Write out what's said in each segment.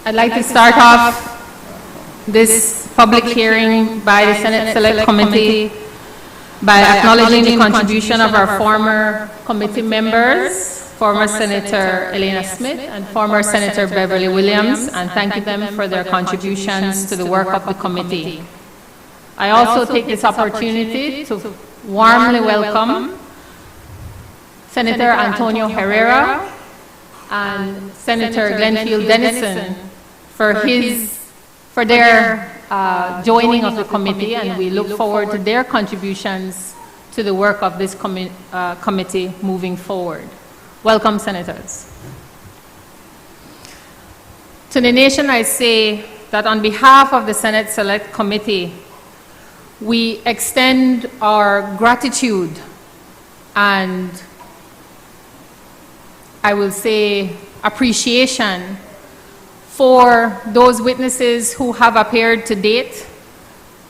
I'd like to start off this public hearing by the Senate Select Committee by acknowledging the contribution of our former committee members, former Senator Elena Smith and former Senator Beverly Williams, and thanking them for their contributions to the work of the committee. I also take this opportunity to warmly welcome Senator Antonio Herrera and Senator Glenfield Dennison for their joining of the committee, and we look forward to their contributions to the work of this committee moving forward. Welcome, Senators. To the nation, I say that on behalf of the Senate Select Committee, we extend our gratitude and, I will say, appreciation for those witnesses who have appeared to date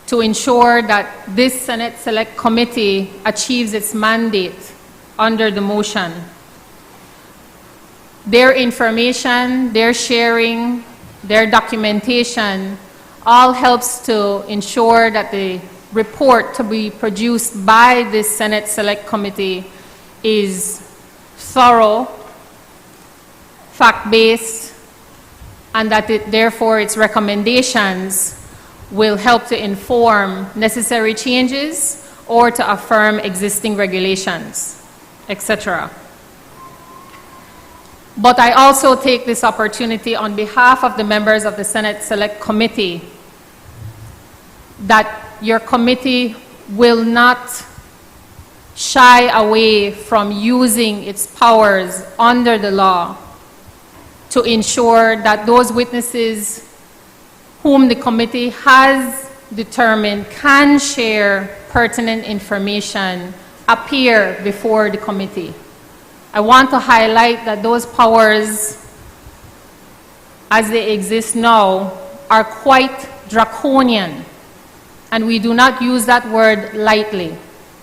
to ensure that this Senate Select Committee achieves its mandate under the motion. Their information, their sharing, their documentation all helps to ensure that the report to be produced by this Senate Select Committee is thorough, fact-based, and that therefore its recommendations will help to inform necessary changes or to affirm existing regulations, etc. But I also take this opportunity on behalf of the members of the Senate Select Committee that your committee will not shy away from using its powers under the law to ensure that those witnesses whom the committee has determined can share pertinent information appear before the committee. I want to highlight that those powers, as they exist now, are quite draconian, and we do not use that word lightly.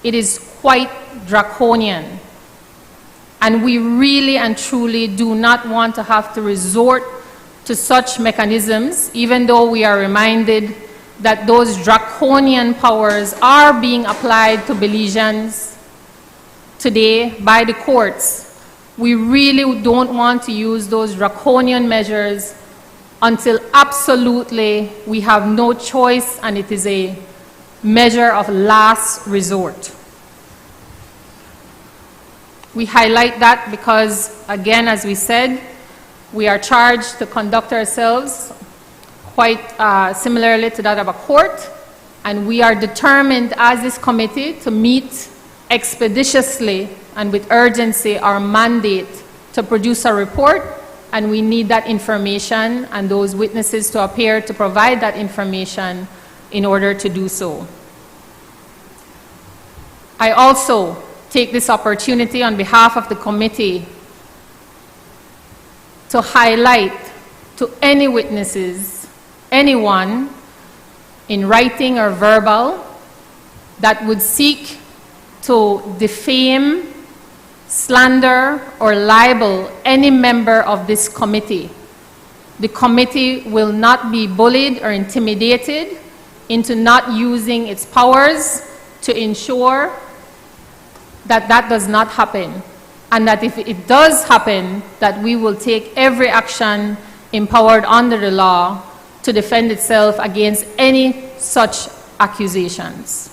It is quite draconian. And we really and truly do not want to have to resort to such mechanisms, even though we are reminded that those draconian powers are being applied to Belizeans today by the courts. We really don't want to use those draconian measures until absolutely we have no choice and it is a measure of last resort. We highlight that because, again, as we said, we are charged to conduct ourselves quite similarly to that of a court, and we are determined as this committee to meet expeditiously and with urgency our mandate to produce a report, and we need that information and those witnesses to appear to provide that information in order to do so. I also take this opportunity on behalf of the committee to highlight to any witnesses, anyone in writing or verbal that would seek to defame, slander, or libel any member of this committee. The committee will not be bullied or intimidated into not using its powers to ensure that that does not happen, and that if it does happen, that we will take every action empowered under the law to defend itself against any such accusations.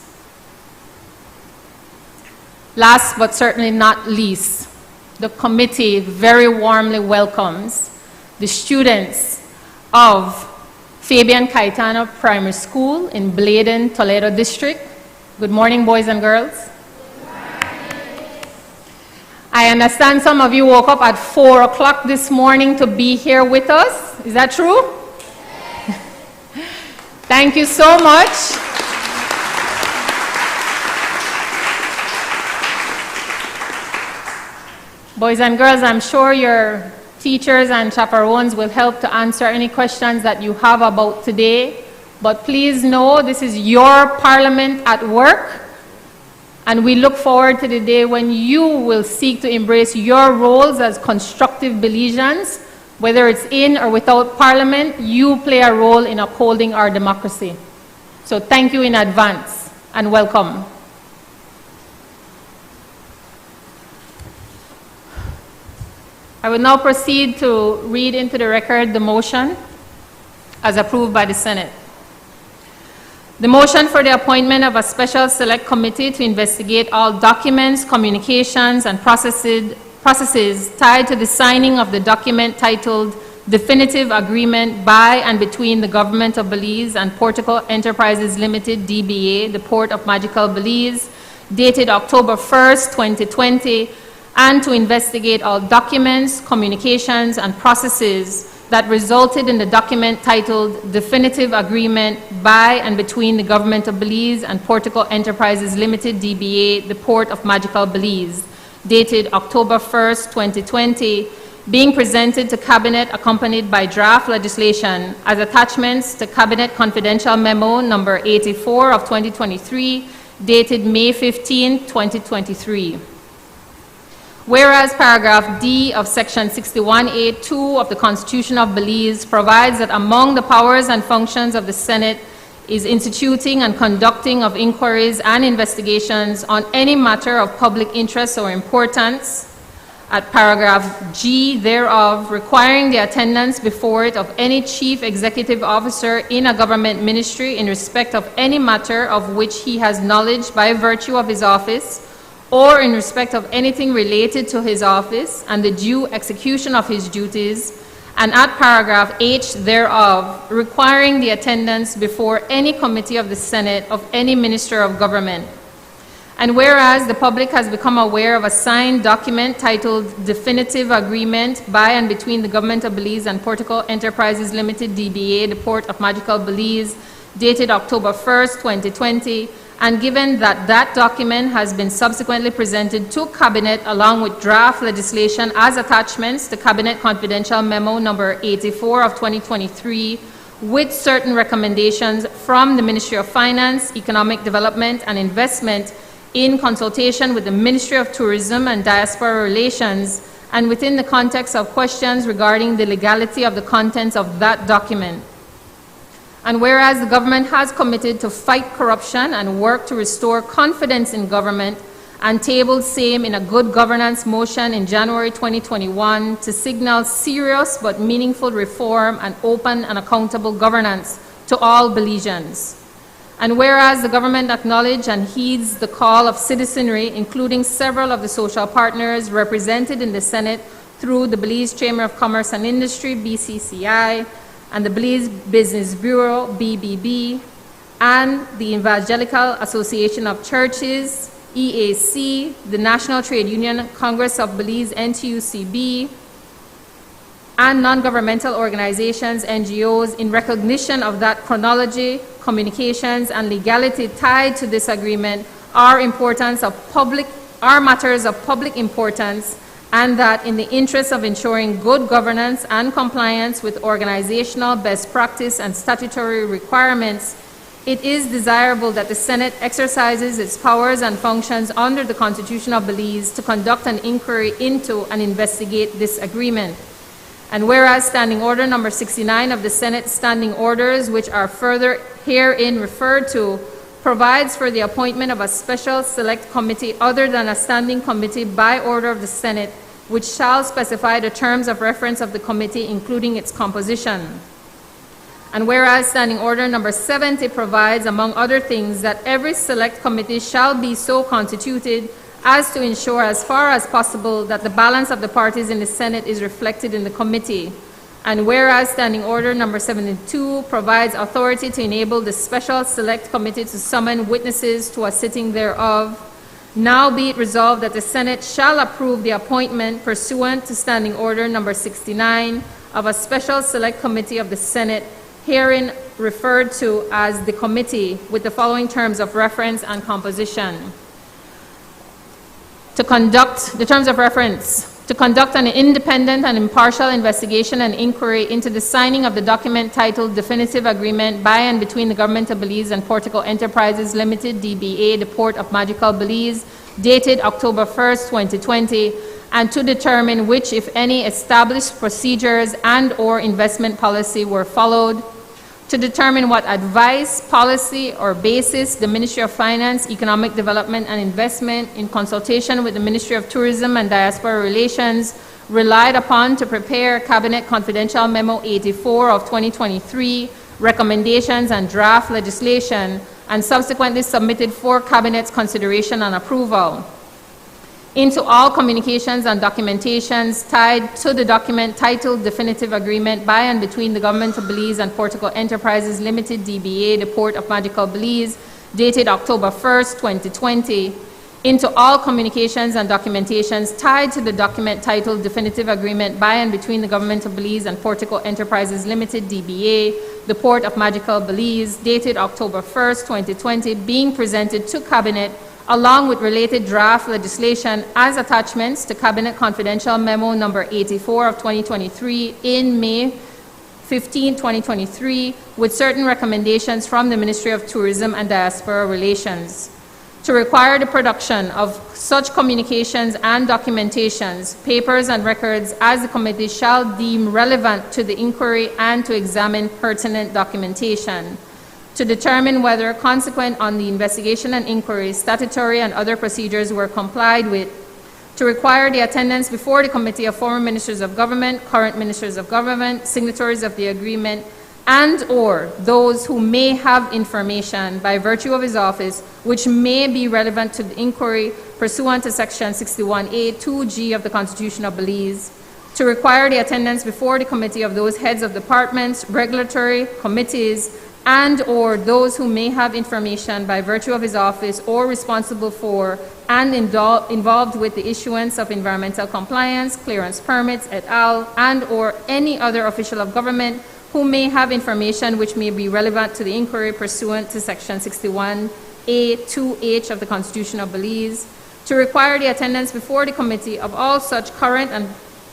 Last but certainly not least, the committee very warmly welcomes the students of Fabian Caetano Primary School in Bladen, Toledo District. Good morning, boys and girls. I understand some of you woke up at 4 o'clock this morning to be here with us. Is that true? Thank you so much. Boys and girls, I'm sure your teachers and chaperones will help to answer any questions that you have about today. But please know this is your parliament at work, and we look forward to the day when you will seek to embrace your roles as constructive Belizeans. Whether it's in or without parliament, you play a role in upholding our democracy. So thank you in advance and welcome. I will now proceed to read into the record the motion as approved by the Senate. The motion for the appointment of a special select committee to investigate all documents, communications, and processes tied to the signing of the document titled Definitive Agreement by and between the Government of Belize and Portico Enterprises Limited, DBA, the Port of Magical Belize, dated October 1st, 2020, and to investigate all documents, communications, and processes that resulted in the document titled Definitive Agreement by and between the Government of Belize and Portico Enterprises Limited, DBA, the Port of Magical Belize, dated October 1st, 2020, being presented to Cabinet accompanied by draft legislation as attachments to Cabinet Confidential Memo number 84 of 2023, dated May 15, 2023. Whereas paragraph D of section 61A2 of the Constitution of Belize provides that among the powers and functions of the Senate is instituting and conducting of inquiries and investigations on any matter of public interest or importance, at paragraph G thereof, requiring the attendance before it of any chief executive officer in a government ministry in respect of any matter of which he has knowledge by virtue of his office, or in respect of anything related to his office and the due execution of his duties, and at paragraph H thereof, requiring the attendance before any committee of the Senate of any minister of government. And whereas the public has become aware of a signed document titled Definitive Agreement by and between the Government of Belize and Portico Enterprises Limited, DBA, the Port of Magical Belize, dated October 1st, 2020, and given that that document has been subsequently presented to Cabinet along with draft legislation as attachments to Cabinet Confidential Memo number 84 of 2023, with certain recommendations from the Ministry of Finance, Economic Development and Investment in consultation with the Ministry of Tourism and Diaspora Relations, and within the context of questions regarding the legality of the contents of that document. And whereas the government has committed to fight corruption and work to restore confidence in government, and tabled same in a good governance motion in January 2021 to signal serious but meaningful reform and open and accountable governance to all Belizeans. And whereas the government acknowledges and heeds the call of citizenry, including several of the social partners represented in the Senate through the Belize Chamber of Commerce and Industry, BCCI, and the Belize Business Bureau, BBB, and the Evangelical Association of Churches, EAC, the National Trade Union Congress of Belize, NTUCB, and non-governmental organizations, NGOs, in recognition of that chronology, communications, and legality tied to this agreement are matters of public importance, and that in the interest of ensuring good governance and compliance with organizational best practice and statutory requirements, it is desirable that the Senate exercises its powers and functions under the Constitution of Belize to conduct an inquiry into and investigate this agreement. And whereas Standing Order number 69 of the Senate Standing Orders, which are further herein referred to, provides for the appointment of a special select committee other than a standing committee by order of the Senate, which shall specify the terms of reference of the committee, including its composition. And whereas Standing Order number 70 provides, among other things, that every select committee shall be so constituted as to ensure as far as possible that the balance of the parties in the Senate is reflected in the committee. And whereas Standing Order number 72 provides authority to enable the Special Select Committee to summon witnesses to a sitting thereof, now be it resolved that the Senate shall approve the appointment pursuant to Standing Order number 69 of a Special Select Committee of the Senate, herein referred to as the committee, with the following terms of reference and composition. To conduct an independent and impartial investigation and inquiry into the signing of the document titled Definitive Agreement by and between the Government of Belize and Portico Enterprises Limited, DBA, the Port of Magical Belize, dated October 1st, 2020, and to determine which, if any, established procedures and/or investment policy were followed, to determine what advice, policy, or basis the Ministry of Finance, Economic Development and Investment, in consultation with the Ministry of Tourism and Diaspora Relations, relied upon to prepare Cabinet Confidential Memo 84 of 2023, recommendations and draft legislation, and subsequently submitted for Cabinet's consideration and approval. Into all communications and documentations tied to the document titled Definitive Agreement by and between the Government of Belize and Portico Enterprises Limited, DBA, the Port of Magical Belize, dated October 1st, 2020. Into all communications and documentations tied to the document titled Definitive Agreement by and between the Government of Belize and Portico Enterprises Limited, DBA, the Port of Magical Belize, dated October 1st, 2020, being presented to Cabinet along with related draft legislation as attachments to Cabinet Confidential Memo number 84 of 2023 in May 15, 2023, with certain recommendations from the Ministry of Tourism and Diaspora Relations. To require the production of such communications and documentations, papers and records as the committee shall deem relevant to the inquiry and to examine pertinent documentation. To determine whether, consequent on the investigation and inquiry, statutory and other procedures were complied with. To require the attendance before the committee of former ministers of government, current ministers of government, signatories of the agreement, and/or those who may have information by virtue of his office which may be relevant to the inquiry pursuant to Section 61A 2G of the Constitution of Belize. To require the attendance before the committee of those heads of departments, regulatory committees, and/or those who may have information by virtue of his office or responsible for and involved with the issuance of environmental compliance, clearance permits, et al., and/or any other official of government who may have information which may be relevant to the inquiry pursuant to Section 61A 2H of the Constitution of Belize. To require the attendance before the committee of all such current and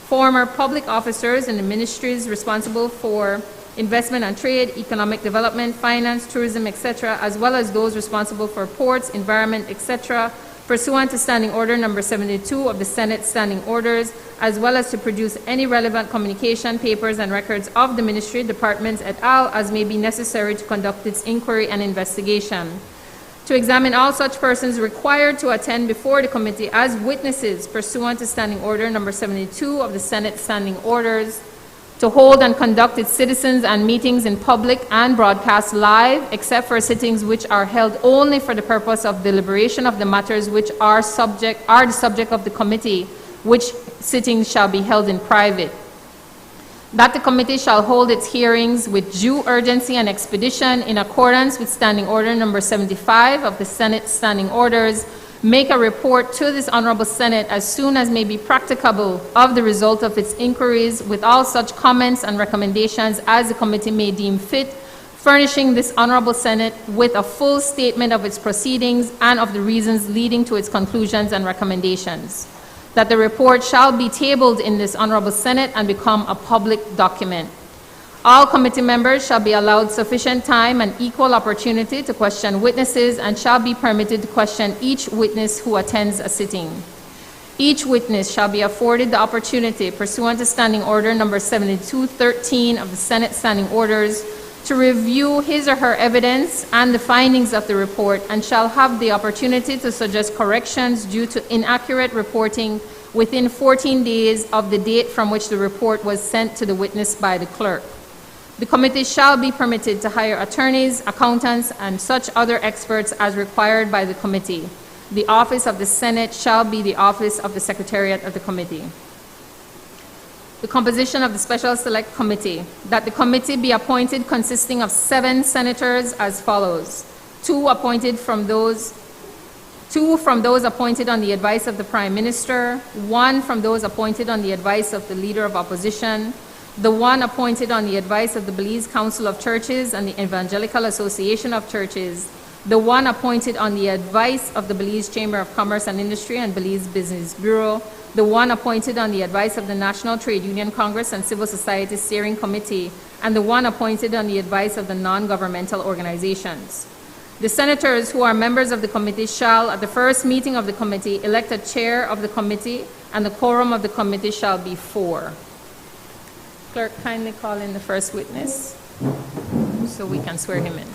former public officers in the ministries responsible for investment and trade, economic development, finance, tourism, etc., as well as those responsible for ports, environment, etc., pursuant to Standing Order number 72 of the Senate Standing Orders, as well as to produce any relevant communication, papers, and records of the ministry, departments, et al., as may be necessary to conduct its inquiry and investigation. To examine all such persons required to attend before the committee as witnesses pursuant to Standing Order number 72 of the Senate Standing Orders, to hold and conduct its citizens and meetings in public and broadcast live, except for sittings which are held only for the purpose of deliberation of the matters which are the subject of the committee, which sittings shall be held in private. That the committee shall hold its hearings with due urgency and expedition in accordance with Standing Order number 75 of the Senate Standing Orders, make a report to this Honorable Senate as soon as may be practicable of the result of its inquiries, with all such comments and recommendations as the committee may deem fit, furnishing this Honorable Senate with a full statement of its proceedings and of the reasons leading to its conclusions and recommendations. That the report shall be tabled in this Honorable Senate and become a public document. All committee members shall be allowed sufficient time and equal opportunity to question witnesses and shall be permitted to question each witness who attends a sitting. Each witness shall be afforded the opportunity, pursuant to Standing Order number 7213 of the Senate Standing Orders, to review his or her evidence and the findings of the report and shall have the opportunity to suggest corrections due to inaccurate reporting within 14 days of the date from which the report was sent to the witness by the clerk. The committee shall be permitted to hire attorneys, accountants, and such other experts as required by the committee. The office of the Senate shall be the office of the Secretariat of the committee. The composition of the Special Select Committee, that the committee be appointed consisting of 7 senators as follows: 2 from those appointed on the advice of the Prime Minister, 1 from those appointed on the advice of the Leader of Opposition, the 1 appointed on the advice of the Belize Council of Churches and the Evangelical Association of Churches, the 1 appointed on the advice of the Belize Chamber of Commerce and Industry and Belize Business Bureau, the 1 appointed on the advice of the National Trade Union Congress and Civil Society Steering Committee, and the 1 appointed on the advice of the non-governmental organizations. The senators who are members of the committee shall, at the first meeting of the committee, elect a chair of the committee, and the quorum of the committee shall be 4. Clerk, kindly call in the first witness so we can swear him in.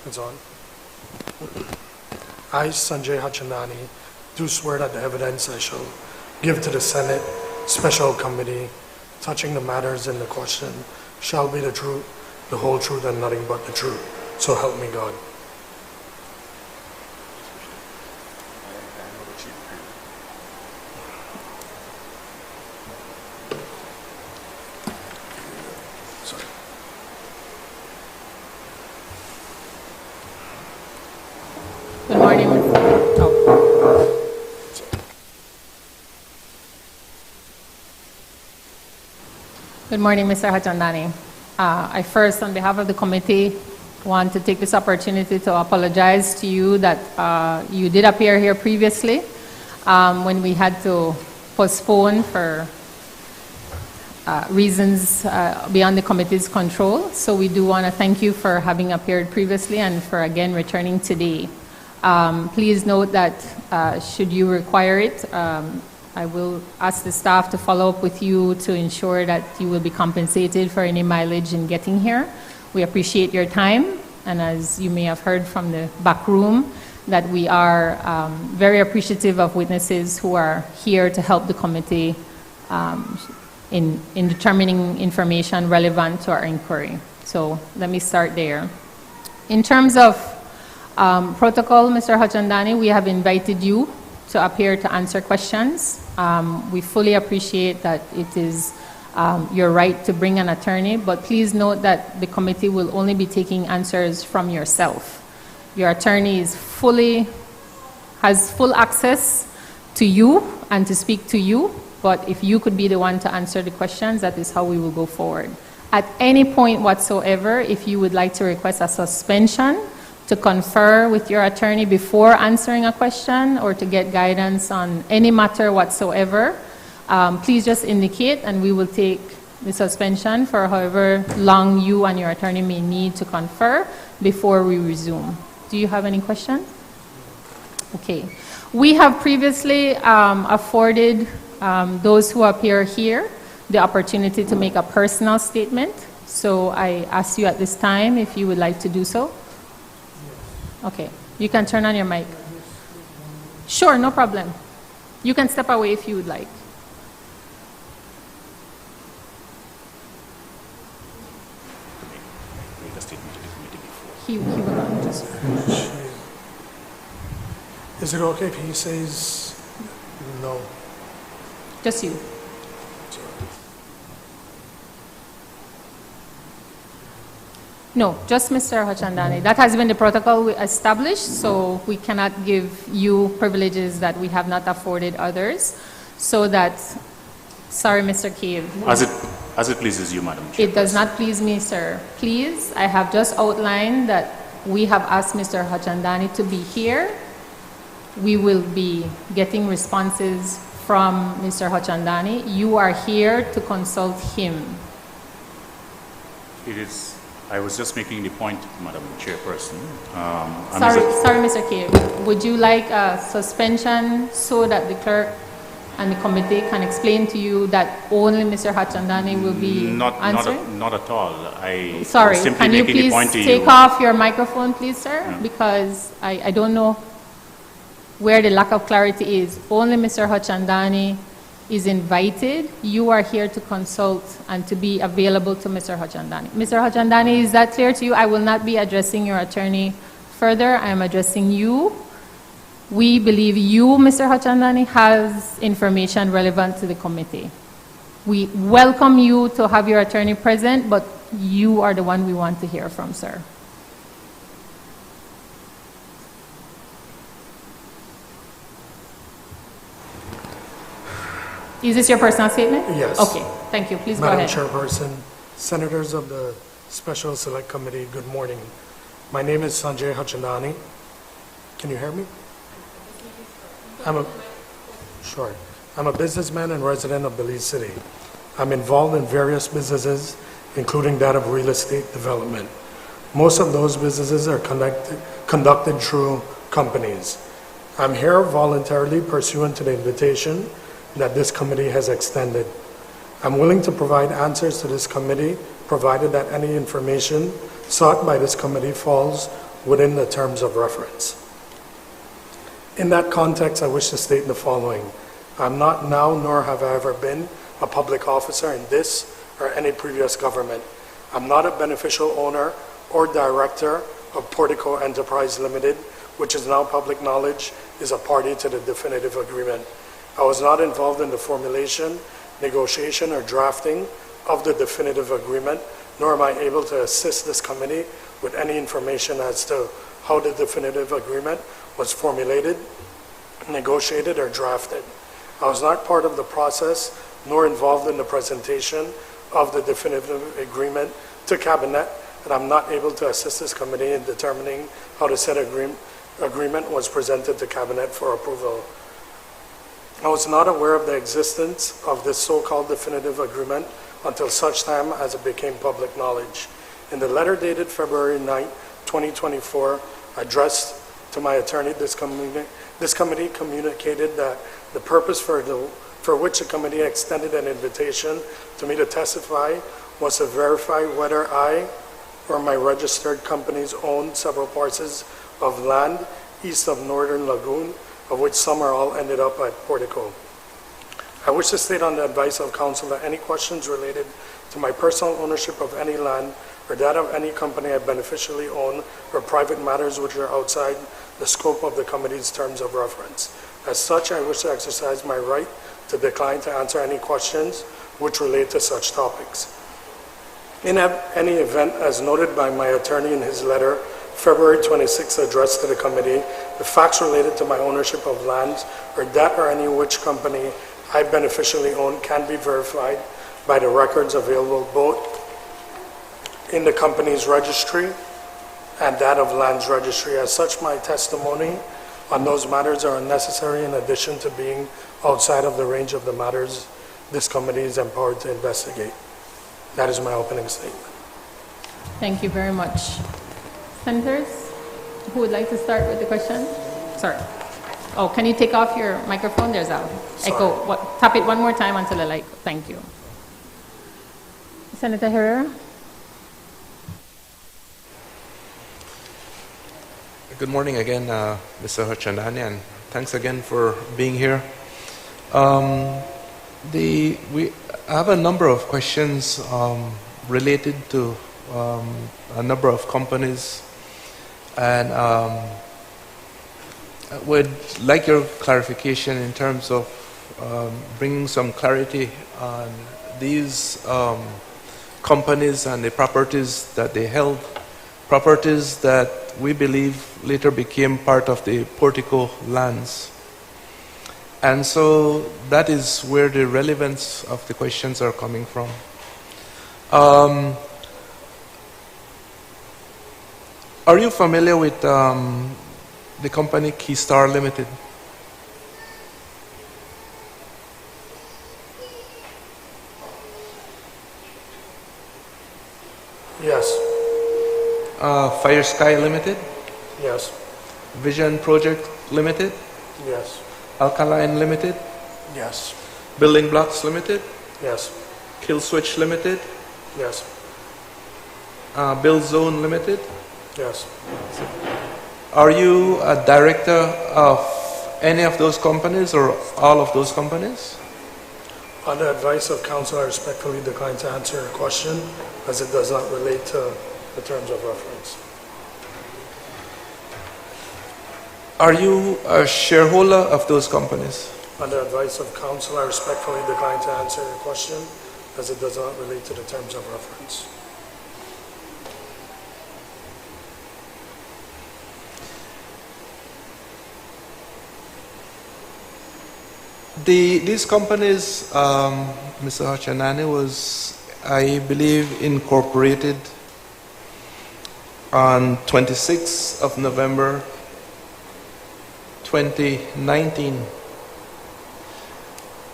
It's on. I, Sanjay Hachandani, do swear that the evidence I shall give to the Senate Special Committee touching the matters in the question shall be the truth, the whole truth, and nothing but the truth. So help me God. Good morning. Good morning, Mr. Hachandani. I first, on behalf of the committee, want to take this opportunity to apologize to you that you did appear here previously when we had to postpone for reasons beyond the committee's control. So we do want to thank you for having appeared previously and for again returning today. Please note that should you require it, I will ask the staff to follow up with you to ensure that you will be compensated for any mileage in getting here. We appreciate your time, and as you may have heard from the back room, that we are very appreciative of witnesses who are here to help the committee in determining information relevant to our inquiry. So let me start there. In terms of protocol, Mr. Hachandani, we have invited you to appear to answer questions. We fully appreciate that it is your right to bring an attorney, but please note that the committee will only be taking answers from yourself. Your attorney has full access to you and to speak to you, but if you could be the one to answer the questions, that is how we will go forward. At any point whatsoever, if you would like to request a suspension to confer with your attorney before answering a question or to get guidance on any matter whatsoever, please just indicate and we will take the suspension for however long you and your attorney may need to confer before we resume. Do you have any questions? Okay. We have previously afforded those who appear here the opportunity to make a personal statement. So I ask you at this time if you would like to do so. Okay. You can turn on your mic. Sure, no problem. You can step away if you would like. Make a statement to the committee before. He will not just. Is it okay if he says no? Just you. No, just Mr. Hochandani. That has been the protocol we established, so we cannot give you privileges that we have not afforded others. So that, sorry, Mr. Cave. As it pleases you, Madam Chair. It does not please me, sir. Please, I have just outlined that we have asked Mr. Hochandani to be here. We will be getting responses from Mr. Hochandani. You are here to consult him. It is. I was just making the point, Madam Chairperson. Sorry, Mr. Cave. Would you like a suspension so that the clerk and the committee can explain to you that only Mr. Hochandani will be answering? Not at all. Sorry, was simply can you making the please point to take you. off your microphone, please, sir? Yeah. Because I don't know where the lack of clarity is. Only Mr. Hochandani is invited. You are here to consult and to be available to Mr. Hochandani. Mr. Hochandani, is that clear to you? I will not be addressing your attorney further. I am addressing you. We believe you, Mr. Hochandani, has information relevant to the committee. We welcome you to have your attorney present, but you are the one we want to hear from, sir. Is this your personal statement? Yes. Okay, thank you. Please go Madam ahead. Chairperson, Senators of the Special Select Committee, good morning. My name is Sanjay Hochandani. Can you hear me? I'm a businessman and resident of Belize City. I'm involved in various businesses, including that of real estate development. Most of those businesses are conducted through companies. I'm here voluntarily pursuant to the invitation that this committee has extended. I'm willing to provide answers to this committee, provided that any information sought by this committee falls within the terms of reference. In that context, I wish to state the following. I'm not now, nor have I ever been, a public officer in this or any previous government. I'm not a beneficial owner or director of Portico Enterprise Limited, which is now public knowledge, is a party to the definitive agreement. I was not involved in the formulation, negotiation, or drafting of the definitive agreement, nor am I able to assist this committee with any information as to how the definitive agreement was formulated, negotiated, or drafted. I was not part of the process, nor involved in the presentation of the definitive agreement to Cabinet, and I'm not able to assist this committee in determining how the said agreement was presented to Cabinet for approval. I was not aware of the existence of this so-called definitive agreement until such time as it became public knowledge. In the letter dated February 9, 2024, addressed to my attorney, this committee communicated that the purpose for which the committee extended an invitation to me to testify was to verify whether I or my registered companies owned several parcels of land east of Northern Lagoon, of which some are all ended up at Portico. I wish to state on the advice of counsel that any questions related to my personal ownership of any land or that of any company I beneficially own or private matters which are outside the scope of the committee's terms of reference. As such, I wish to exercise my right to decline to answer any questions which relate to such topics. In any event, as noted by my attorney in his letter, February 26 addressed to the committee, the facts related to my ownership of lands or that or any which company I beneficially own can be verified by the records available both in the company's registry and that of Lands Registry. As such, my testimony on those matters are unnecessary in addition to being outside of the range of the matters this committee is empowered to investigate. That is my opening statement. Thank you very much. Senators, who would like to start with the question? Sorry. Oh, can you take off your microphone? There's a echo. Tap it one more time until I like. Thank you. Senator Herrera. Good morning again, Mr. Hochandani, and thanks again for being here. We have a number of questions related to a number of companies, and I would like your clarification in terms of bringing some clarity on these companies and the properties that they held, properties that we believe later became part of the Portico lands. And so that is where the relevance of the questions are coming from. Are you familiar with the company Keystar Limited? Yes. Fire Sky Limited? Yes. Vision Project Limited? Yes. Alkaline Limited? Yes. Building Blocks Limited? Yes. Kill Switch Limited? Yes. Build Zone Limited? Yes. Are you a director of any of those companies or all of those companies? On the advice of counsel, I respectfully decline to answer your question as it does not relate to the terms of reference. Are you a shareholder of those companies? On the advice of counsel, I respectfully decline to answer your question as it does not relate to the terms of reference. These companies, Mr. Hochandani, was, I believe, incorporated on 26th of November 2019.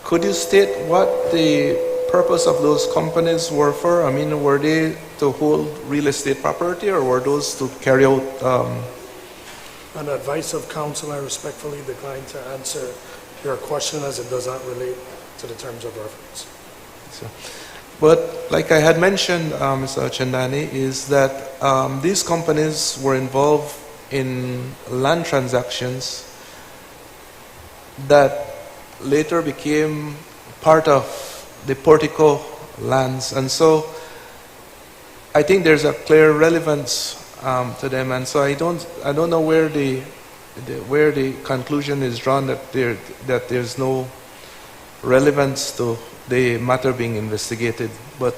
Could you state what the purpose of those companies were for? I mean, were they to hold real estate property, or were those to carry out? On the advice of counsel, I respectfully decline to answer your question as it does not relate to the terms of reference. But like I had mentioned, Mr. Chandani, is that these companies were involved in land transactions that later became part of the Portico lands. And so I think there's a clear relevance to them. And so I don't know where the conclusion is drawn that there's no relevance to the matter being investigated. But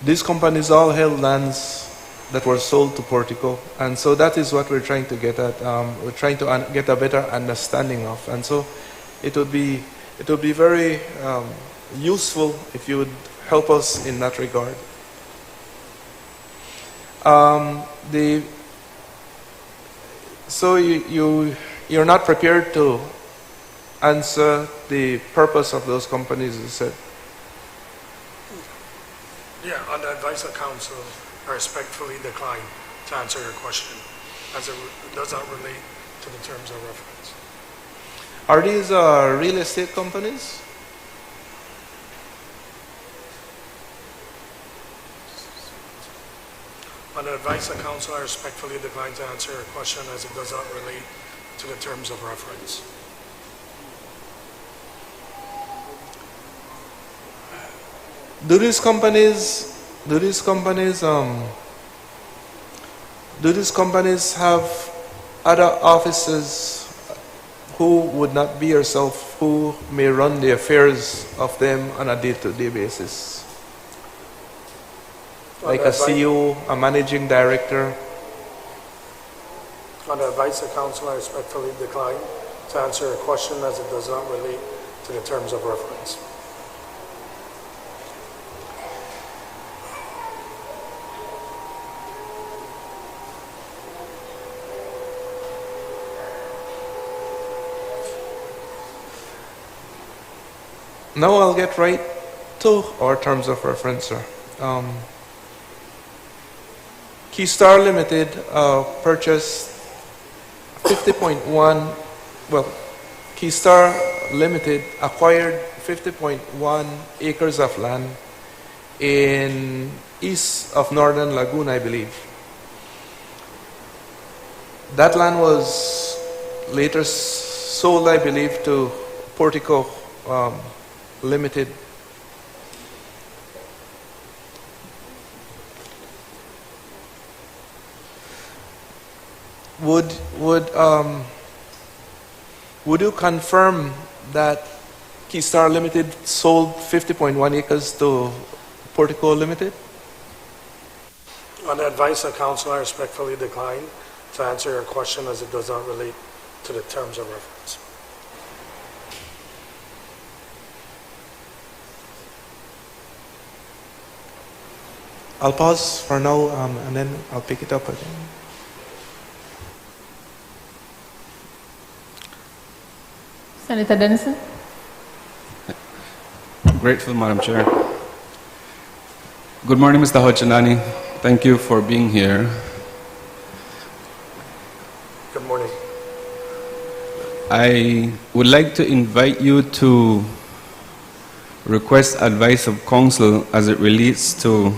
these companies all held lands that were sold to Portico, and so that is what we're trying to get at. We're trying to get a better understanding of, and so it would be very useful if you would help us in that regard. So you're not prepared to answer the purpose of those companies, you said? Yeah, on the advice of counsel, I respectfully decline to answer your question as it does not relate to the terms of reference. Are these real estate companies? On the advice of counsel, I respectfully decline to answer your question as it does not relate to the terms of reference. Do these companies have other officers who would not be yourself, who may run the affairs of them on a day-to-day basis? Like a CEO, a managing director? On the advice of counsel, I respectfully decline to answer your question as it does not relate to the terms of reference. Now I'll get right to our terms of reference, sir. Keystar Limited purchased 50.1, well, Keystar Limited acquired 50.1 acres of land in east of Northern Lagoon, I believe. That land was later sold, I believe, to Portico Limited. Would you confirm that Keystar Limited sold 50.1 acres to Portico Limited? On the advice of counsel, I respectfully decline to answer your question as it does not relate to the terms of reference. I'll pause for now and then I'll pick it up again. Senator Denison? Grateful, Madam Chair. Good morning, Mr. Hochandani. Thank you for being here. Good morning. I would like to invite you to request advice of counsel as it relates to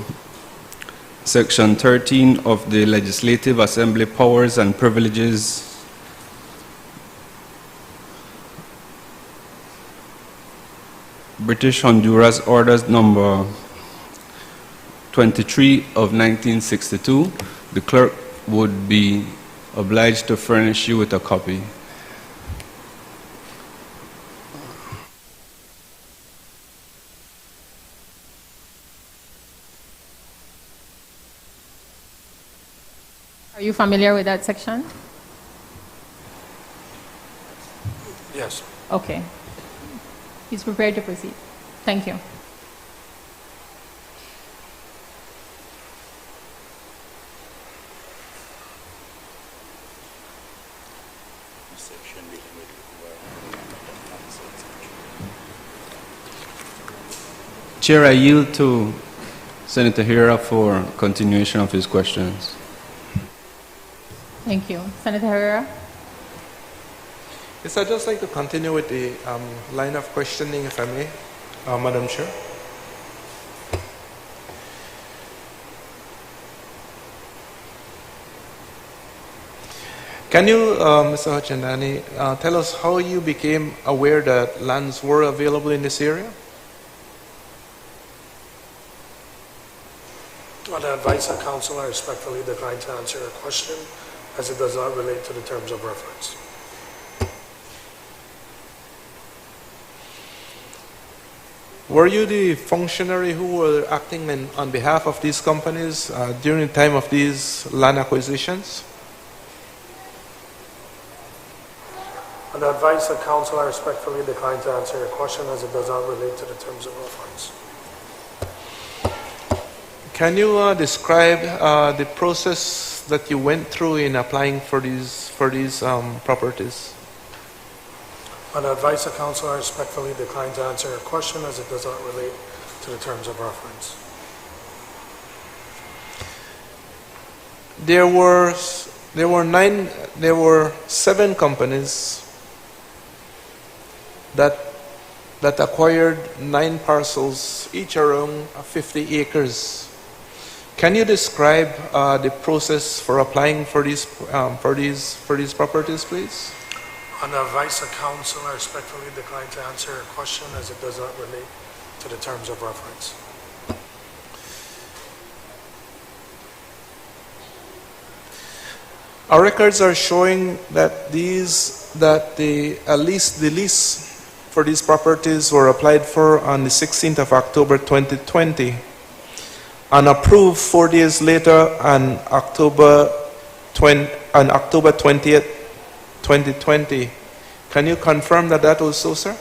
Section 13 of the Legislative Assembly Powers and Privileges British Honduras Orders number 23 of 1962. The clerk would be obliged to furnish you with a copy. Are you familiar with that section? Yes. Okay. He's prepared to proceed. Thank you. Chair, I yield to Senator Herrera for continuation of his questions. Thank you. Senator Herrera? Yes, I'd just like to continue with the line of questioning, if I may, Madam Chair. Can you, Mr. Hochandani, tell us how you became aware that lands were available in this area? On the advice of counsel, I respectfully decline to answer your question as it does not relate to the terms of reference. Were you the functionary who were acting on behalf of these companies during the time of these land acquisitions? On the advice of counsel, I respectfully decline to answer your question as it does not relate to the terms of reference. Can you describe the process that you went through in applying for these properties? On the advice of counsel, I respectfully decline to answer your question as it does not relate to the terms of reference. There were 7 companies that acquired 9 parcels, each around 50 acres. Can you describe the process for applying for these properties, please? On the advice of counsel, I respectfully decline to answer your question as it does not relate to the terms of reference. Our records are showing that the lease for these properties were applied for on the 16th of October 2020 and approved 4 days later on October 20th, 2020. Can you confirm that that was so, sir?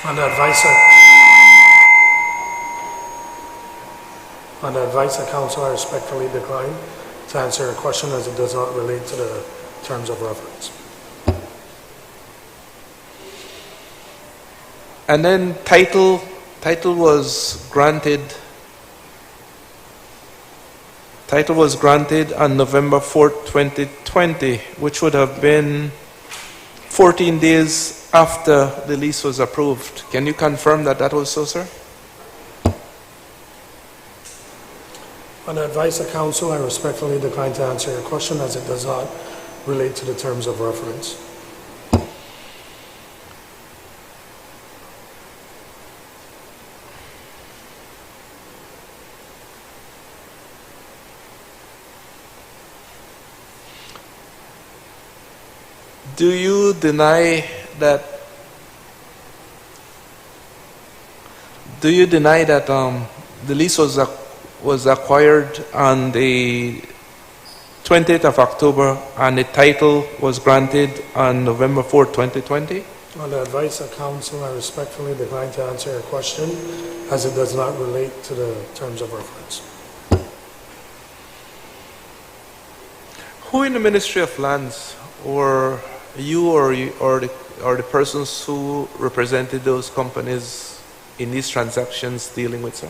On the advice of counsel, I respectfully decline to answer your question as it does not relate to the terms of reference. And then title was granted. Title was granted on November 4th, 2020, which would have been 14 days after the lease was approved. Can you confirm that that was so, sir? On the advice of counsel, I respectfully decline to answer your question as it does not relate to the terms of reference. Do you deny that? Do you deny that the lease was acquired on the 20th of October and the title was granted on November 4th, 2020? On the advice of counsel, I respectfully decline to answer your question as it does not relate to the terms of reference. Who in the Ministry of Lands, or you or the persons who represented those companies in these transactions dealing with, sir?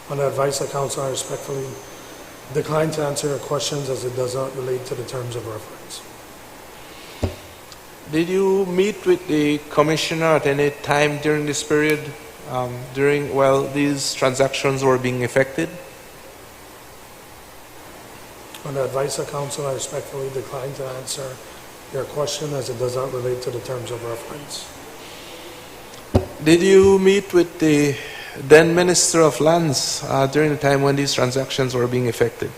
On the advice of counsel, I respectfully decline to answer your questions as it does not relate to the terms of reference. Did you meet with the commissioner at any time during this period, while these transactions were being effected? On the advice of counsel, I respectfully decline to answer your question as it does not relate to the terms of reference. Did you meet with the then Minister of Lands during the time when these transactions were being effected?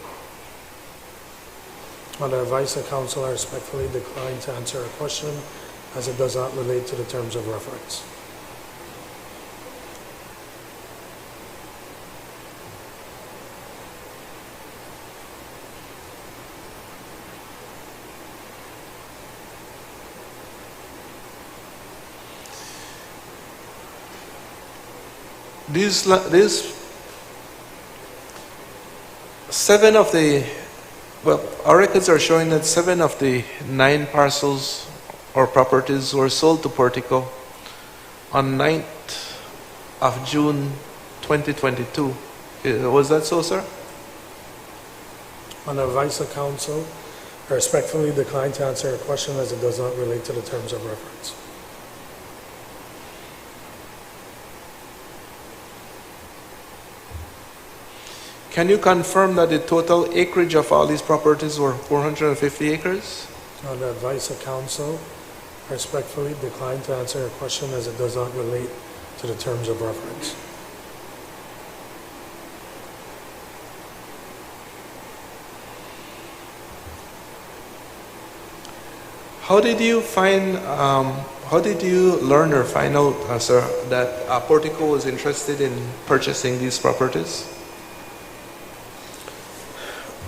On the advice of counsel, I respectfully decline to answer your question as it does not relate to the terms of reference. These 7 of the, well, our records are showing that 7 of the 9 parcels or properties were sold to Portico on 9th of June 2022. Was that so, sir? On the advice of counsel, I respectfully decline to answer your question as it does not relate to the terms of reference. Can you confirm that the total acreage of all these properties were 450 acres? On the advice of counsel, I respectfully decline to answer your question as it does not relate to the terms of reference. How did you learn or find out, sir, that Portico was interested in purchasing these properties?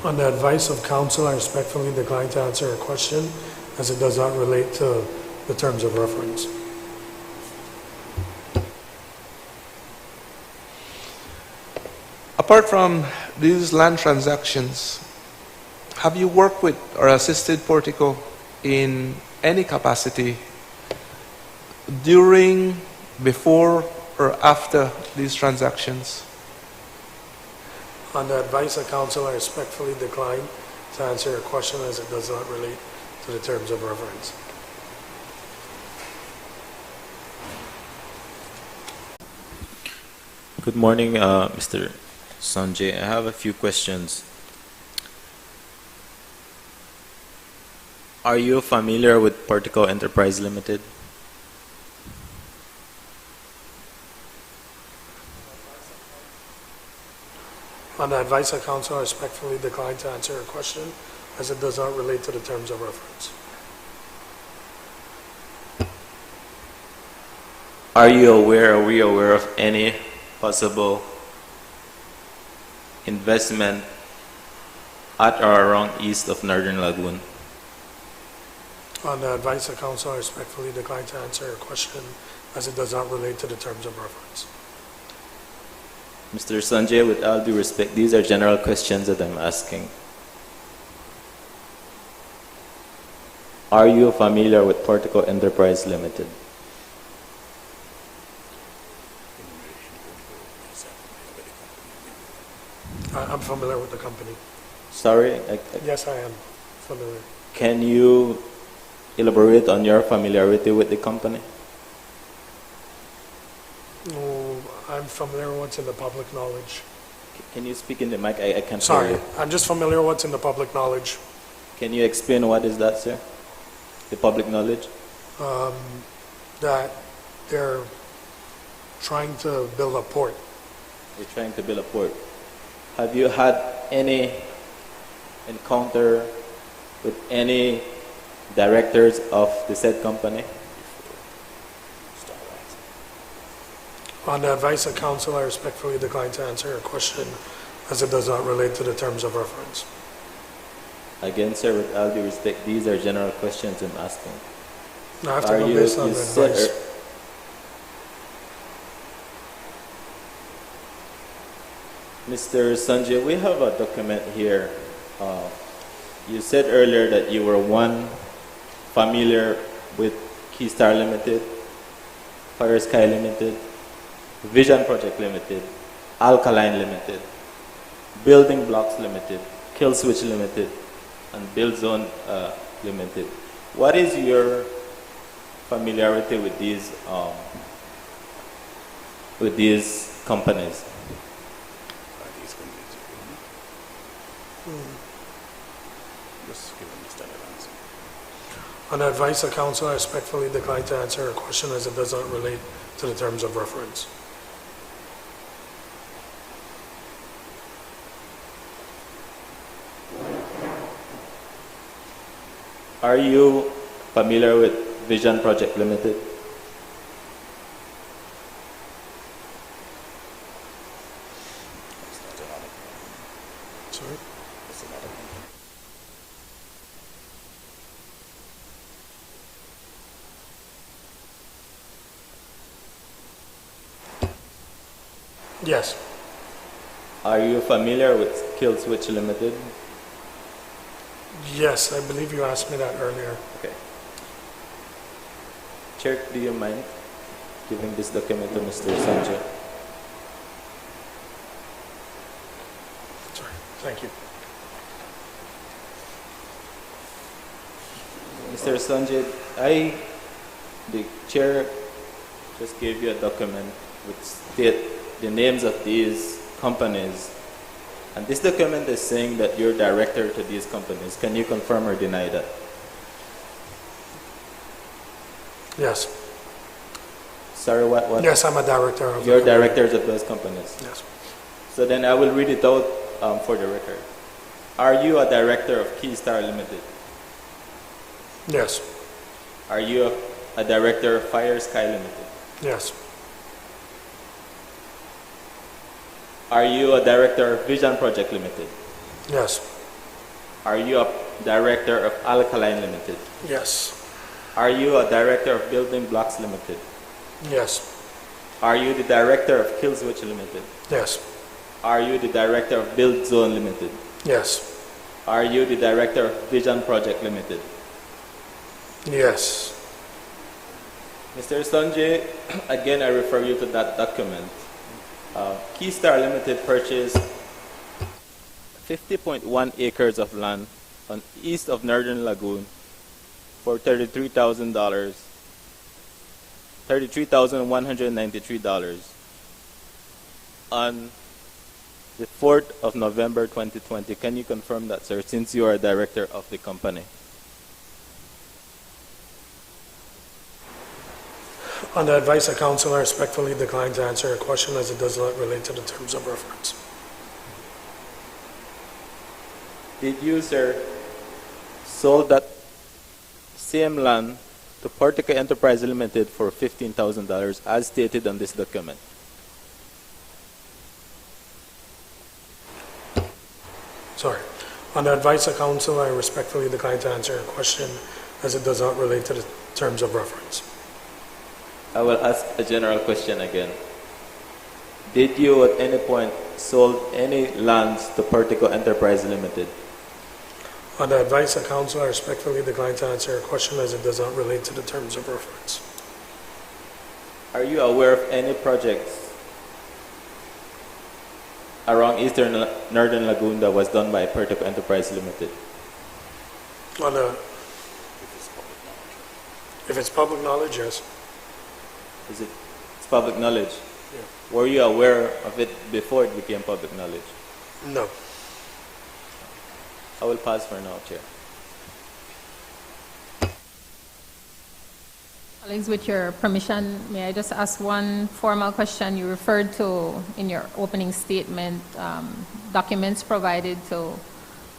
On the advice of counsel, I respectfully decline to answer your question as it does not relate to the terms of reference. Apart from these land transactions, have you worked with or assisted Portico in any capacity during, before, or after these transactions? On the advice of counsel, I respectfully decline to answer your question as it does not relate to the terms of reference. Good morning, Mr. Sanjay. I have a few questions. Are you familiar with Portico Enterprise Limited? On the advice of counsel, I respectfully decline to answer your question as it does not relate to the terms of reference. Are we aware of any possible investment at or around east of Northern Lagoon? On the advice of counsel, I respectfully decline to answer your question as it does not relate to the terms of reference. Mr. Sanjay, with all due respect, these are general questions that I'm asking. Are you familiar with Portico Enterprise Limited? I'm familiar with the company. Sorry, Yes, I am familiar. can you elaborate on your familiarity with the company? No, I'm familiar with what's in the public knowledge. Can you speak in the mic? I can't hear Sorry, you. I'm just familiar with what's in the public knowledge. Can you explain what is that, sir? The public knowledge? That they're trying to build a port. They're trying to build a port. Have you had any encounter with any directors of the said company? On the advice of counsel, I respectfully decline to answer your question as it does not relate to the terms of reference. Again, sir, with all due respect, these are general questions I'm asking. I have to go based on the advice. Mr. Sanjay, we have a document here. You said earlier that you were familiar with Keystar Limited, Fire Sky Limited, Vision Project Limited, Alkaline Limited, Building Blocks Limited, Kill Switch Limited, and Build Zone Limited. What is your familiarity with these companies? Just give them the standard answer. On the advice of counsel, I respectfully decline to answer your question as it does not relate to the terms of reference. Are you familiar with Vision Project Limited? Sorry? Yes. Are you familiar with Kill Switch Limited? Yes, I believe you asked me that earlier. Okay. Chair, do you mind giving this document to Mr. Sanjay? Sorry. Thank you. Mr. Sanjay, the chair just gave you a document which state the names of these companies. And this document is saying that you're director to these companies. Can you confirm or deny that? Yes. Sorry, what? Yes, I'm a director of the You're company. directors of those companies. Yes. So then I will read it out for the record. Are you a director of Keystar Limited? Yes. Are you a director of Fire Sky Limited? Yes. Are you a director of Vision Project Limited? Yes. Are you a director of Alkaline Limited? Yes. Are you a director of Building Blocks Limited? Yes. Are you the director of Kill Switch Limited? Yes. Are you the director of Build Zone Limited? Yes. Are you the director of Vision Project Limited? Yes. Mr. Sanjay, again I refer you to that document. Keystar Limited purchased 50.1 acres of land on east of Northern Lagoon for $33,193 on the 4th of November 2020. Can you confirm that, sir, since you are a director of the company? On the advice of counsel, I respectfully decline to answer your question as it does not relate to the terms of reference. Did you, sir, sold that same land to Portico Enterprise Limited for $15,000 as stated on this document? Sorry. On the advice of counsel, I respectfully decline to answer your question as it does not relate to the terms of reference. I will ask a general question again. Did you at any point sold any lands to Portico Enterprise Limited? On the advice of counsel, I respectfully decline to answer your question as it does not relate to the terms of reference. Are you aware of any projects around Eastern Northern Lagoon that was done by Pertec Enterprise Limited? On the, if it's public knowledge, yes. It's public knowledge? Yeah. Were you aware of it before it became public knowledge? No. I will pass for now, Chair. Colleagues, with your permission, may I just ask one formal question? You referred to, in your opening statement, documents provided to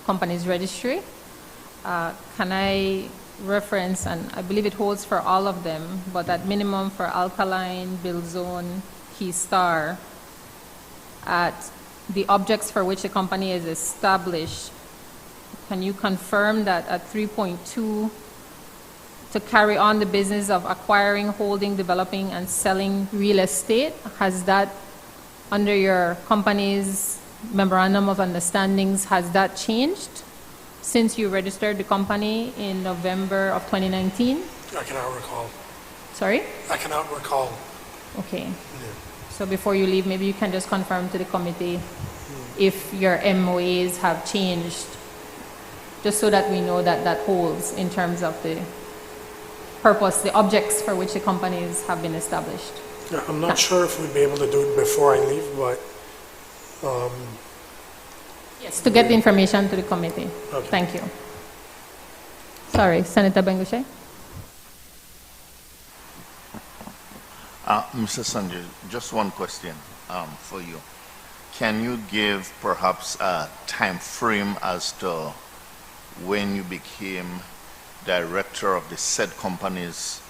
companies' registry. Can I reference, and I believe it holds for all of them, but at minimum for Alkaline, Bilzone, Keystar, at the objects for which the company is established, can you confirm that at 3.2, to carry on the business of acquiring, holding, developing, and selling real estate, has that, under your company's memorandum of understandings, has that changed since you registered the company in November of 2019? I cannot recall. Sorry? I cannot recall. Okay. Yeah. So before you leave, maybe you can just confirm to the committee if your MOAs have changed, just so that we know that that holds in terms of the purpose, the objects for which the companies have been established. Yeah, I'm not sure if we'd be able to do it before I leave, but Yes, to get the information to the committee. Okay. Thank you. Sorry, Senator Bengushe. Mr. Sanjay, just one question for you. Can you give perhaps a time frame as to when you became director of the said companies,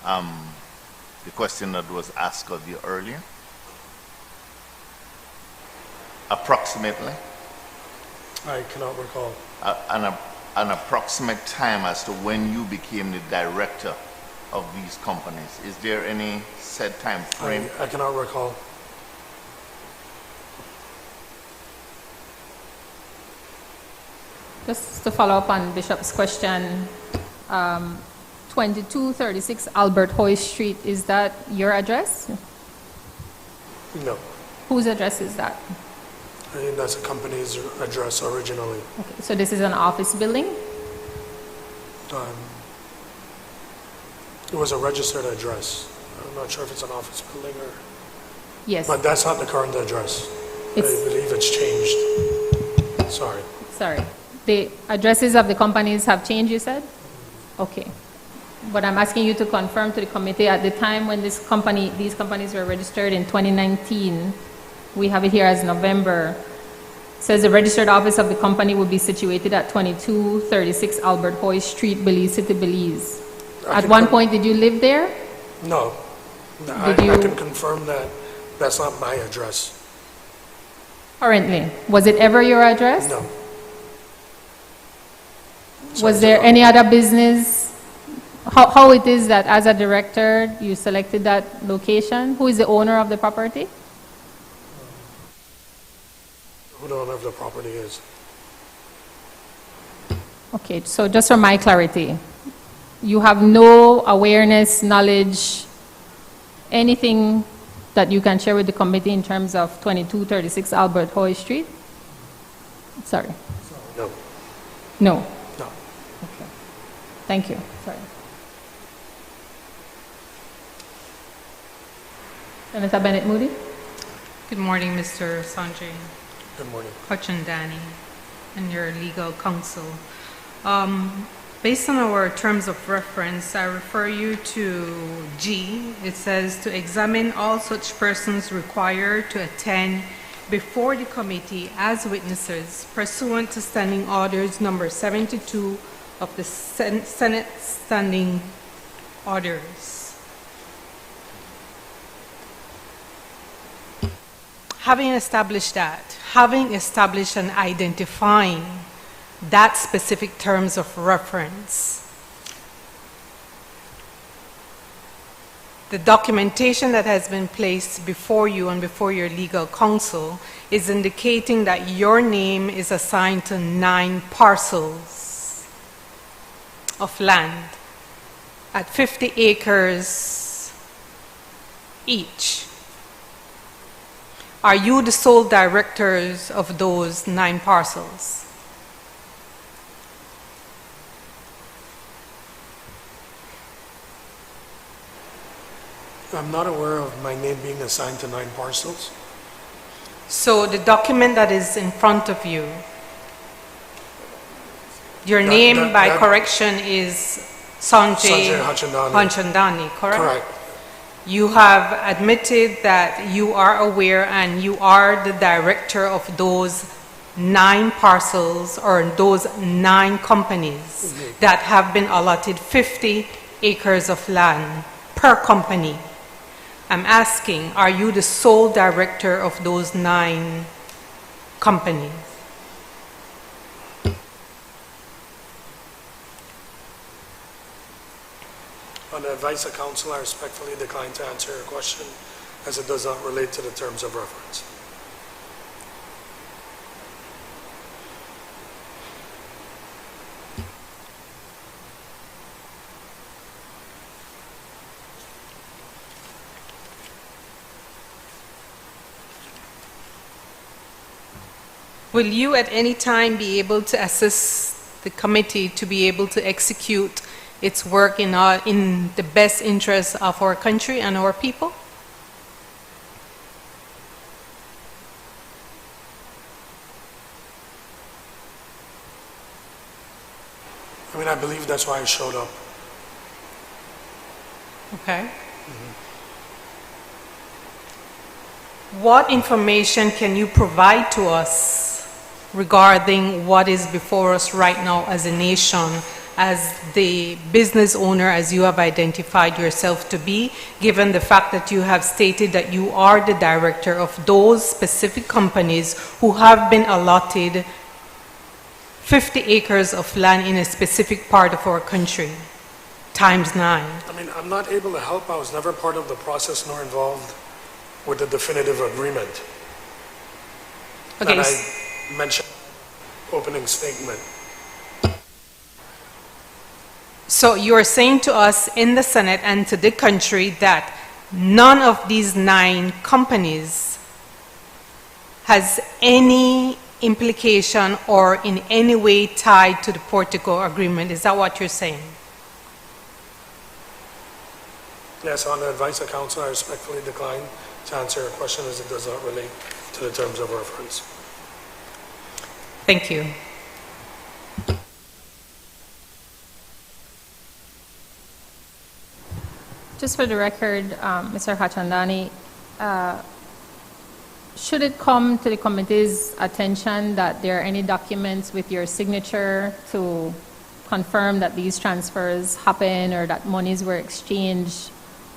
the question that was asked of you earlier? Approximately? I cannot recall. An approximate time as to when you became the director of these companies. Is there any set time frame? I cannot recall. Just to follow up on Bishop's question, 2236 Albert Hoy Street, is that your address? No. Whose address is that? I think that's a company's address originally. Okay, so this is an office building? It was a registered address. I'm not sure if it's an office building or... Yes. But that's not the current address. I It's- believe it's changed. Sorry. Sorry. The addresses of the companies have changed, you said? Okay. But I'm asking you to confirm to the committee, at the time when these companies were registered in 2019, we have it here as November, says the registered office of the company will be situated at 2236 Albert Hoy Street, Belize City, Belize. I At can one con- point, did you live there? No. I you- can confirm that that's not my address. Currently. Was it ever your address? No. Was there any other business? How it is that as a director, you selected that location? Who is the owner of the property? Who the owner of the property is? Okay, so just for my clarity, you have no awareness, knowledge, anything that you can share with the committee in terms of 2236 Albert Hoy Street? Sorry. No. No. No. Okay. Thank you. Sorry. Senator Bennett Moody? Good morning, Mr. Sanjay, Good morning. Danny, and your legal counsel. Based on our terms of reference, I refer you to G. It says to examine all such persons required to attend before the committee as witnesses pursuant to Standing Orders number 72 of the Senate Standing Orders. Having established that, having established and identifying that specific terms of reference, the documentation that has been placed before you and before your legal counsel is indicating that your name is assigned to 9 parcels. of land at 50 acres each. Are you the sole directors of those 9 parcels? I'm not aware of my name being assigned to 9 parcels. So the document that is in front of you, your name by correction is Sanjay Sanjay Hachandani. Hanchandani, correct? Correct. You have admitted that you are aware and you are the director of those 9 parcels or those 9 companies that have been allotted 50 acres of land per company. I'm asking, are you the sole director of those 9 companies? On the advice of counsel, I respectfully decline to answer your question as it does not relate to the terms of reference. Will you at any time be able to assist the committee to be able to execute its work in the best interest of our country and our people? I mean, I believe that's why I showed up. Okay. What information can you provide to us regarding what is before us right now as a nation, as the business owner, as you have identified yourself to be, given the fact that you have stated that you are the director of those specific companies who have been allotted 50 acres of land in a specific part of our country, times 9? I mean, I'm not able to help. I was never part of the process nor involved with the definitive agreement Okay. that I mentioned opening statement. So you are saying to us in the Senate and to the country that none of these 9 companies has any implication or in any way tied to the Portico agreement. Is that what you're saying? Yes, on the advice of counsel, I respectfully decline to answer your question as it does not relate to the terms of reference. Thank you. Just for the record, Mr. Hachandani, should it come to the committee's attention that there are any documents with your signature to confirm that these transfers happen or that monies were exchanged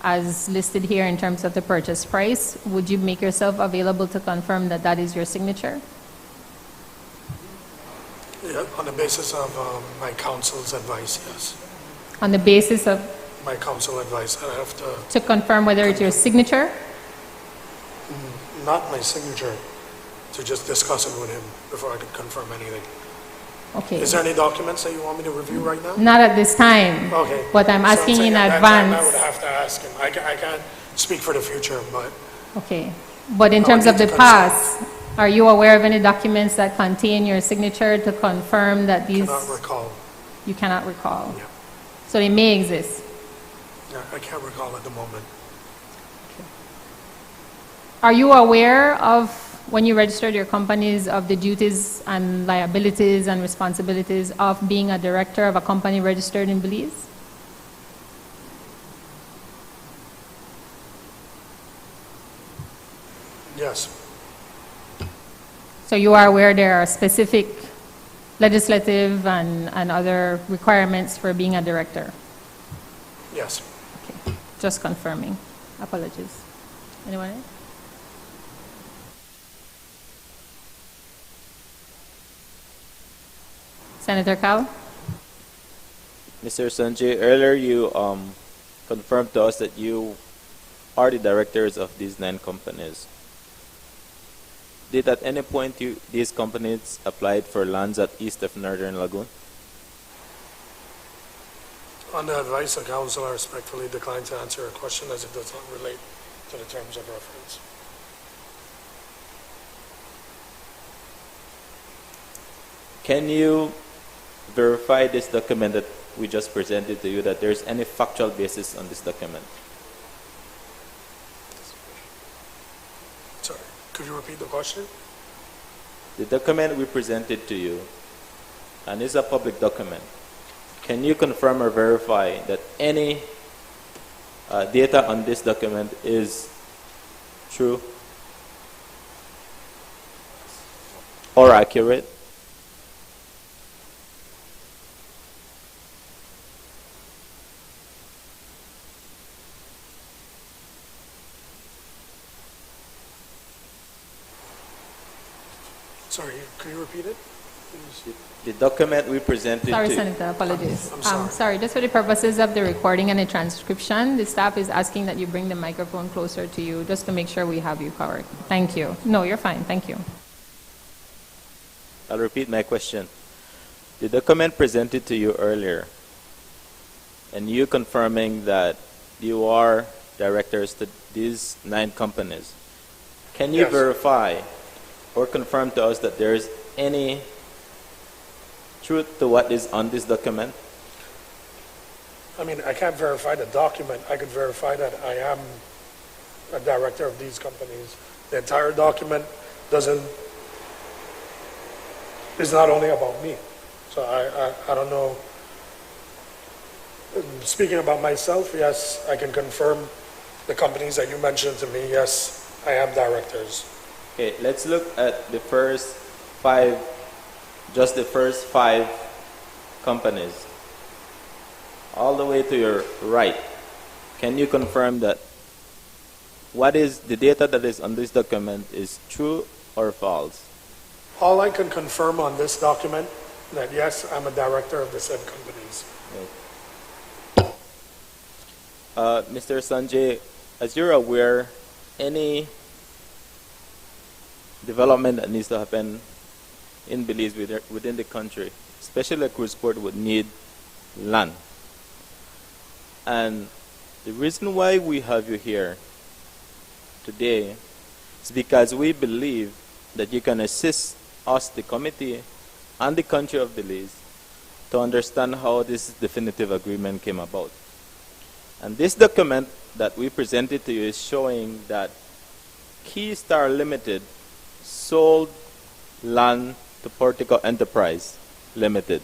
as listed here in terms of the purchase price, would you make yourself available to confirm that that is your signature? Yeah, on the basis of my counsel's advice, yes. On the basis of, My counsel advice, I have to confirm whether it's your signature? not my signature, to just discuss it with him before I could confirm anything. Okay. Is there any documents that you want me to review right now? Not at this time. Okay. But I'm So asking saying in that I advance. would have to ask him. I can't speak for the future, but Okay. But in I terms would of need the to past, are you aware of any documents that contain your signature to confirm that these? cannot recall. You cannot recall. Yeah. So they may exist. Yeah, I can't recall at the moment. Are you aware of, when you registered your companies, of the duties and liabilities and responsibilities of being a director of a company registered in Belize? Yes, So you are aware there are specific legislative and other requirements for being a director? yes. Okay. Just confirming. Apologies. Anyone else? Senator Cow? Mr. Sanjay, earlier you confirmed to us that you are the directors of these 9 companies. Did at any point these companies applied for lands at east of Northern Lagoon? On the advice of counsel, I respectfully decline to answer a question as it does not relate to the terms of reference. Can you verify this document that we just presented to you, that there's any factual basis on this document? Sorry, could you repeat the question? The document we presented to you, and it's a public document, can you confirm or verify that any data on this document is true or accurate? Sorry, could you repeat it? Please. The document we presented Sorry, to Senator, apologies. I'm sorry. Sorry, just for the purposes of the recording and the transcription, the staff is asking that you bring the microphone closer to you just to make sure we have you covered. Thank you. No, you're fine. Thank you. I'll repeat my question. The document presented to you earlier, and you confirming that you are directors to these 9 companies, can you Yes. verify or confirm to us that there is any truth to what is on this document? I mean, I can't verify the document. I could verify that I am a director of these companies. The entire document is not only about me. So I don't know. Speaking about myself, yes, I can confirm the companies that you mentioned to me. Yes, I am directors. Okay, let's look at the first 5, just the first 5 companies. All the way to your right. Can you confirm that what is the data that is on this document is true or false? All I can confirm on this document that yes, I'm a director of the said companies. Mr. Sanjay, as you're aware, any development that needs to happen in Belize within the country, especially a cruise port, would need land. And the reason why we have you here today is because we believe that you can assist us, the committee, and the country of Belize to understand how this definitive agreement came about. And this document that we presented to you is showing that Keystar Limited sold land to Portico Enterprise Limited.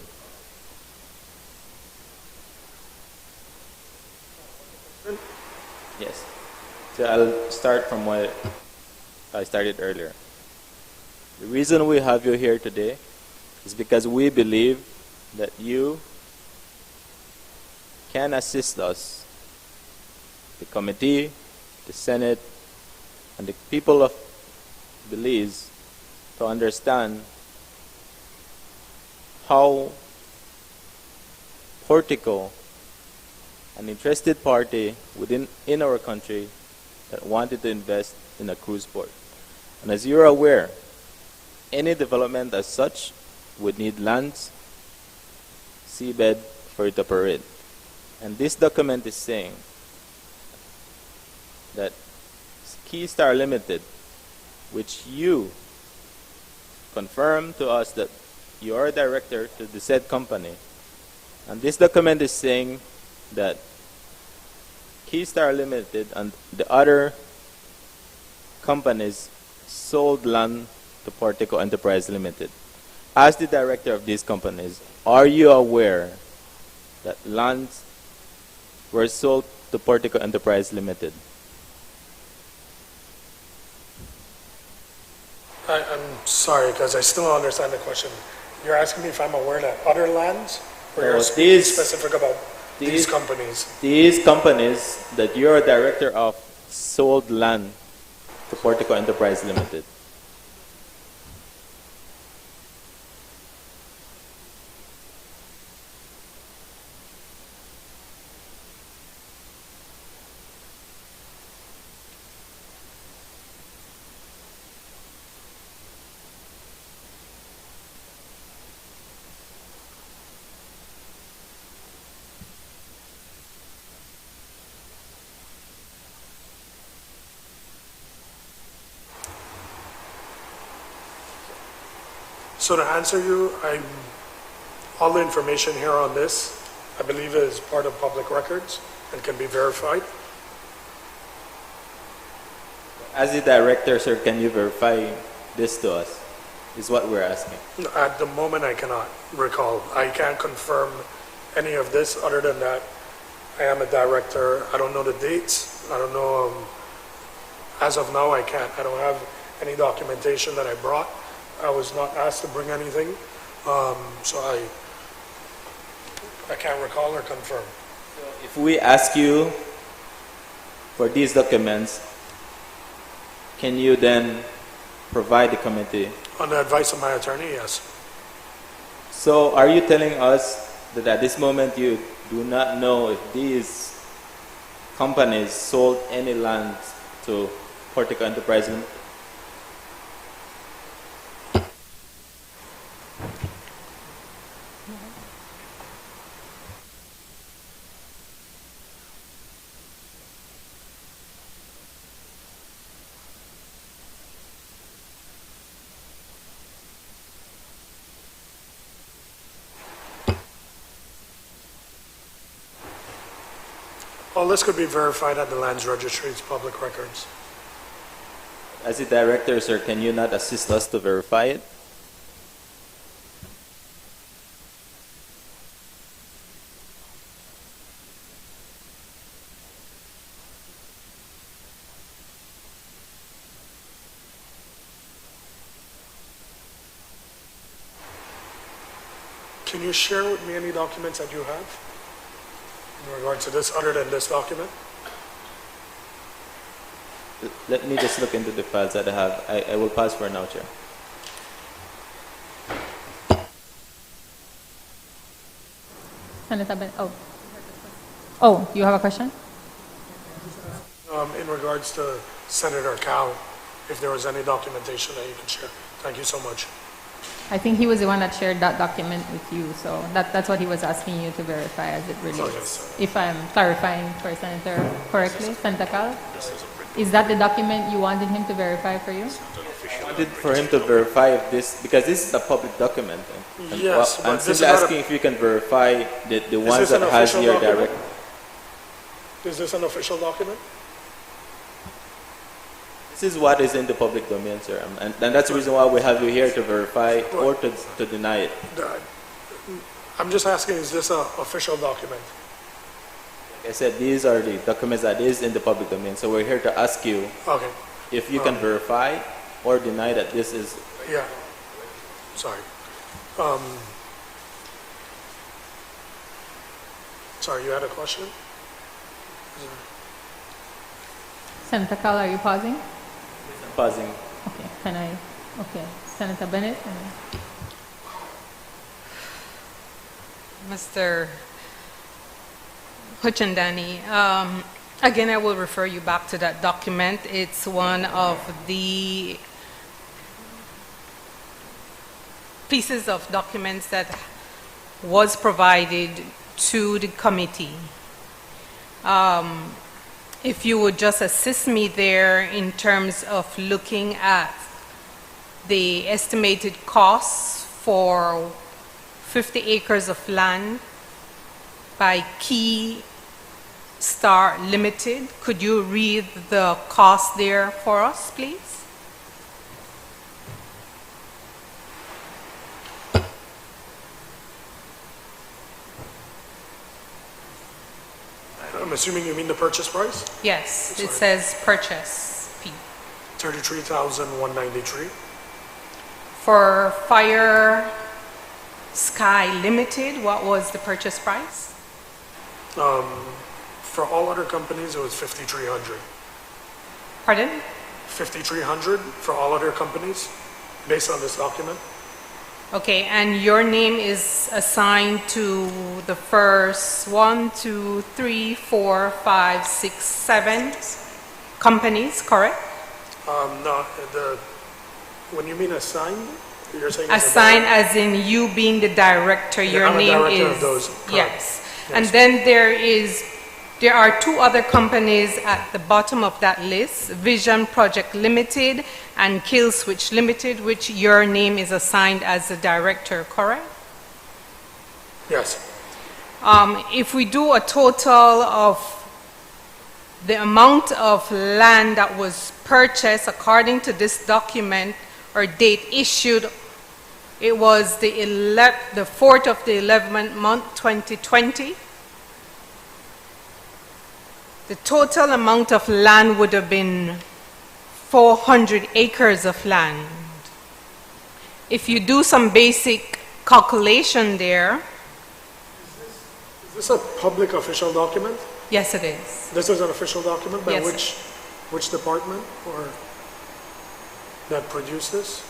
Yes. So I'll start from what I started earlier. The reason we have you here today is because we believe that you can assist us, the committee, the Senate, and the people of Belize, to understand how Portico, an interested party in our country that wanted to invest in a cruise port. And as you're aware, any development as such would need lands, seabed for it to operate. And this document is saying that Keystar Limited, which you confirmed to us that you are a director to the said company, and this document is saying that Keystar Limited and the other companies sold land to Portico Enterprise Limited. As the director of these companies, are you aware that lands were sold to Portico Enterprise Limited? I'm sorry, because I still don't understand the question. You're asking me if I'm aware that other lands, or No, you're speaking these- specific about these companies? These companies that you're a director of sold land to Portico Enterprise Limited. So to answer you, all the information here on this, I believe is part of public records and can be verified. As the director, sir, can you verify this to us? Is what we're asking. At the moment, I cannot recall. I can't confirm any of this other than that I am a director. I don't know the dates. I don't know, as of now, I can't. I don't have any documentation that I brought. I was not asked to bring anything, so I can't recall or confirm. If we ask you for these documents, can you then provide the committee? On the advice of my attorney, yes. So are you telling us that at this moment you do not know if these companies sold any land to Portico Enterprise Limited? All this could be verified at the Lands Registry's public records. As the director, sir, can you not assist us to verify it? Can you share with me any documents that you have in regard to this other than this document? Let me just look into the files that I have. I will pause for now, Chair. Senator Ben, oh, you have a question? In regards to Senator Cow, if there was any documentation that you could share. Thank you so much. I think he was the one that shared that document with you, so that's what he was asking you to verify as it relates. If I'm clarifying for Senator correctly, Senator Cal? Is that the document you wanted him to verify for you? I wanted for him to verify if this, because this is a public document. And Yes, I'm but this is simply not asking if you can verify the ones this an that has official your document? direct. Is this an official document? This is what is in the public domain, sir. And that's the reason why we have you here to verify or to deny it. I'm just asking, is this an official document? Like I said, these are the documents that is in the public domain. So we're here to ask you Okay, if you can verify or deny that this is. yeah. Sorry. Sorry, you had a question? Senator Cal, are you pausing? Pausing. Okay, okay, Senator Bennett? Mr. Huchandani, again, I will refer you back to that document. It's one of the pieces of documents that was provided to the committee. If you would just assist me there in terms of looking at the estimated costs for 50 acres of land by Key Star Limited. Could you read the cost there for us, please? I'm assuming you mean the purchase price? Yes, it says purchase fee. $33,193. For Fire Sky Limited, what was the purchase price? For all other companies, it was $5,300. Pardon? $5,300 for all other companies, based on this document. Okay, and your name is assigned to the first 1, 2, 3, 4, 5, 6, 7 companies, correct? No, when you mean assigned, you're saying Assigned as in you being the director, your I'm a name director is... of those, correct. Yes. And then there is There are two other companies at the bottom of that list, Vision Project Limited and Kill Switch Limited, which your name is assigned as the director, correct? Yes. If we do a total of the amount of land that was purchased according to this document or date issued, it was the 4th of the 11th month, 2020. The total amount of land would have been 400 acres of land. If you do some basic calculation there, Is this a public official document? yes it is. This is an official document by Yes. which department or that produced this?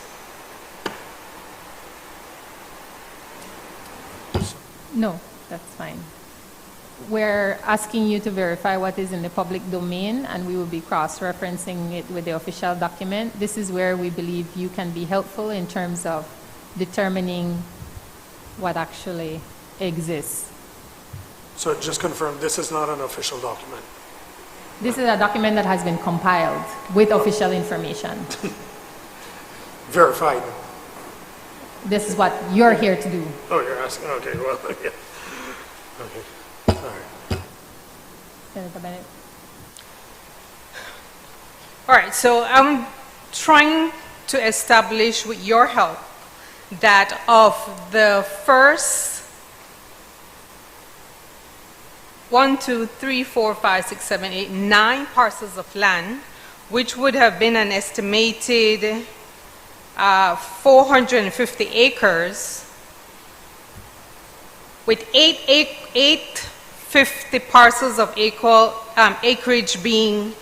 No, that's fine. We're asking you to verify what is in the public domain, and we will be cross-referencing it with the official document. This is where we believe you can be helpful in terms of determining what actually exists. So just confirm, this is not an official document. This is a document that has been compiled with official information. Verified. This is what you're here to do. Oh, you're asking, okay, well, yeah. Okay, all right. Senator Bennett? All right, so I'm trying to establish with your help that of the first 9 parcels of land, which would have been an estimated 450 acres, with 850 parcels of acreage being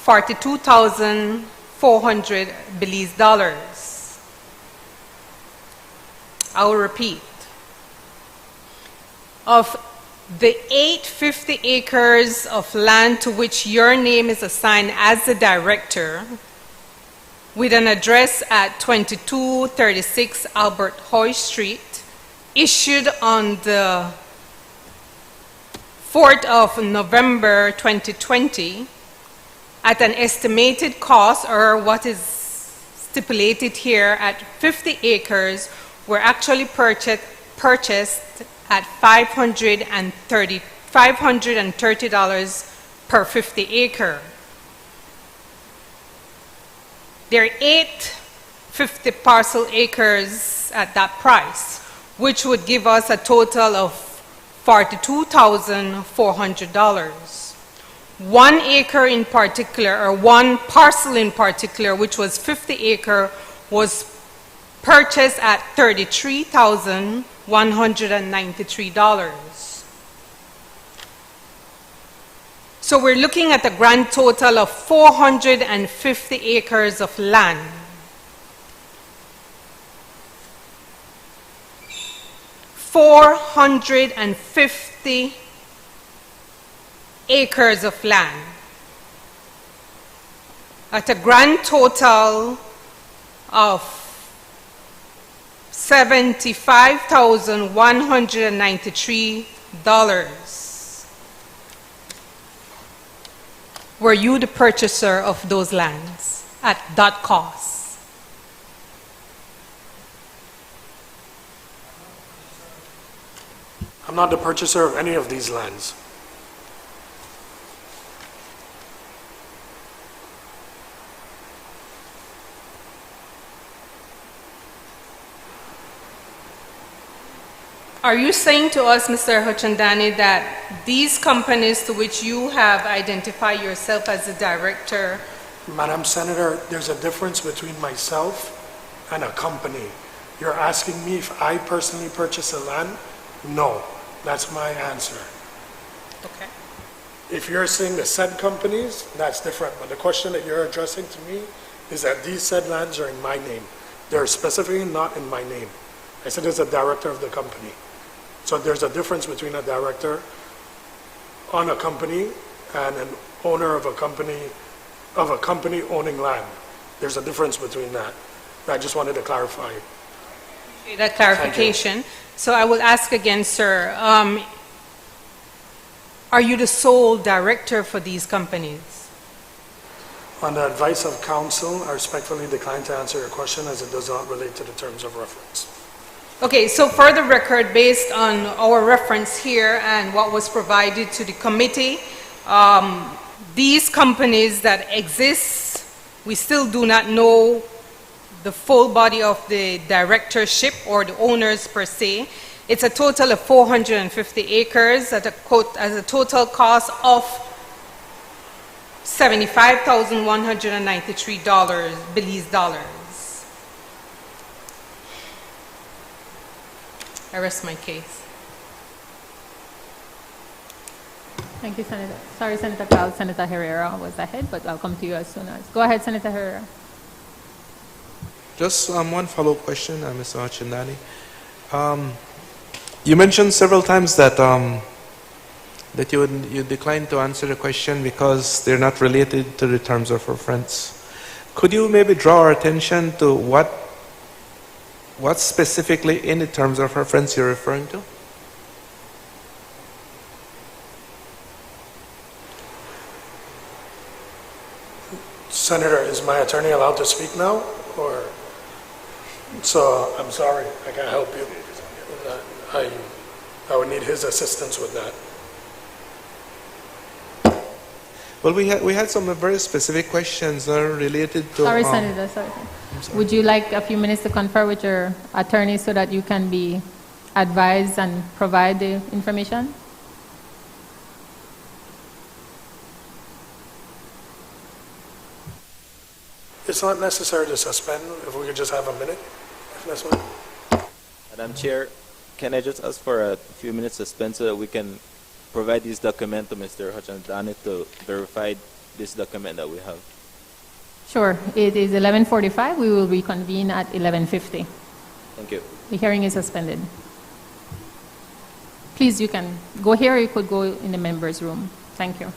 42,400 Belize dollars. I will repeat. Of the 850 acres of land to which your name is assigned as the director, with an address at 2236 Albert Hoy Street, issued on the 4th of November 2020, at an estimated cost, or what is stipulated here at 50 acres, were actually purchased at $530 per 50 acre. There are 850 parcel acres at that price, which would give us a total of $42,400. 1 acre in particular, or 1 parcel in particular, which was 50 acre, was purchased at $33,193. So we're looking at a grand total of 450 acres of land. $450 acres of land at a grand total of $75,193. Were you the purchaser of those lands at that cost? I'm not the purchaser of any of these lands. Are you saying to us, Mr. Hochandani, that these companies to which you have identified yourself as the director, Madam Senator, there's a difference between myself and a company. You're asking me if I personally purchase a land? No, that's my answer. okay, If you're saying the said companies, that's different. But the question that you're addressing to me is that these said lands are in my name. They're specifically not in my name. I said as a director of the company. So there's a difference between a director on a company and an owner of a company owning land. There's a difference between that. I just wanted to clarify. that clarification. So I will ask again, sir. Are you the sole director for these companies? On the advice of counsel, I respectfully decline to answer your question as it does not relate to the terms of reference. Okay, so for the record, based on our reference here and what was provided to the committee, these companies that exist, we still do not know the full body of the directorship or the owners per se. It's a total of 450 acres at a total cost of $75,193 Belize dollars. I rest my case. Thank you, Senator. Sorry, Senator Cloud. Senator Herrera was ahead, but I'll come to you as soon as. Go ahead, Senator Herrera. Just one follow-up question, Mr. Hachandani. You mentioned several times that that you declined to answer the question because they're not related to the terms of reference. Could you maybe draw our attention to what specifically in the terms of reference you're referring to? Senator, is my attorney allowed to speak now? Or, so I'm sorry, I can't help you with that. I would need his assistance with that. Well, we had some very specific questions related to... Sorry, Senator. Sorry. Would you like a few minutes to confer with your attorney so that you can be advised and provide the information? It's not necessary to suspend, if we could just have a minute, if that's what. Madam Chair, can I just ask for a few minutes suspense so that we can provide this document to Mr. Hachandani to verify this document that we have? Sure. It is 11:45. We will reconvene at 11:50. Thank you. The hearing is suspended. Please, you can go here or you could go in the members' room. Thank you.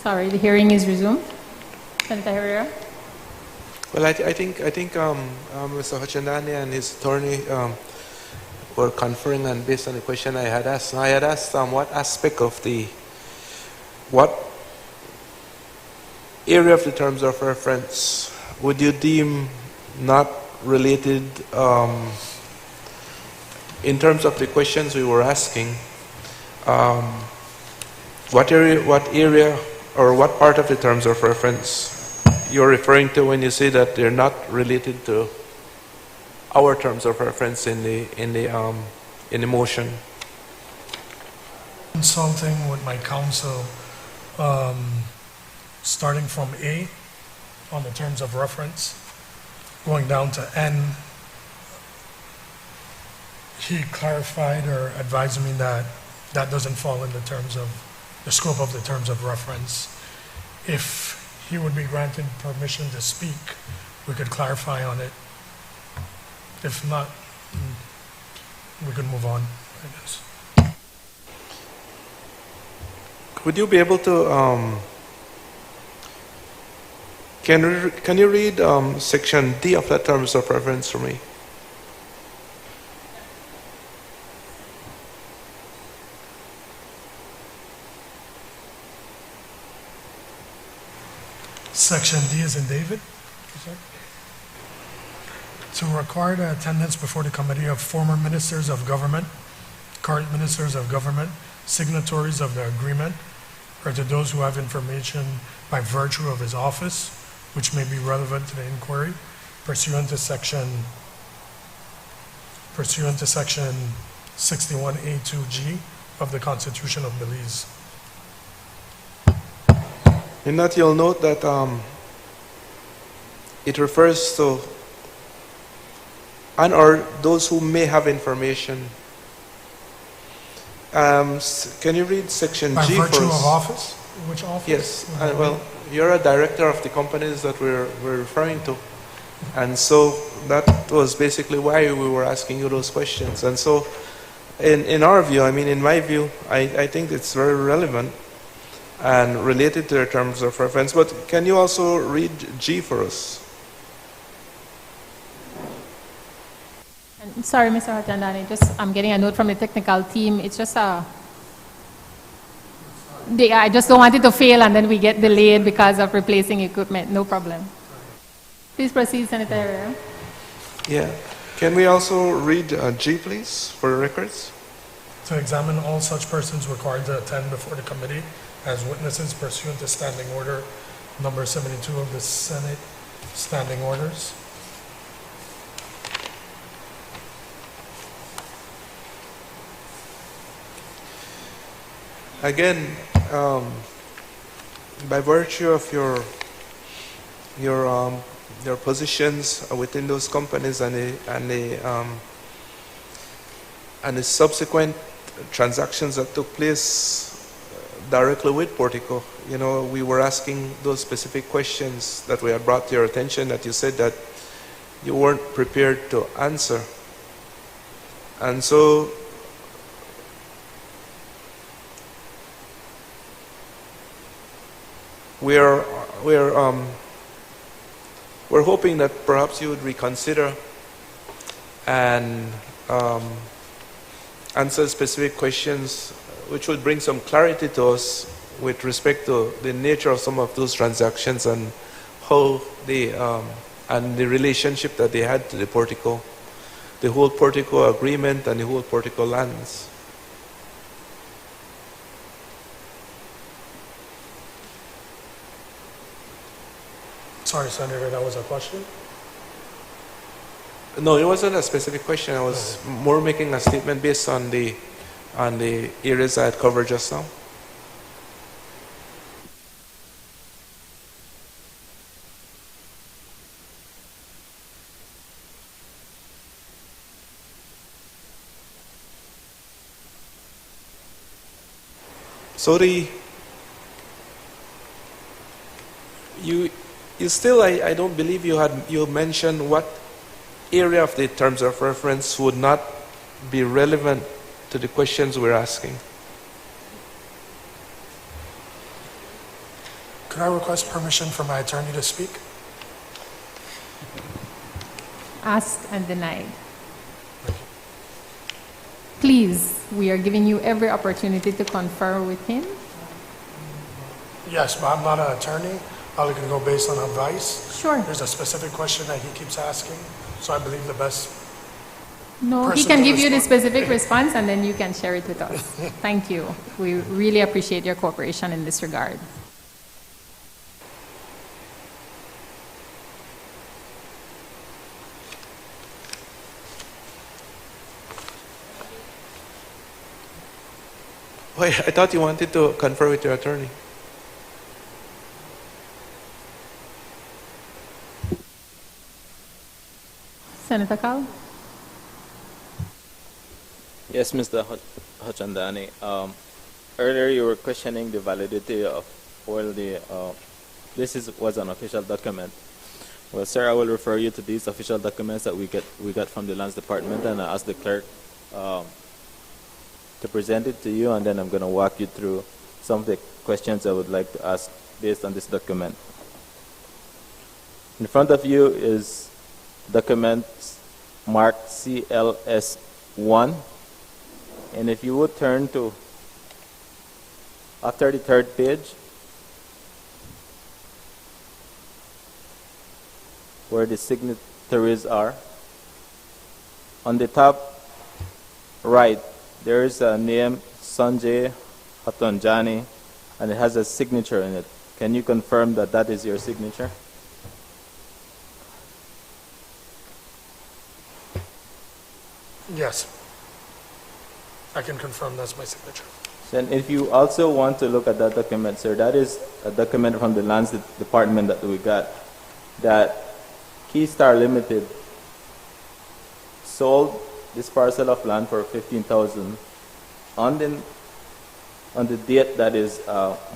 Sorry, the hearing is resumed. Senator Herrera? Well, I think Mr. Hochandani and his attorney were conferring, and based on the question I had asked, what aspect of what area of the terms of reference would you deem not related in terms of the questions we were asking? What area or what part of the terms of reference you're referring to when you say that they're not related to our terms of reference in the motion? Consulting with my counsel, starting from A on the terms of reference, going down to N, he clarified or advised me that that doesn't fall in the terms of the scope of the terms of reference. If he would be granted permission to speak, we could clarify on it. If not, we could move on, I guess. Would you be able to, can you read section D of that terms of reference for me? Section D is in David. To require the attendance before the committee of former ministers of government, current ministers of government, signatories of the agreement, or to those who have information by virtue of his office, which may be relevant to the inquiry, pursuant to section 61A2G of the Constitution of Belize. In that, you'll note that it refers to and or those who may have information. Can you read section By G for us? virtue of office? Which office? Yes. Well, you're a director of the companies that we're referring to. And so that was basically why we were asking you those questions. And so in our view, I mean, in my view, I think it's very relevant and related to the terms of reference. But can you also read G for us? Sorry, Mr. Hochandani, I'm getting a note from the technical team. It's just I just don't want it to fail and then we get delayed because of replacing equipment. No problem. Please proceed, Senator Herrera. Yeah. Can we also read G, please, for the records? To examine all such persons required to attend before the committee as witnesses pursuant to Standing Order number 72 of the Senate Standing Orders. Again, by virtue of your positions within those companies and the subsequent transactions that took place directly with Portico, you know, we were asking those specific questions that we had brought to your attention that you said that you weren't prepared to answer. And so we're hoping that perhaps you would reconsider and answer specific questions which would bring some clarity to us with respect to the nature of some of those transactions and how they and the relationship that they had to the Portico, the whole Portico agreement and the whole Portico lands. Sorry, Senator, that was a question? No, it wasn't a specific question. I was more making a statement based on the areas I had covered just now. So you still, I don't believe you mentioned what area of the terms of reference would not be relevant to the questions we're asking. Could I request permission for my attorney to speak? Asked and denied. Please, we are giving you every opportunity to confer with him. Yes, but I'm not an attorney. I can go based on advice. Sure. There's a specific question that he keeps asking, so I believe the best. No, he person can to give you the respond. specific response and then you can share it with us. Thank you. We really appreciate your cooperation in this regard. Wait, I thought you wanted to confer with your attorney. Senator Kal? Yes, Mr. Hochandani. Earlier you were questioning the validity of was an official document. Well, sir, I will refer you to these official documents that we got from the Lands Department, and I ask the clerk to present it to you, and then I'm going to walk you through some of the questions I would like to ask based on this document. In front of you is document marked CLS1, and if you would turn to after the third page, where the signatories are, on the top right, there is a name, Sanjay Hatanjani, and it has a signature in it. Can you confirm that that is your signature? Yes. I can confirm that's my signature. Then if you also want to look at that document, sir, that is a document from the Lands Department that we got, that Keystar Limited sold this parcel of land for $15,000 on the date that is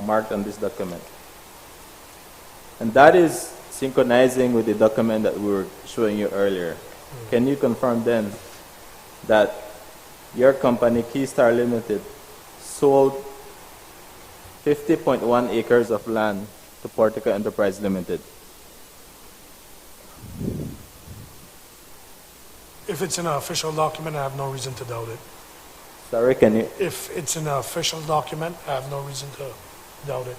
marked on this document. And that is synchronizing with the document that we were showing you earlier. Can you confirm then that your company, Keystar Limited, sold 50.1 acres of land to Portico Enterprise Limited? If it's in an official document, I have no reason to doubt it. Sorry, can you? If it's in an official document, I have no reason to doubt it.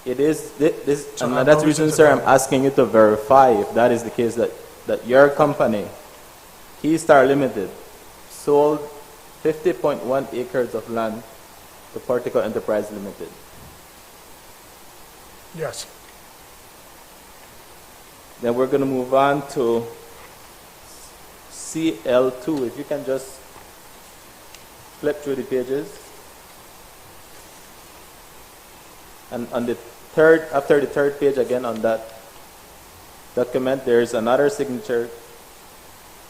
It is this, So and I have that's no the reason, reason to sir, I'm doubt. asking you to verify if that is the case, that your company, Keystar Limited, sold 50.1 acres of land to Portico Enterprise Limited. Yes. Then we're going to move on to CL2. If you can just flip through the pages. And on the third, after the third page again on that document, there's another signature,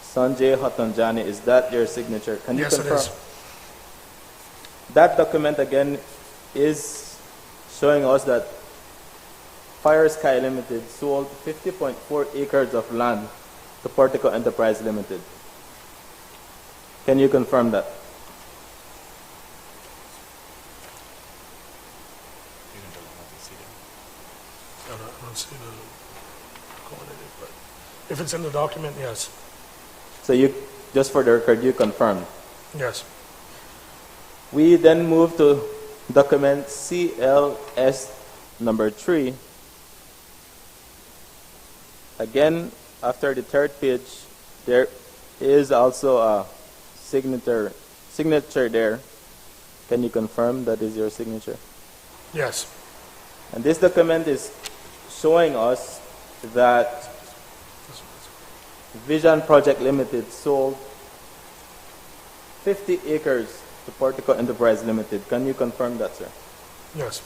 Sanjay Hatanjani. Is that your signature? Can you Yes, it confirm? is. That document again is showing us that Fire Sky Limited sold 50.4 acres of land to Portico Enterprise Limited. Can you confirm that? I don't see the quantity, but if it's in the document, yes. So you, just for the record, you confirmed. Yes. We then move to document CLS number 3. Again, after the third page, there is also a signature there. Can you confirm that is your signature? Yes. And this document is showing us that Vision Project Limited sold 50 acres to Portico Enterprise Limited. Can you confirm that, sir? Yes.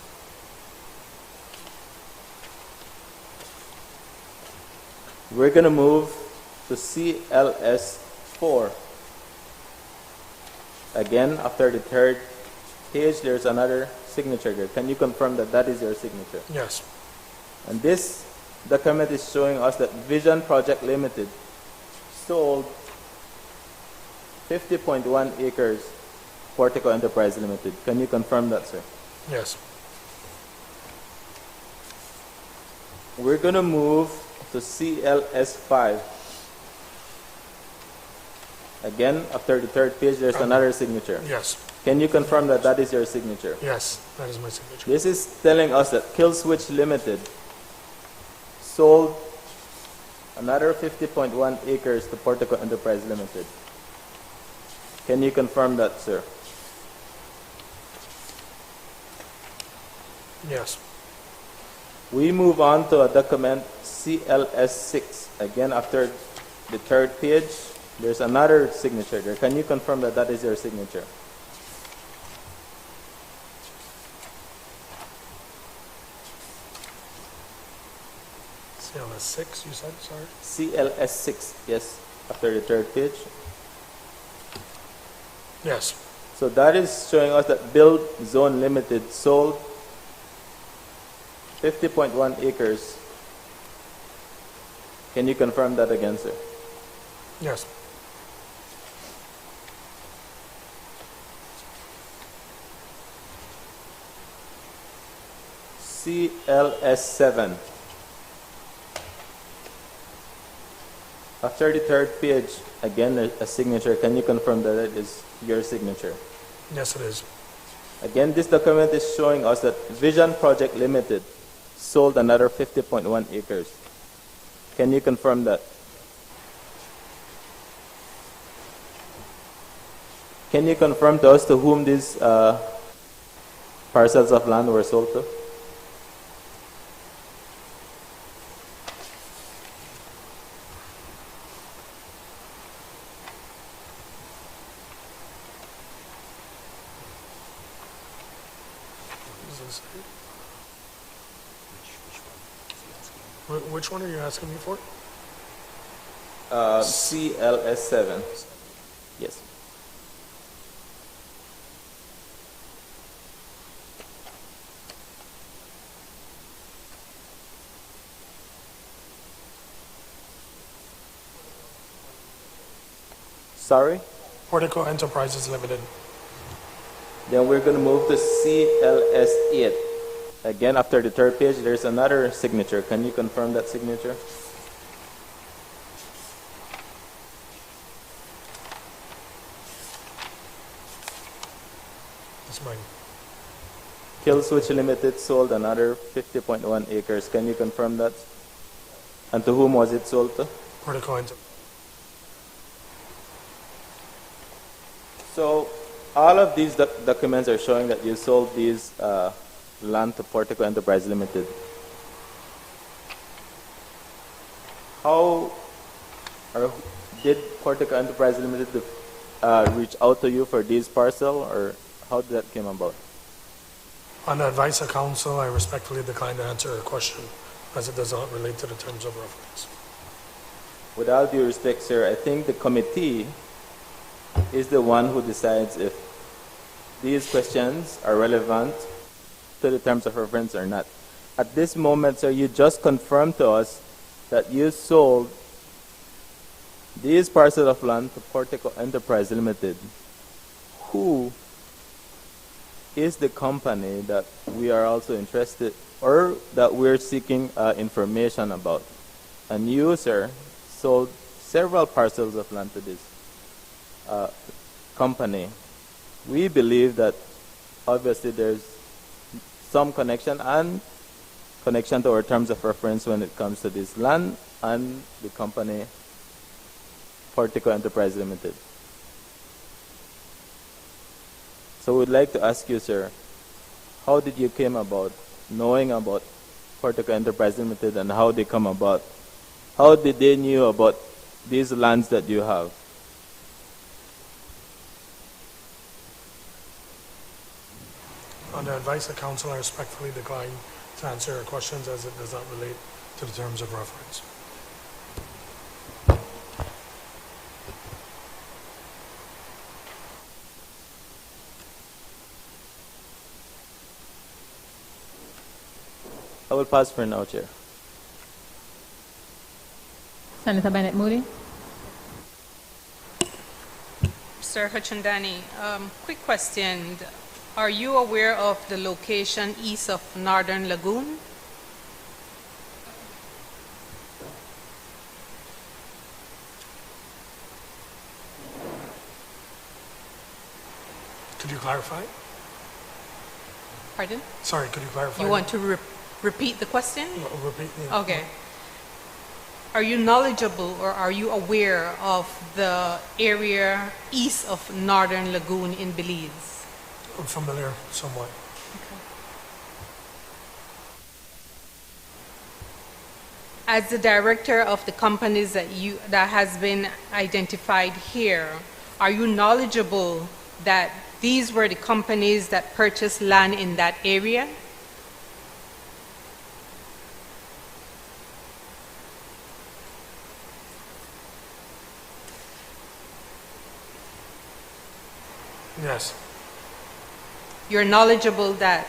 We're going to move to CLS4. Again, after the third page, there's another signature there. Can you confirm that that is your signature? Yes. And this document is showing us that Vision Project Limited sold 50.1 acres Portico Enterprise Limited. Can you confirm that, sir? Yes. We're going to move to CLS5. Again, after the third page, there's another signature. Yes, Can you confirm that that is your signature? yes, that is my signature. This is telling us that Killswitch Limited sold another 50.1 acres to Portico Enterprise Limited. Can you confirm that, sir? Yes, We move on to a document CLS6. Again, after the third page, there's another signature there. Can you confirm that that is your signature? CLS6, you said, sorry? CLS6, yes, after the third page. Yes, So that is showing us that Build Zone Limited sold 50.1 acres. Can you confirm that again, sir? yes, CLS7. After the third page, again a signature. Can you confirm that it is your signature? yes it is. Again, this document is showing us that Vision Project Limited sold another 50.1 acres. Can you confirm that? Can you confirm to us to whom these parcels of land were sold to? Does it say? Which one are you asking me for? CLS7. Yes. Sorry? Portico Enterprises Limited. Then we're going to move to CLS8. Again, after the third page, there's another signature. Can you confirm that signature? That's mine. Killswitch Limited sold another 50.1 acres. Can you confirm that? And to whom was it sold to? Portico Enterprises. So, all of these documents are showing that you sold these land to Portico Enterprise Limited. How or did Portico Enterprise Limited reach out to you for this parcel, or how did that came about? On the advice of counsel, I respectfully decline to answer a question as it does not relate to the terms of reference. With all due respect, sir, I think the committee is the one who decides if these questions are relevant to the terms of reference or not. At this moment, sir, you just confirmed to us that you sold these parcels of land to Portico Enterprise Limited. Who is the company that we are also interested or that we're seeking information about? And you, sir, sold several parcels of land to this company. We believe that obviously there's some connection to our terms of reference when it comes to this land and the company Portico Enterprise Limited. So we'd like to ask you, sir, how did you came about knowing about Portico Enterprise Limited, and how they come about? How did they knew about these lands that you have? On the advice of counsel, I respectfully decline to answer your questions as it does not relate to the terms of reference. I will pass for now, Chair. Senator Bennett Moody. Sir Hutchandani, quick question. Are you aware of the location east of Northern Lagoon? Could you clarify? Pardon? Sorry, could you clarify? You want to repeat the question? No, repeat. Yeah. Okay. Are you knowledgeable or are you aware of the area east of Northern Lagoon in Belize? I'm familiar somewhat. As the director of the companies that has been identified here, are you knowledgeable that these were the companies that purchased land in that area? Yes. You're knowledgeable that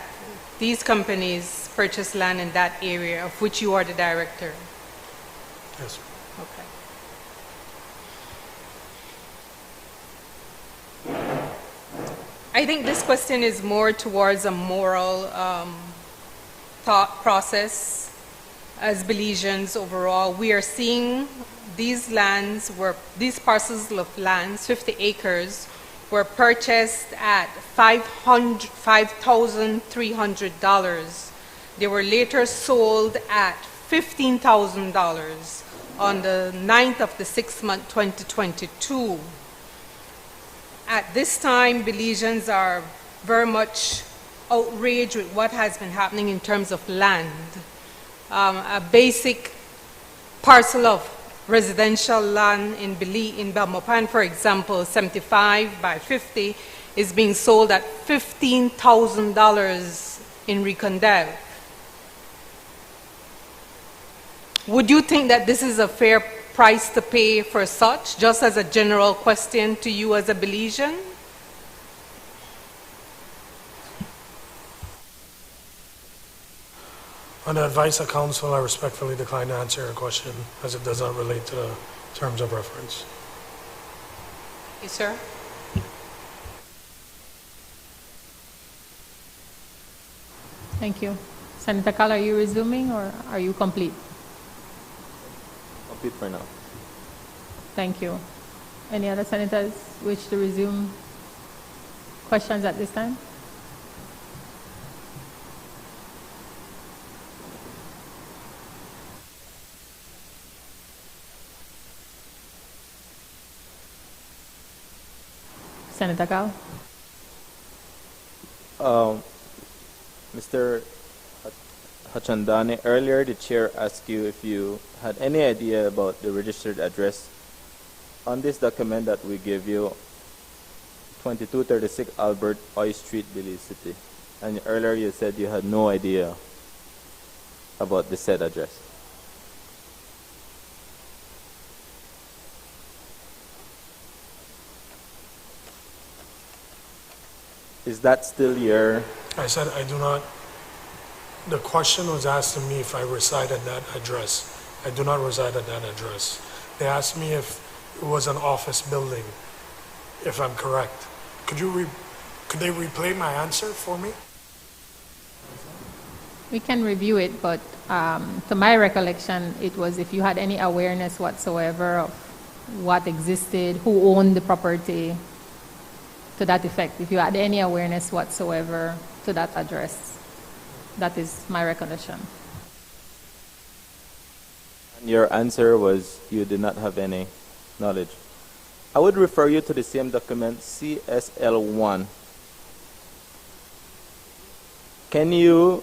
these companies purchased land in that area of which you are the director? Yes. Okay. I think this question is more towards a moral thought process. As Belizeans overall, we are seeing these parcels of lands, 50 acres, were purchased at $5,300. They were later sold at $15,000 on the 9th of the 6th month, 2022. At this time, Belizeans are very much outraged with what has been happening in terms of land. A basic parcel of residential land in Belmopan, for example, 75 by 50, is being sold at $15,000 in Recondale. Would you think that this is a fair price to pay for such, just as a general question to you as a Belizean? On the advice of counsel, I respectfully decline to answer your question as it does not relate to the terms of reference. Yes, sir. Thank you. Senator Kall, are you resuming or are you complete? Complete for now. Thank you. Any other senators wish to resume questions at this time? Senator Kall? Mr. Hachandani, earlier the chair asked you if you had any idea about the registered address on this document that we give you, 2236 Albert Oy Street, Belize City. And earlier you said you had no idea about the said address. Is that still your... I said I do not. The question was asked to me if I reside at that address. I do not reside at that address. They asked me if it was an office building, if I'm correct. Could they replay my answer for me? We can review it, but to my recollection, it was if you had any awareness whatsoever of what existed, who owned the property, to that effect, if you had any awareness whatsoever to that address. That is my recollection. And your answer was you did not have any knowledge. I would refer you to the same document, CSL1. Can you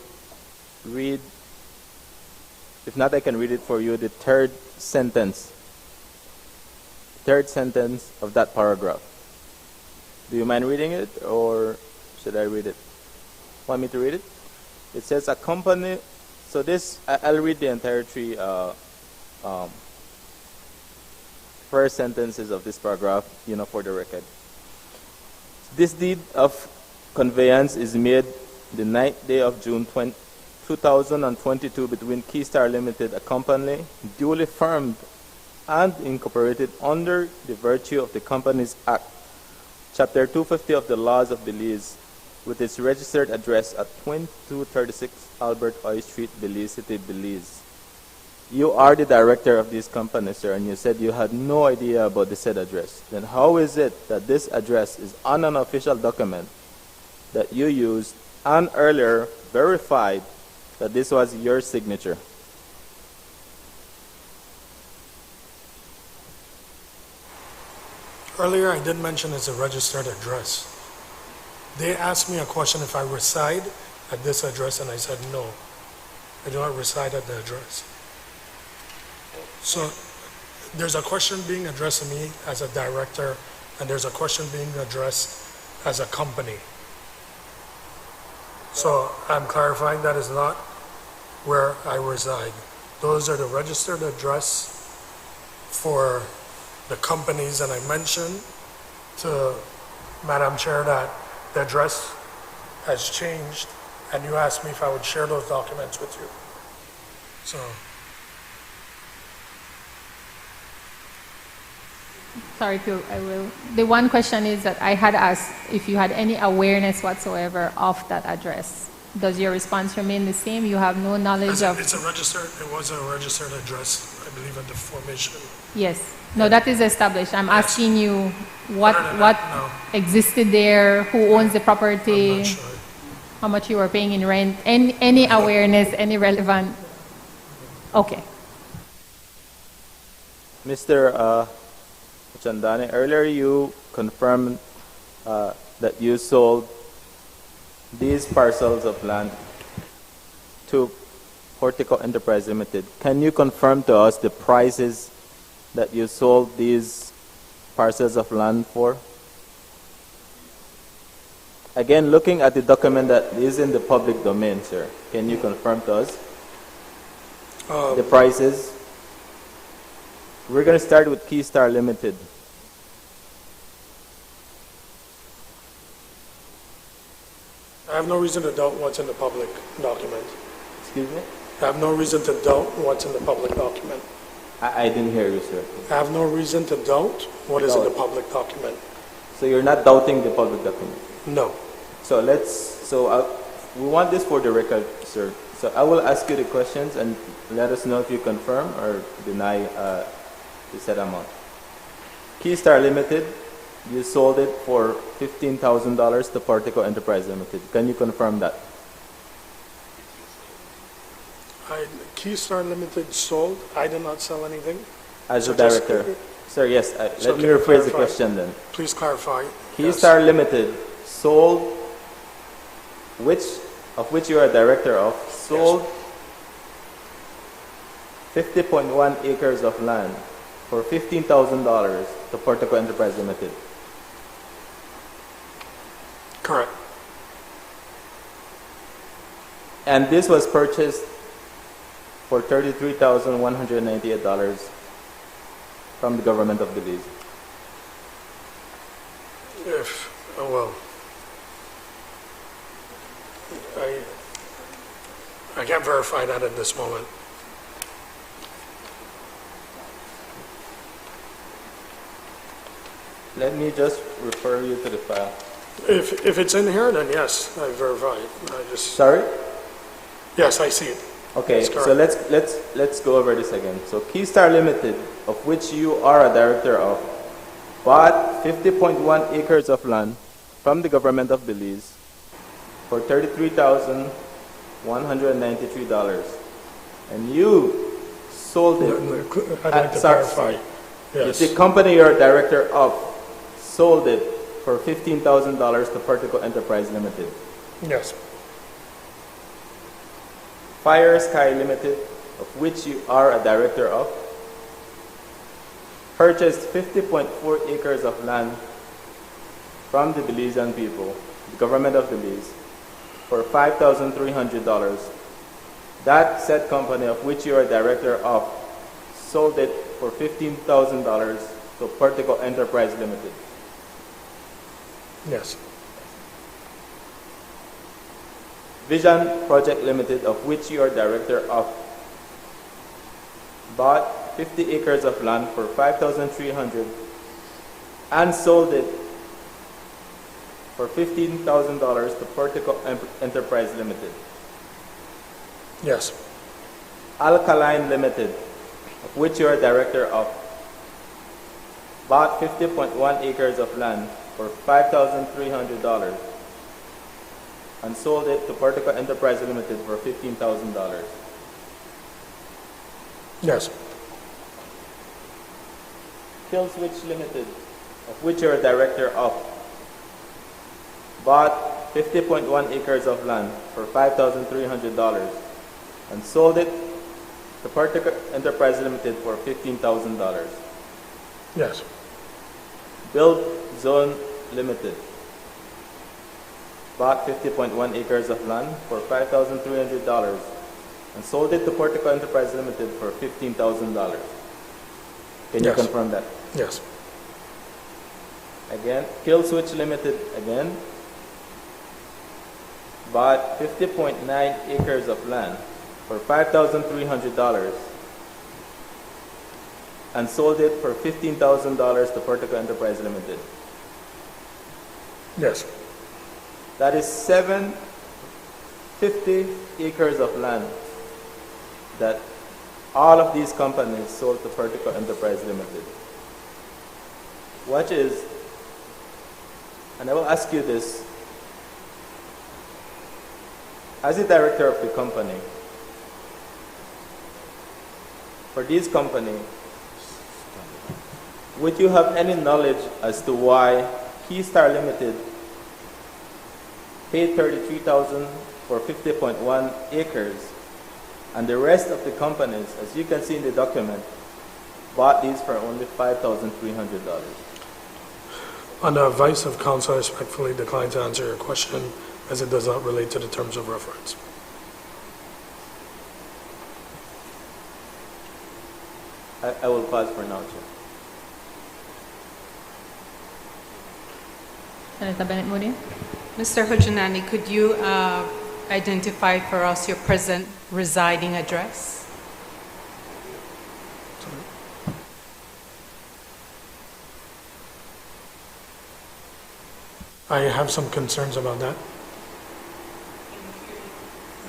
read, if not I can read it for you, the third sentence of that paragraph. Do you mind reading it, or should I read it? Want me to read it? It says a company, so this, I'll read the entire first sentences of this paragraph, for the record. This deed of conveyance is made the 9th day of June 2022 between Keystar Limited, a company duly firmed and incorporated under the virtue of the Companies Act, Chapter 250 of the Laws of Belize, with its registered address at 2236 Albert Oy Street, Belize City, Belize. you are the director of this company, sir, and you said you had no idea about the said address, then how is it that this address is on an official document that you used and earlier verified that this was your signature? Earlier, I did mention it's a registered address. They asked me a question if I reside at this address, and I said no. I do not reside at the address. So there's a question being addressed to me as a director, and there's a question being addressed as a company. So I'm clarifying that is not where I reside. Those are the registered address for the companies, and I mentioned to Madam Chair that the address has changed, and you asked me if I would share those documents with you. So, Sorry, Pio, I will. The one question is that I had asked if you had any awareness whatsoever of that address. Does your response remain the same? You have no knowledge of... it was a registered address, I believe, at the formation. Yes. No, that is established. I'm Yes. asking you what Other than what that, no. existed there, who owns the property, I'm not sure. how much you were paying in rent, any awareness, any relevant... Okay. Mr. Chandani, earlier you confirmed that you sold these parcels of land to Hortico Enterprise Limited. Can you confirm to us the prices that you sold these parcels of land for? Again, looking at the document that is in the public domain, sir, can you confirm to us the prices? We're going to start with Keystar Limited. I have no reason to doubt what's in the public document. Excuse me? I have no reason to doubt what's in the public document. I didn't hear you, sir. I have no reason to doubt what is in the Doubt. public document. So you're not doubting the public document? No. So we want this for the record, sir. So I will ask you the questions and let us know if you confirm or deny the said amount. Keystar Limited, you sold it for $15,000 to Portico Enterprise Limited. Can you confirm that? Keystar Limited sold. I did not sell anything. As So a just- director. Sir, yes. So Let can me you rephrase the clarify? question then. Please clarify. Keystar Limited sold, of which you are a director of, sold 50.1 acres of land for $15,000 to Portico Enterprise Limited. Correct. And this was purchased for $33,198 from the government of Belize. I can't verify that at this moment. Let me just refer you to the file. If it's in here, then yes, I verify it. Sorry? Yes, I see it. Okay, That's so correct. let's go over this again. So Keystar Limited, of which you are a director of, bought 50.1 acres of land from the government of Belize for $33,193, and you sold it. I'd like to clarify. Yes. The company you're a director of sold it for $15,000 to Portico Enterprise Limited. Yes. Fire Sky Limited, of which you are a director of, purchased 50.4 acres of land from the Belizean people, the government of Belize, for $5,300. That said company, of which you are a director of, sold it for $15,000 to Portico Enterprise Limited. Yes. Vision Project Limited, of which you are director of, bought 50 acres of land for $5,300 and sold it for $15,000 to Portico Enterprise Limited. Yes. Alkaline Limited, of which you are director of, bought 50.1 acres of land for $5,300 and sold it to Portico Enterprise Limited for $15,000. Yes. Kill Switch Limited, of which you are director of, bought 50.1 acres of land for $5,300 and sold it to Portico Enterprise Limited for $15,000. Yes. Build Zone Limited, bought 50.1 acres of land for $5,300 and sold it to Portico Enterprise Limited for $15,000. Can you Yes. confirm that? Yes. Again, Kill Switch Limited again, bought 50.9 acres of land for $5,300 and sold it for $15,000 to Portico Enterprise Limited. Yes. That is 750 acres of land that all of these companies sold to Portico Enterprise Limited. What is, and I will ask you this, as the director of the company, for these companies, would you have any knowledge as to why Keystar Limited paid $33,000 for 50.1 acres and the rest of the companies, as you can see in the document, bought these for only $5,300? On the advice of counsel, I respectfully decline to answer your question as it does not relate to the terms of reference. I will pause for now, Chair. Senator Bennett Moody. Mr. Hujunani, could you identify for us your present residing address? I have some concerns about that.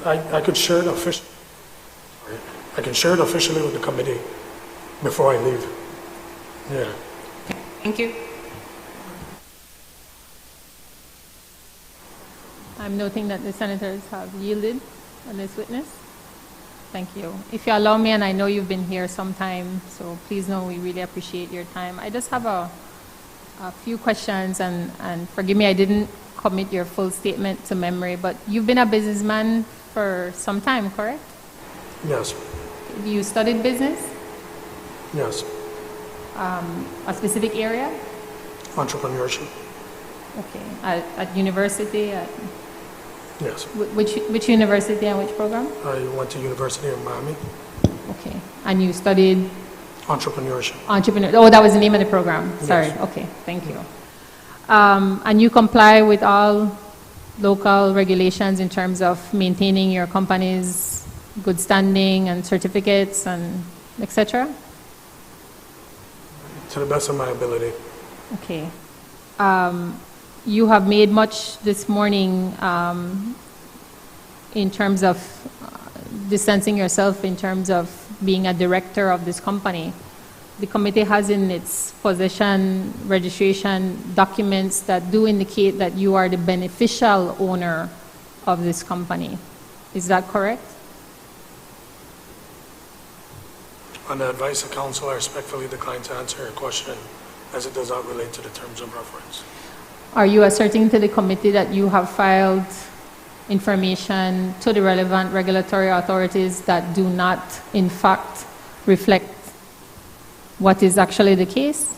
I could share it officially. I can share it officially with the committee before I leave. Yeah. Thank you. I'm noting that the senators have yielded on this witness. Thank you. If you allow me, and I know you've been here some time, so please know we really appreciate your time. I just have a few questions, and forgive me, I didn't commit your full statement to memory, but you've been a businessman for some time, correct? Yes. You studied business? Yes. A specific area? Entrepreneurship. Okay. At university? Yes. Which university and which program? I went to University of Miami. Okay. And you studied? Entrepreneurship. Entrepreneur. Oh, that was the name of the program. Sorry. Yes. Okay. Thank you. And you comply with all local regulations in terms of maintaining your company's good standing and certificates and etc.? To the best of my ability. Okay. You have made much this morning in terms of distancing yourself in terms of being a director of this company. The committee has in its possession registration documents that do indicate that you are the beneficial owner of this company. Is that correct? On the advice of counsel, I respectfully decline to answer your question as it does not relate to the terms of reference. Are you asserting to the committee that you have filed information to the relevant regulatory authorities that do not, in fact, reflect what is actually the case?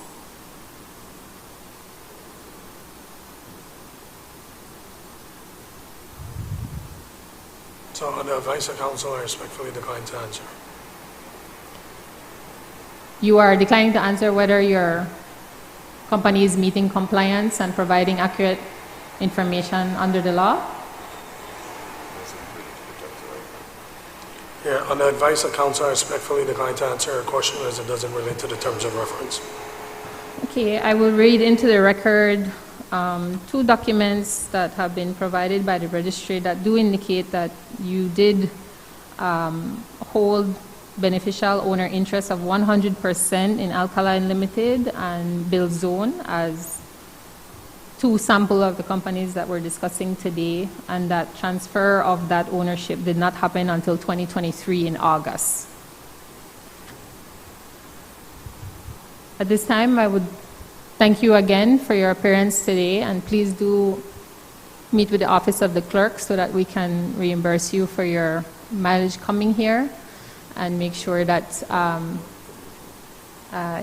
So on the advice of counsel, I respectfully decline to answer. You are declining to answer whether your company is meeting compliance and providing accurate information under the law? Yeah, on the advice of counsel, I respectfully decline to answer your question as it doesn't relate to the terms of reference. Okay, I will read into the record two documents that have been provided by the registry that do indicate that you did hold beneficial owner interest of 100% in Alkaline Limited and Bill Zone as two sample of the companies that we're discussing today, and that transfer of that ownership did not happen until 2023 in August. At this time, I would thank you again for your appearance today, and please do meet with the Office of the Clerk so that we can reimburse you for your mileage coming here, and make sure that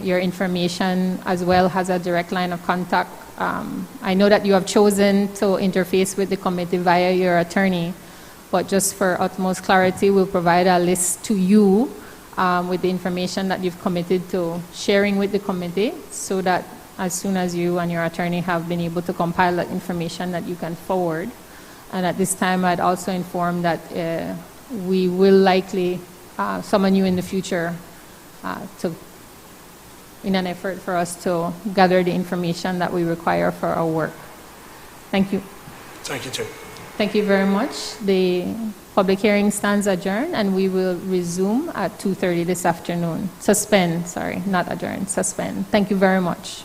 your information as well has a direct line of contact. I know that you have chosen to interface with the committee via your attorney, but just for utmost clarity, we'll provide a list to you with the information that you've committed to sharing with the committee, so that as soon as you and your attorney have been able to compile that information, that you can forward. And at this time, I'd also inform that we will likely summon you in the future in an effort for us to gather the information that we require for our work. Thank you. Thank you, Chair. Thank you very much. The public hearing stands adjourned, and we will resume at 2:30 this afternoon. Suspend, sorry, not adjourn, suspend. Thank you very much.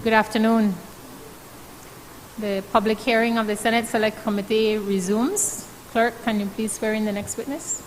Good afternoon. The public hearing of the Senate Select Committee resumes. Clerk, can you please swear in the next witness?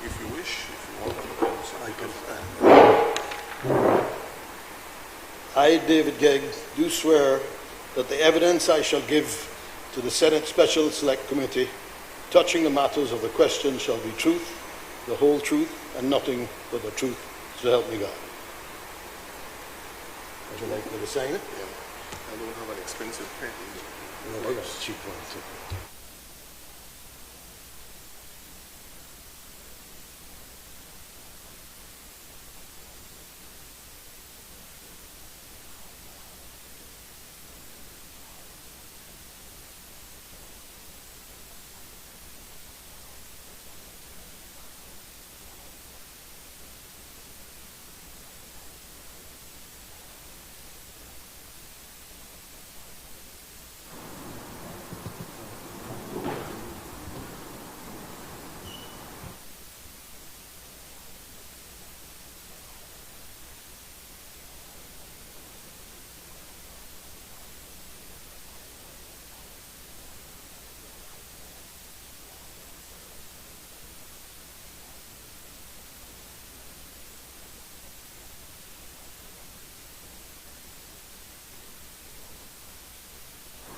If you wish, if you want to pose, I can. I, David Gegg, do swear that the evidence I shall give to the Senate Special Select Committee touching the matters of the question shall be truth, the whole truth, and nothing but the truth, so help me God. Would you like me to sign it? Yeah. I don't have an expensive pen. No, I got a cheap one too.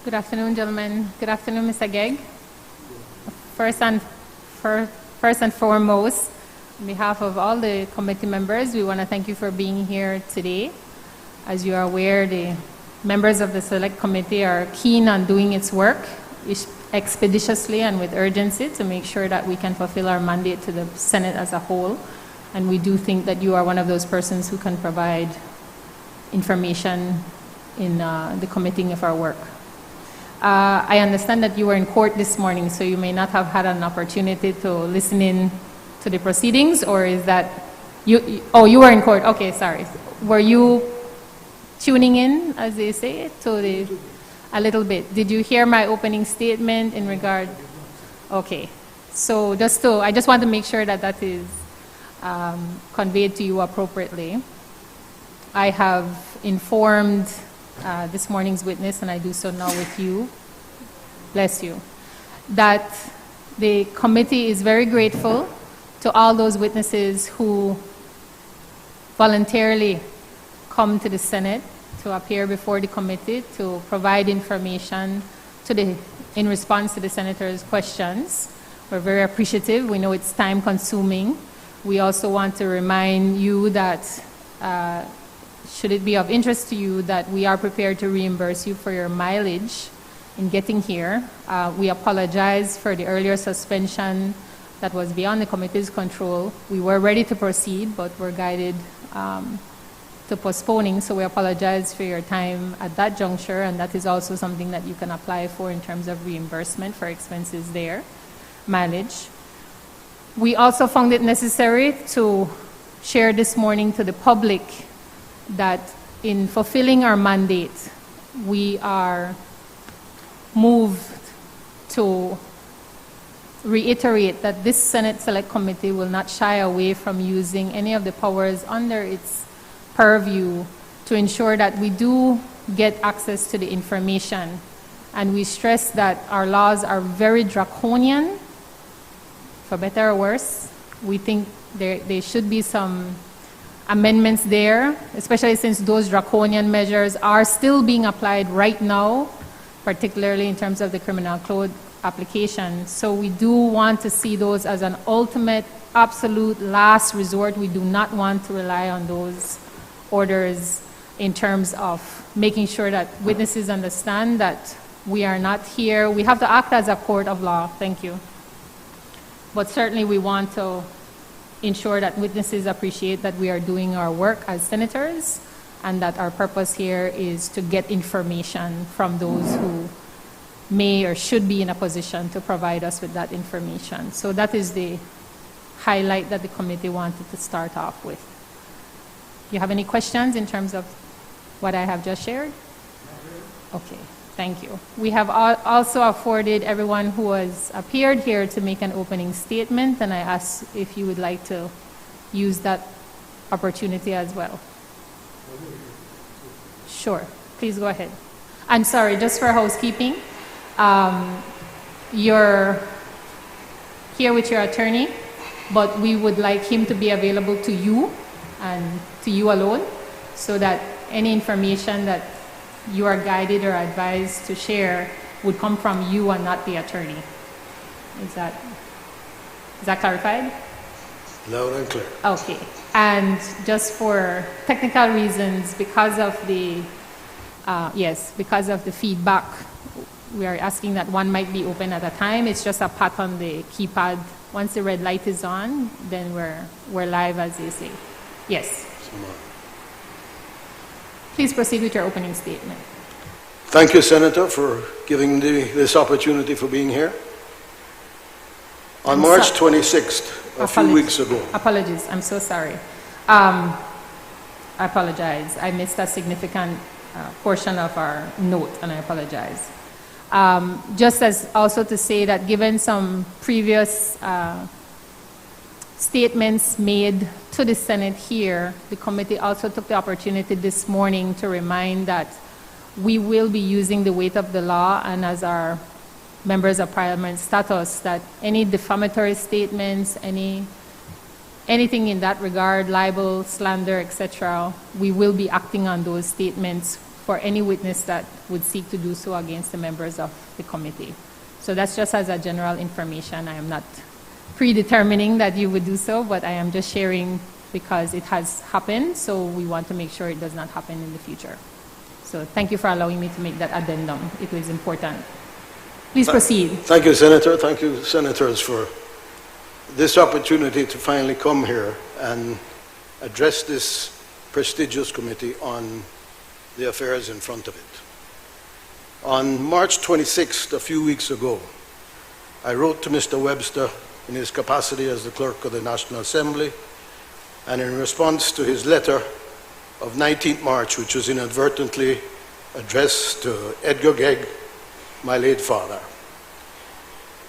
Good afternoon, gentlemen. Good afternoon, Mr. Gegg. First and foremost, on behalf of all the committee members, we want to thank you for being here today. As you are aware, the members of the Select Committee are keen on doing its work expeditiously and with urgency to make sure that we can fulfill our mandate to the Senate as a whole. And we do think that you are one of those persons who can provide information in the committing of our work. I understand that you were in court this morning, so you may not have had an opportunity to listen in to the proceedings, or is that you? Oh, you were in court. Okay, sorry. Were you tuning in, as they say, to a little bit? Did you hear my opening statement in regard? Okay. So I just want to make sure that that is conveyed to you appropriately. I have informed this morning's witness, and I do so now with you, bless you, that the committee is very grateful to all those witnesses who voluntarily come to the Senate to appear before the committee to provide information in response to the senator's questions. We're very appreciative. We know it's time consuming. We also want to remind you that should it be of interest to you, that we are prepared to reimburse you for your mileage in getting here. We apologize for the earlier suspension that was beyond the committee's control. We were ready to proceed, but were guided to postponing, so we apologize for your time at that juncture, and that is also something that you can apply for in terms of reimbursement for expenses there, mileage. We also found it necessary to share this morning to the public that in fulfilling our mandate, we are moved to reiterate that this Senate Select Committee will not shy away from using any of the powers under its purview to ensure that we do get access to the information. And we stress that our laws are very draconian, for better or worse. We think there should be some amendments there, especially since those draconian measures are still being applied right now, particularly in terms of the criminal code application. So we do want to see those as an ultimate, absolute last resort. We do not want to rely on those orders in terms of making sure that witnesses understand that we are not here. We have to act as a court of law. Thank you. But certainly we want to ensure that witnesses appreciate that we are doing our work as senators and that our purpose here is to get information from those who may or should be in a position to provide us with that information. So that is the highlight that the committee wanted to start off with. Do you have any questions in terms of what I have just shared? Okay, thank you. We have also afforded everyone who has appeared here to make an opening statement, and I ask if you would like to use that opportunity as well. Sure, please go ahead. I'm sorry, just for housekeeping. You're here with your attorney, but we would like him to be available to you and to you alone, so that any information that you are guided or advised to share would come from you and not the attorney. Is that clarified? Loud and clear. Okay. And just for technical reasons, because of the feedback, we are asking that one might be open at a time. It's just a pat on the keypad. Once the red light is on, then we're live, as they say. Yes. Please proceed with your opening statement. Thank you, Senator, for giving this opportunity for being here. On March 26th, a few weeks ago. Apologies, I'm so sorry. I apologize. I missed a significant portion of our note, and I apologize. Just as also to say that given some previous statements made to the Senate here, the committee also took the opportunity this morning to remind that we will be using the weight of the law and as our members of parliament status, that any defamatory statements, anything in that regard, libel, slander, etc., we will be acting on those statements for any witness that would seek to do so against the members of the committee. So that's just as a general information. I am not predetermining that you would do so, but I am just sharing because it has happened, so we want to make sure it does not happen in the future. So thank you for allowing me to make that addendum. It was important. Please proceed. Thank you, Senator. Thank you, Senators, for this opportunity to finally come here and address this prestigious committee on the affairs in front of it. On March 26th, a few weeks ago, I wrote to Mr. Webster in his capacity as the Clerk of the National Assembly, and in response to his letter of 19th March, which was inadvertently addressed to Edgar Gegg, my late father.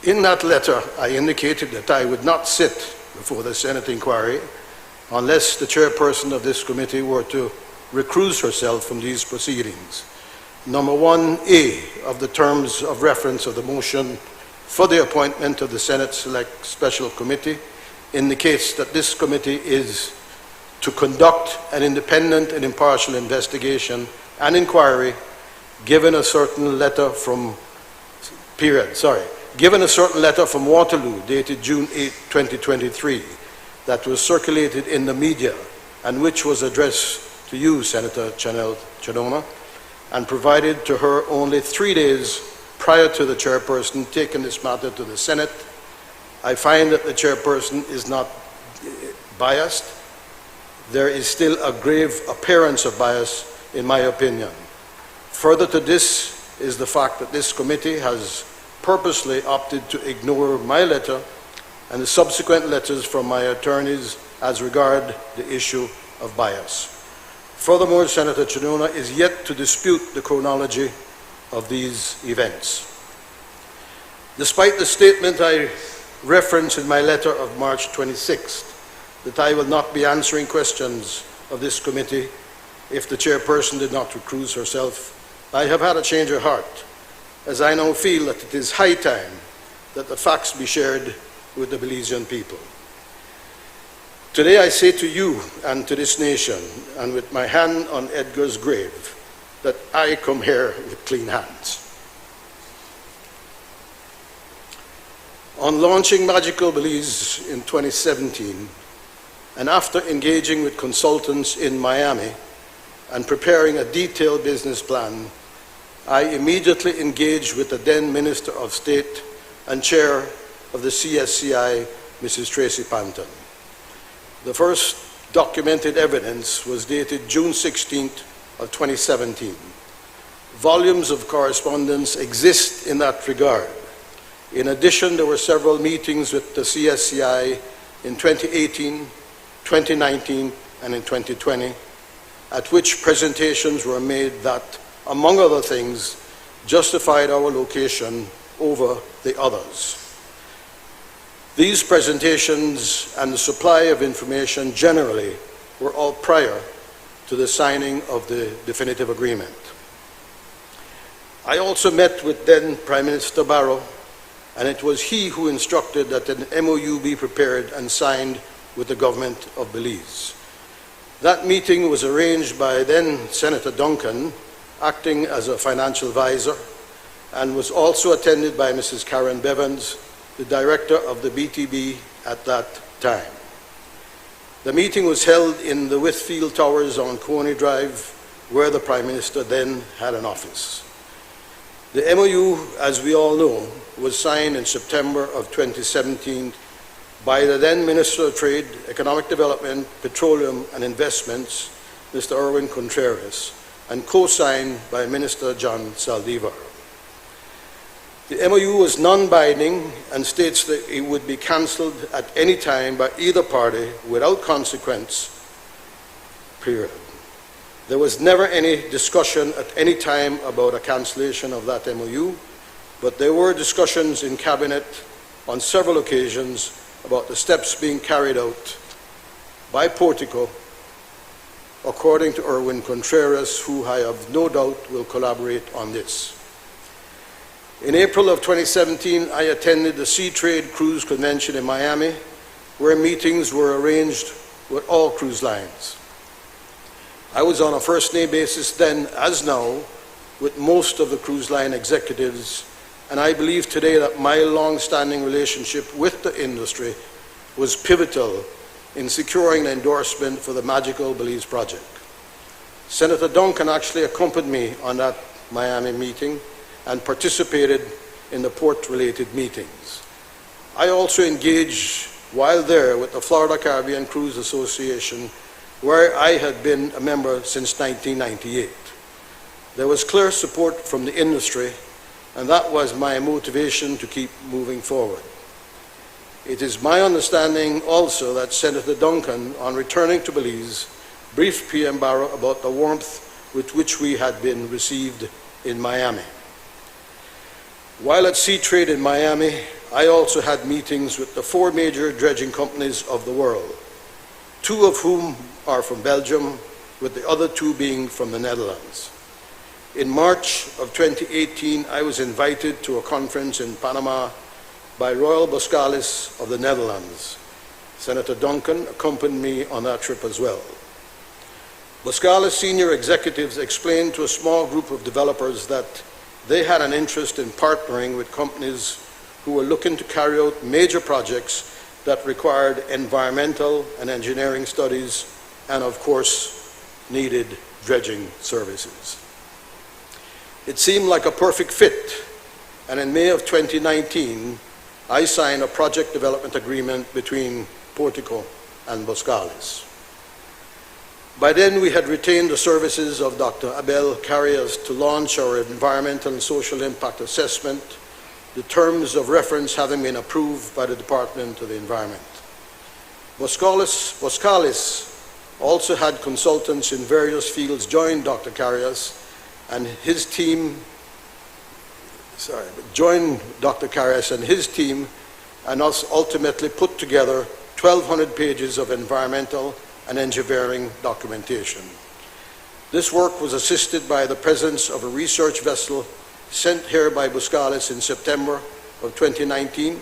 In that letter, I indicated that I would not sit before the Senate inquiry unless the chairperson of this committee were to recuse herself from these proceedings. Number 1A of the terms of reference of the motion for the appointment of the Senate Select Special Committee indicates that this committee is to conduct an independent and impartial investigation and inquiry given a certain letter from Waterloo dated June 8, 2023 that was circulated in the media and which was addressed to you, Senator Chanel Chadona, and provided to her only 3 days prior to the chairperson taking this matter to the Senate. I find that the chairperson is not biased, there is still a grave appearance of bias, in my opinion. Further to this is the fact that this committee has purposely opted to ignore my letter and the subsequent letters from my attorneys as regard the issue of bias. Furthermore, Senator Chinona is yet to dispute the chronology of these events. Despite the statement I referenced in my letter of March 26th, that I will not be answering questions of this committee if the chairperson did not recuse herself, I have had a change of heart, as I now feel that it is high time that the facts be shared with the Belizean people. Today I say to you and to this nation, and with my hand on Edgar's grave, that I come here with clean hands. On launching Magical Belize in 2017, and after engaging with consultants in Miami and preparing a detailed business plan, I immediately engaged with the then Minister of State and Chair of the CSCI, Mrs. Tracy Panton. The first documented evidence was dated June 16th of 2017. Volumes of correspondence exist in that regard. In addition, there were several meetings with the CSCI in 2018, 2019, and in 2020, at which presentations were made that, among other things, justified our location over the others. These presentations and the supply of information generally were all prior to the signing of the definitive agreement. I also met with then Prime Minister Barrow, and it was he who instructed that an MOU be prepared and signed with the government of Belize. That meeting was arranged by then Senator Duncan, acting as a financial advisor, and was also attended by Mrs. Karen Bevans, the director of the BTB at that time. The meeting was held in the Whitfield Towers on Coney Drive, where the Prime Minister then had an office. The MOU, as we all know, was signed in September of 2017 by the then Minister of Trade, Economic Development, Petroleum and Investments, Mr. Erwin Contreras, and co-signed by Minister John Saldivar. The MOU was non-binding and states that it would be cancelled at any time by either party without consequence, period. There was never any discussion at any time about a cancellation of that MOU, but there were discussions in Cabinet on several occasions about the steps being carried out by Portico, according to Erwin Contreras, who I have no doubt will collaborate on this. In April of 2017, I attended the Sea Trade Cruise Convention in Miami, where meetings were arranged with all cruise lines. I was on a first-name basis then, as now, with most of the cruise line executives, and I believe today that my long-standing relationship with the industry was pivotal in securing the endorsement for the Magical Belize project. Senator Duncan actually accompanied me on that Miami meeting and participated in the port-related meetings. I also engaged while there with the Florida Caribbean Cruise Association, where I had been a member since 1998. There was clear support from the industry, and that was my motivation to keep moving forward. It is my understanding also that Senator Duncan, on returning to Belize, briefed PM Barrow about the warmth with which we had been received in Miami. While at Sea Trade in Miami, I also had meetings with the 4 major dredging companies of the world, 2 of whom are from Belgium, with the other 2 being from the Netherlands. In March of 2018, I was invited to a conference in Panama by Royal Boskalis of the Netherlands. Senator Duncan accompanied me on that trip as well. Boskalis senior executives explained to a small group of developers that they had an interest in partnering with companies who were looking to carry out major projects that required environmental and engineering studies and, of course, needed dredging services. It seemed like a perfect fit, and in May of 2019, I signed a project development agreement between Portico and Boskalis. By then, we had retained the services of Dr. Abel Carrias to launch our environmental and social impact assessment, the terms of reference having been approved by the Department of the Environment. Boscalis also had consultants in various fields join Dr. Carrias and his team, and us ultimately put together 1,200 pages of environmental and engineering documentation. This work was assisted by the presence of a research vessel sent here by Boscalis in September of 2019,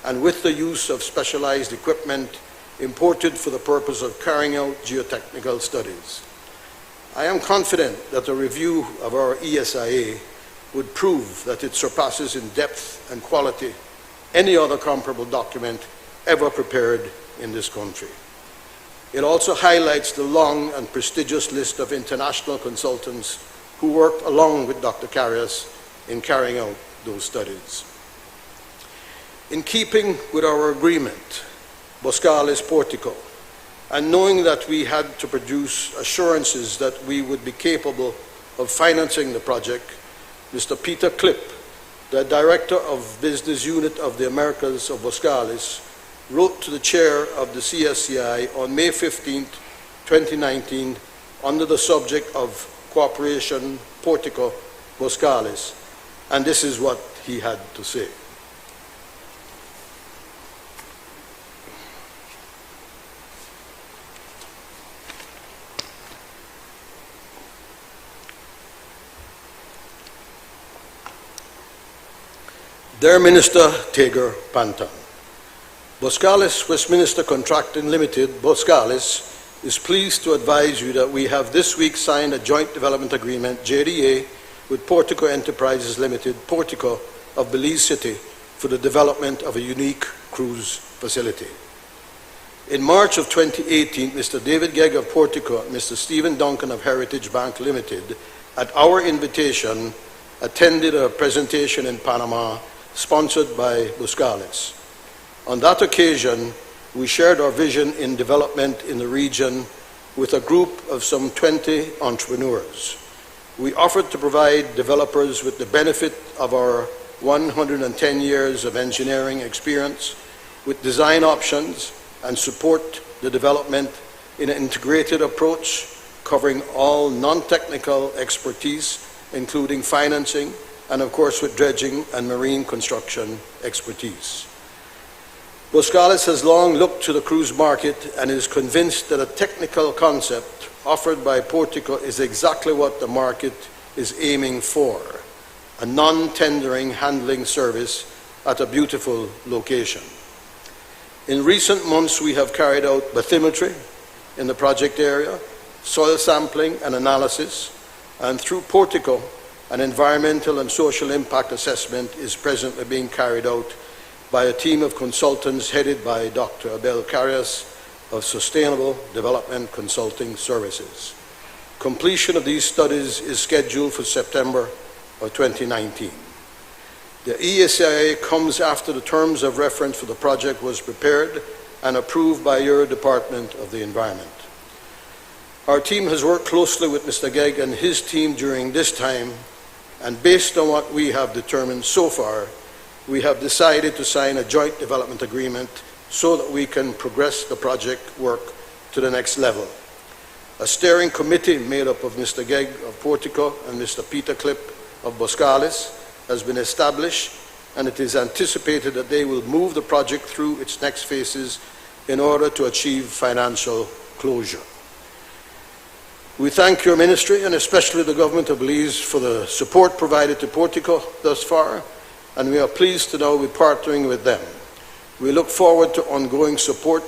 and with the use of specialized equipment imported for the purpose of carrying out geotechnical studies. I am confident that a review of our ESIA would prove that it surpasses in depth and quality any other comparable document ever prepared in this country. It also highlights the long and prestigious list of international consultants who worked along with Dr. Carrias in carrying out those studies. In keeping with our agreement, Boscalis Portico, and knowing that we had to produce assurances that we would be capable of financing the project, Mr. Peter Klipp, the Director of Business Unit of the Americas of Boscalis, wrote to the chair of the CSCI on May 15, 2019, under the subject of Cooperation Portico Boscalis, and this is what he had to say. Dear Minister Tager Panton, Boscalis Westminster Contracting Limited, Boscalis, is pleased to advise you that we have this week signed a joint development agreement, JDA, with Portico Enterprises Limited, Portico of Belize City, for the development of a unique cruise facility. In March of 2018, Mr. David Gegg of Portico and Mr. Stephen Duncan of Heritage Bank Limited, at our invitation, attended a presentation in Panama sponsored by Boscalis. On that occasion, we shared our vision in development in the region with a group of some 20 entrepreneurs. We offered to provide developers with the benefit of our 110 years of engineering experience with design options and support the development in an integrated approach covering all non-technical expertise, including financing, and of course with dredging and marine construction expertise. Boscalis has long looked to the cruise market and is convinced that a technical concept offered by Portico is exactly what the market is aiming for, a non-tendering handling service at a beautiful location. In recent months, we have carried out bathymetry in the project area, soil sampling and analysis, and through Portico, an environmental and social impact assessment is presently being carried out by a team of consultants headed by Dr. Abel Carrias of Sustainable Development Consulting Services. Completion of these studies is scheduled for September of 2019. The ESIA comes after the terms of reference for the project was prepared and approved by your Department of the Environment. Our team has worked closely with Mr. Gegg and his team during this time, and based on what we have determined so far, we have decided to sign a joint development agreement so that we can progress the project work to the next level. A steering committee made up of Mr. Gegg of Portico and Mr. Peter Klipp of Boscalis has been established, and it is anticipated that they will move the project through its next phases in order to achieve financial closure. We thank your ministry and especially the government of Belize for the support provided to Portico thus far, and we are pleased to now be partnering with them. We look forward to ongoing support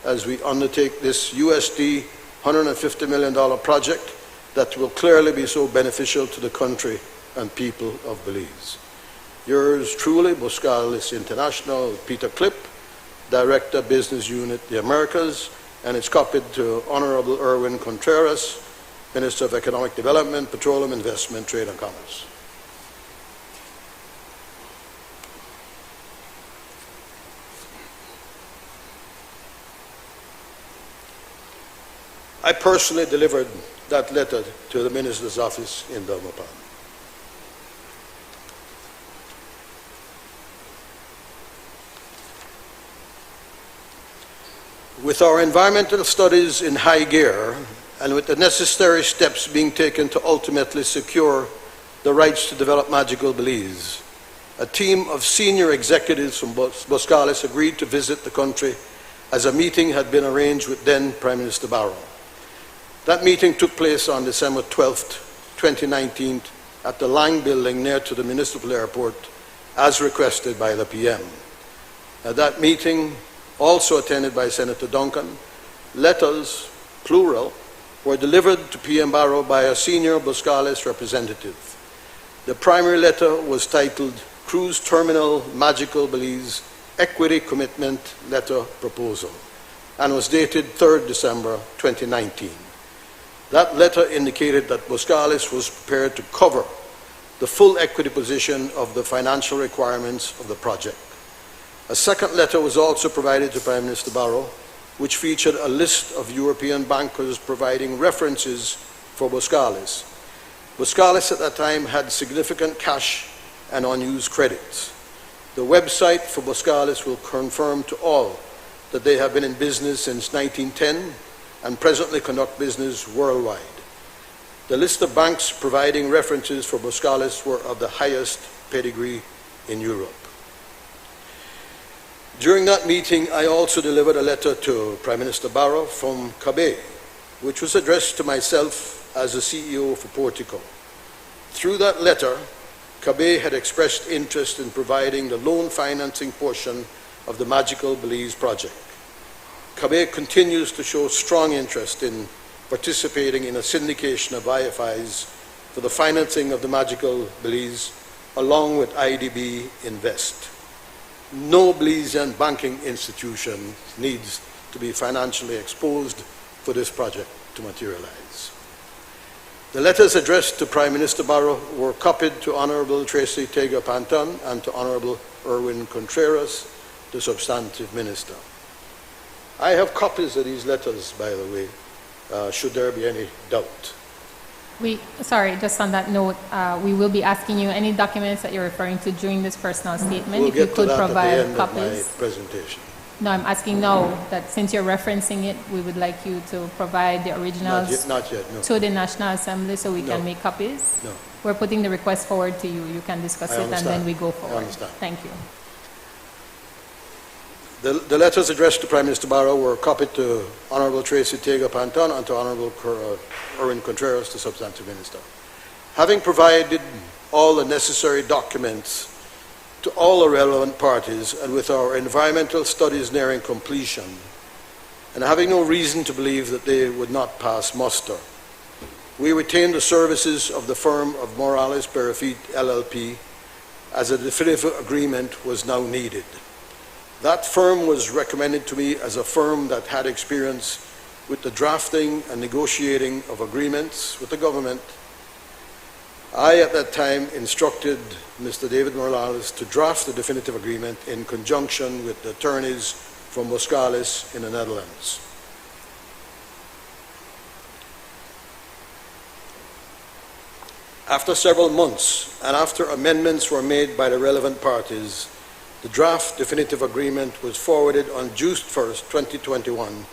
as we undertake this USD $150 million project that will clearly be so beneficial to the country and people of Belize. Yours truly, Boscalis International, Peter Klipp, Director, Business Unit, the Americas, and it's copied to Honorable Erwin Contreras, Minister of Economic Development, Petroleum Investment, Trade and Commerce. I personally delivered that letter to the minister's office in Dalmapan. With our environmental studies in high gear, and with the necessary steps being taken to ultimately secure the rights to develop Magical Belize, a team of senior executives from Boscalis agreed to visit the country as a meeting had been arranged with then Prime Minister Barrow. That meeting took place on December 12th, 2019 at the Lang building near to the municipal airport as requested by the PM. At that meeting, also attended by Senator Duncan, letters, plural, were delivered to PM Barrow by a senior Boscalis representative. The primary letter was titled Cruise Terminal Magical Belize Equity Commitment Letter Proposal and was dated 3rd December 2019. That letter indicated that Boscalis was prepared to cover the full equity position of the financial requirements of the project. A second letter was also provided to Prime Minister Barrow, which featured a list of European bankers providing references for Boscalis. Boscalis at that time had significant cash and unused credits. The website for Boscalis will confirm to all that they have been in business since 1910 and presently conduct business worldwide. The list of banks providing references for Boscalis were of the highest pedigree in Europe. During that meeting, I also delivered a letter to Prime Minister Barrow from Kabe, which was addressed to myself as the CEO for Portico. Through that letter, Kabe had expressed interest in providing the loan financing portion of the Magical Belize project. Kabe continues to show strong interest in participating in a syndication of IFIs for the financing of the Magical Belize, along with IDB Invest. No Belizean banking institution needs to be financially exposed for this project to materialize. The letters addressed to Prime Minister Barrow were copied to Honorable Tracy Tega Panton and to Honorable Erwin Contreras, the substantive minister. I have copies of these letters, by the way, should there be any doubt. Sorry, just on that note, we will be asking you any documents that you're referring to during this personal statement. We'll if you get could to that provide at the end copies. of my presentation. No, I'm asking now that since you're referencing it, we would like you to provide the originals Not yet, no. to the National Assembly so we No. can make copies. No. We're putting the request forward to you. You can discuss I it and then understand. we go forward. I understand. Thank you. The letters addressed to Prime Minister Barrow were copied to Honorable Tracy Tega Panton and to Honorable Erwin Contreras, the substantive minister. Having provided all the necessary documents to all the relevant parties, and with our environmental studies nearing completion, and having no reason to believe that they would not pass muster, we retained the services of the firm of Morales Perifit LLP as a definitive agreement was now needed. That firm was recommended to me as a firm that had experience with the drafting and negotiating of agreements with the government. I, at that time, instructed Mr. David Morales to draft the definitive agreement in conjunction with the attorneys from Boscalis in the Netherlands. After several months, and after amendments were made by the relevant parties, the draft definitive agreement was forwarded on June 1st, 2021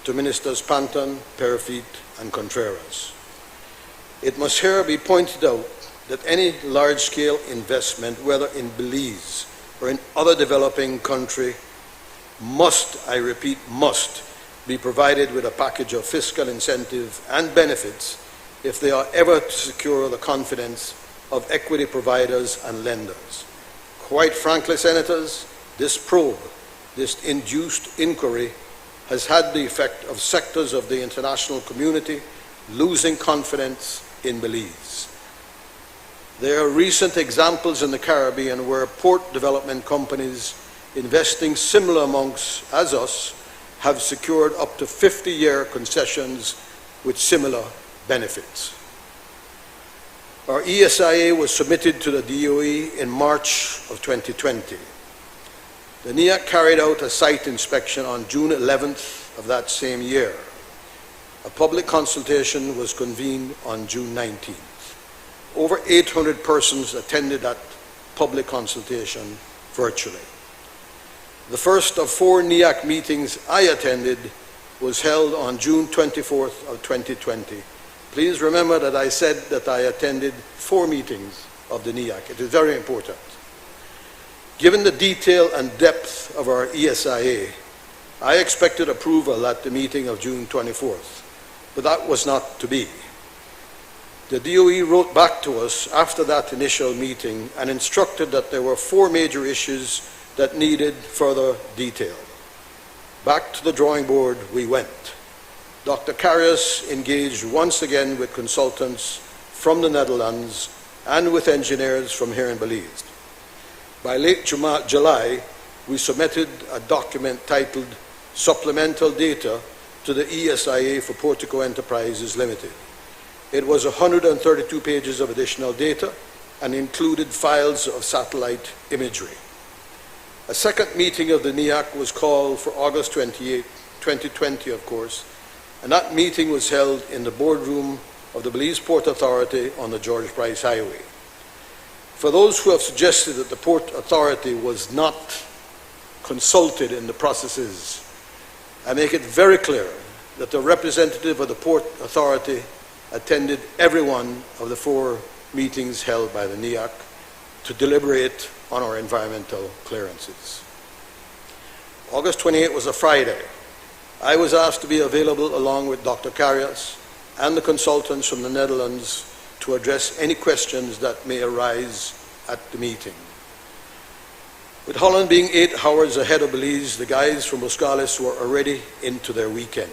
to Ministers Panton, Perifit, and Contreras. It must here be pointed out that any large-scale investment, whether in Belize or in other developing country, must, I repeat, must be provided with a package of fiscal incentive and benefits if they are ever to secure the confidence of equity providers and lenders. Quite frankly, Senators, this probe, this induced inquiry, has had the effect of sectors of the international community losing confidence in Belize. There are recent examples in the Caribbean where port development companies investing similar amounts as us have secured up to 50-year concessions with similar benefits. Our ESIA was submitted to the DOE in March of 2020. The NIAC carried out a site inspection on June 11th of that same year. A public consultation was convened on June 19th. Over 800 persons attended that public consultation virtually. The first of 4 NEAC meetings I attended was held on June 24th of 2020. Please remember that I said that I attended 4 meetings of the NEAC. It is very important. Given the detail and depth of our ESIA, I expected approval at the meeting of June 24th, but that was not to be. The DOE wrote back to us after that initial meeting and instructed that there were 4 major issues that needed further detail. Back to the drawing board we went. Dr. Carius engaged once again with consultants from the Netherlands and with engineers from here in Belize. By late July, we submitted a document titled Supplemental Data to the ESIA for Portico Enterprises Limited. It was 132 pages of additional data and included files of satellite imagery. A second meeting of the NEAC was called for August 28, 2020, of course, and that meeting was held in the boardroom of the Belize Port Authority on the George Price Highway. For those who have suggested that the Port Authority was not consulted in the processes, I make it very clear that the representative of the Port Authority attended every one of the 4 meetings held by the NEAC to deliberate on our environmental clearances. August 28 was a Friday. I was asked to be available along with Dr. Carius and the consultants from the Netherlands to address any questions that may arise at the meeting. With Holland being 8 hours ahead of Belize, the guys from Boscalis were already into their weekend.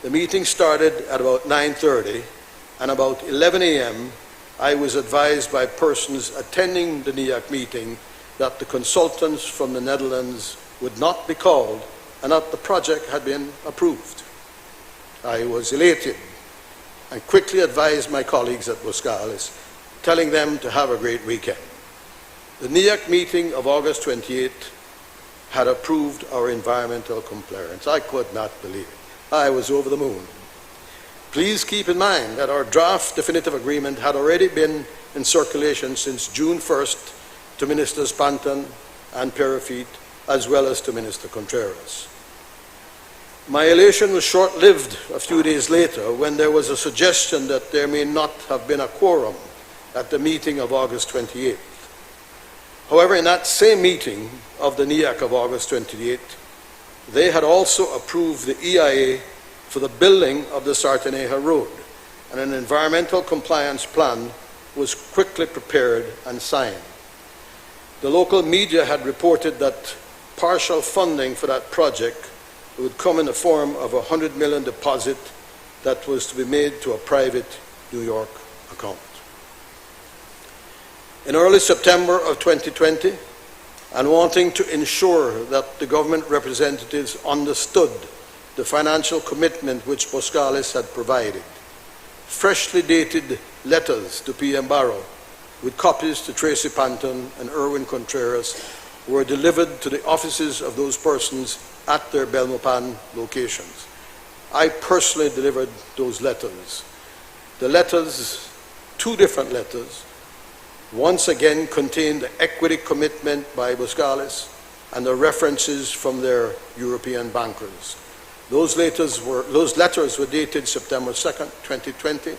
The meeting started at about 9:30, and about 11 a.m., I was advised by persons attending the NEAC meeting that the consultants from the Netherlands would not be called and that the project had been approved. I was elated and quickly advised my colleagues at Boscalis, telling them to have a great weekend. The NEAC meeting of August 28 had approved our environmental compliance. I could not believe it. I was over the moon. Please keep in mind that our draft definitive agreement had already been in circulation since June 1st to Ministers Panton and Perifit, as well as to Minister Contreras. My elation was short-lived a few days later when there was a suggestion that there may not have been a quorum at the meeting of August 28th. However, in that same meeting of the NEAC of August 28th, they had also approved the EIA for the building of the Sartaneja Road, and an environmental compliance plan was quickly prepared and signed. The local media had reported that partial funding for that project would come in the form of a $100 million deposit that was to be made to a private New York account. In early September of 2020, and wanting to ensure that the government representatives understood the financial commitment which Boscalis had provided, freshly dated letters to PM Barrow with copies to Tracy Panton and Erwin Contreras were delivered to the offices of those persons at their Belmopan locations. I personally delivered those letters. The letters, 2 different letters, once again contained the equity commitment by Boscalis and the references from their European bankers. Those letters were dated September 2nd, 2020,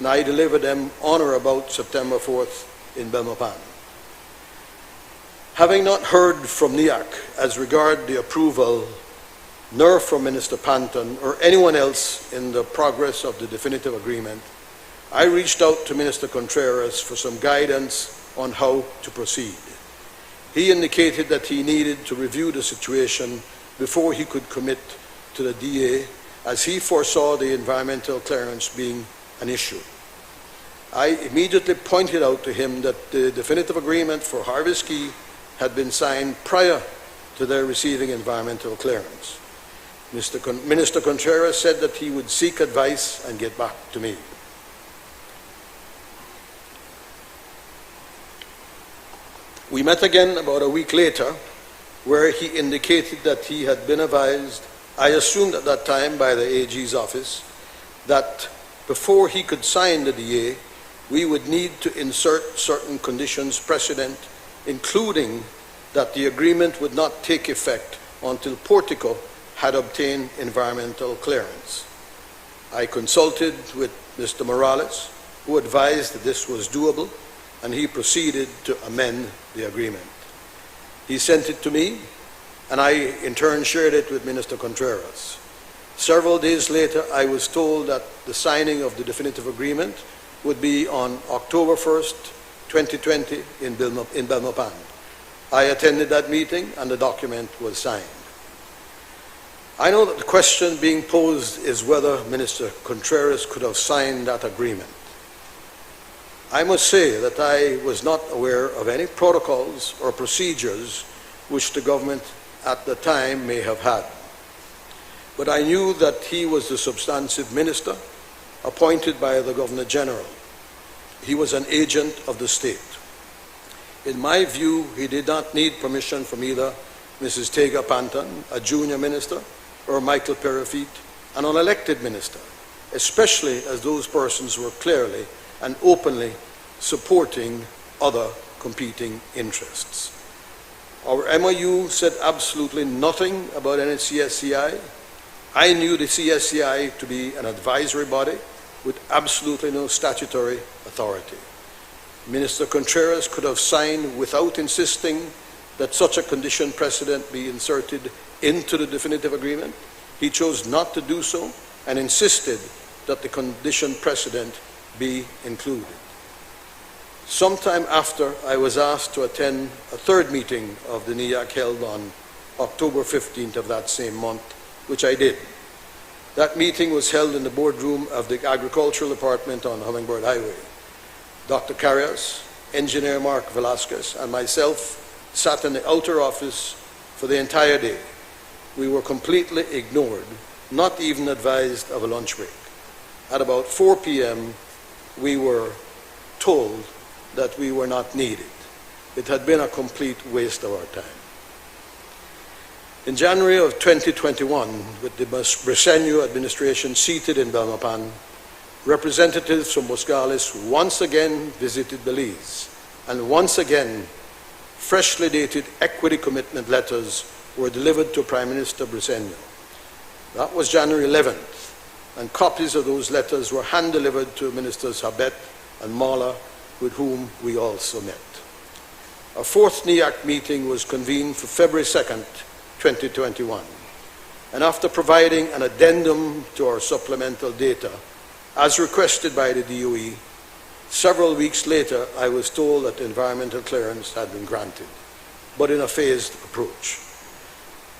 and I delivered them on or about September 4th in Belmopan. Having not heard from NEAC as regard the approval, nor from Minister Panton or anyone else in the progress of the definitive agreement, I reached out to Minister Contreras for some guidance on how to proceed. He indicated that he needed to review the situation before he could commit to the DA, as he foresaw the environmental clearance being an issue. I immediately pointed out to him that the definitive agreement for Harvest Key had been signed prior to their receiving environmental clearance. Minister Contreras said that he would seek advice and get back to me. We met again about a week later, where he indicated that he had been advised I assumed at that time by the AG's office that before he could sign the DA, we would need to insert certain conditions precedent, including that the agreement would not take effect until Portico had obtained environmental clearance. I consulted with Mr. Morales, who advised that this was doable, and he proceeded to amend the agreement. He sent it to me, and I in turn shared it with Minister Contreras. Several days later, I was told that the signing of the definitive agreement would be on October 1st, 2020 in Belmopan. I attended that meeting and the document was signed. I know that the question being posed is whether Minister Contreras could have signed that agreement. I must say that I was not aware of any protocols or procedures which the government at the time may have had. But I knew that he was the substantive minister appointed by the Governor General. He was an agent of the state. In my view, he did not need permission from either Mrs. Tega Panton, a junior minister, or Michael Perifit, an unelected minister, especially as those persons were clearly and openly supporting other competing interests. Our MOU said absolutely nothing about any CSCI. I knew the CSCI to be an advisory body with absolutely no statutory authority. Minister Contreras could have signed without insisting that such a condition precedent be inserted into the definitive agreement. He chose not to do so and insisted that the condition precedent be included. Sometime after, I was asked to attend a third meeting of the NIAC held on October 15th of that same month, which I did. That meeting was held in the boardroom of the Agricultural Department on Hummingbird Highway. Dr. Carrias, Engineer Mark Velasquez, and myself sat in the outer office for the entire day. We were completely ignored, not even advised of a lunch break. At about 4 p.m., we were told that we were not needed. It had been a complete waste of our time. In January of 2021, with the Briceño administration seated in Belmopan, representatives from Boscalis once again visited Belize, and once again, freshly dated equity commitment letters were delivered to Prime Minister Briceño. That was January 11th, and copies of those letters were hand-delivered to Ministers Habet and Mala, with whom we also met. A fourth NIAC meeting was convened for February 2nd, 2021, and after providing an addendum to our supplemental data, as requested by the DOE, several weeks later I was told that environmental clearance had been granted, but in a phased approach.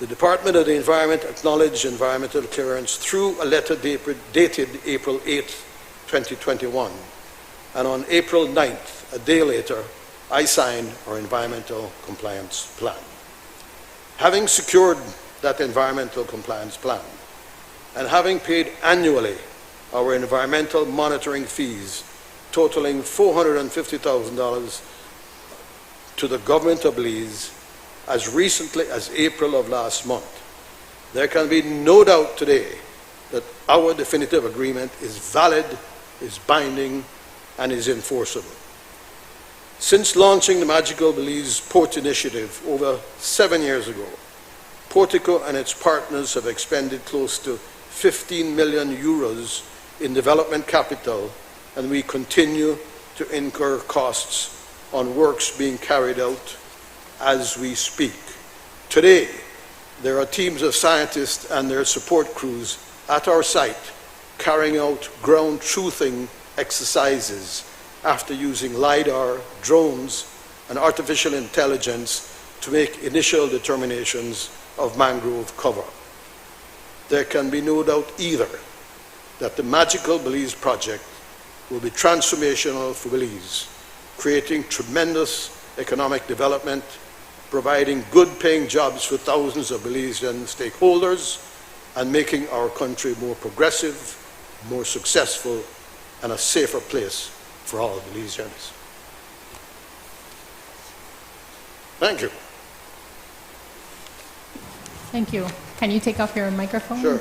The Department of the Environment acknowledged environmental clearance through a letter dated April 8, 2021, and on April 9th, a day later, I signed our environmental compliance plan. Having secured that environmental compliance plan, and having paid annually our environmental monitoring fees totaling $450,000 to the government of Belize as recently as April of last month, there can be no doubt today that our definitive agreement is valid, is binding, and is enforceable. Since launching the Magical Belize Port Initiative over 7 years ago, Portico and its partners have expended close to 15 million euros in development capital, and we continue to incur costs on works being carried out as we speak. Today, there are teams of scientists and their support crews at our site carrying out ground truthing exercises after using LiDAR, drones, and artificial intelligence to make initial determinations of mangrove cover. There can be no doubt either that the Magical Belize project will be transformational for Belize, creating tremendous economic development, providing good-paying jobs for thousands of Belizean stakeholders, and making our country more progressive, more successful, and a safer place for all Belizeans. Thank you. Thank you. Can you take off your microphone? Sure.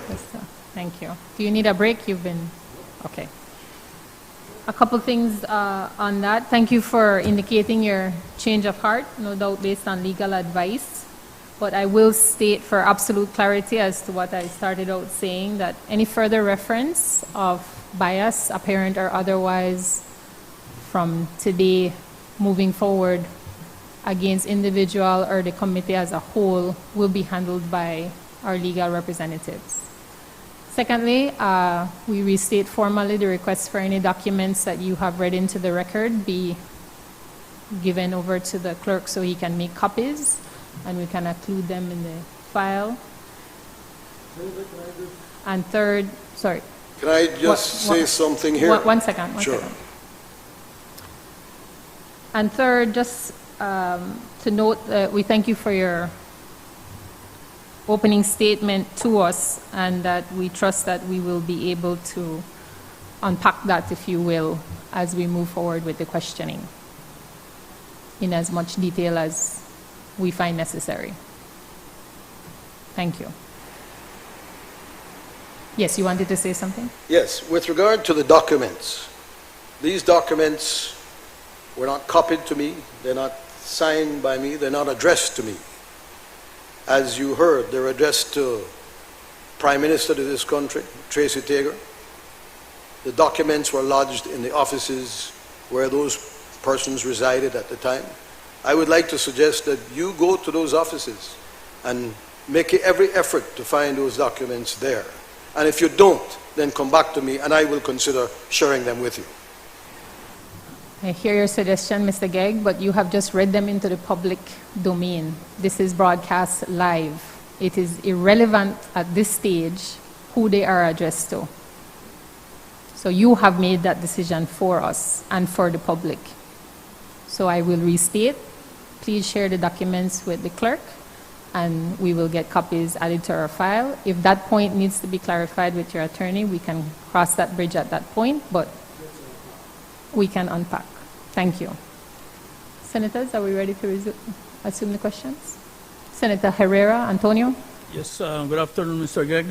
Thank you. Do you need a break? You've been, okay. A couple things on that. Thank you for indicating your change of heart, no doubt based on legal advice. But I will state for absolute clarity as to what I started out saying, that any further reference of bias, apparent or otherwise, from today moving forward against individual or the committee as a whole will be handled by our legal representatives. Secondly, we restate formally the request for any documents that you have read into the record be given over to the clerk so he can make copies and we can include them in the file. And third, sorry. Can I just say something here? One second. Sure. And third, just to note, we thank you for your opening statement to us, and that we trust that we will be able to unpack that, if you will, as we move forward with the questioning in as much detail as we find necessary. Thank you. Yes, you wanted to say something? Yes, with regard to the documents, these documents were not copied to me, they're not signed by me, they're not addressed to me. As you heard, they're addressed to Prime Minister of this country, Tracy Tager. The documents were lodged in the offices where those persons resided at the time. I would like to suggest that you go to those offices and make every effort to find those documents there. And if you don't, then come back to me and I will consider sharing them with you. I hear your suggestion, Mr. Gegg, but you have just read them into the public domain. This is broadcast live. It is irrelevant at this stage who they are addressed to. So you have made that decision for us and for the public. So I will restate. Please share the documents with the clerk and we will get copies added to our file. If that point needs to be clarified with your attorney, we can cross that bridge at that point, but we can unpack. Thank you. Senators, are we ready to assume the questions? Senator Herrera, Antonio. Yes, good afternoon, Mr. Gegg.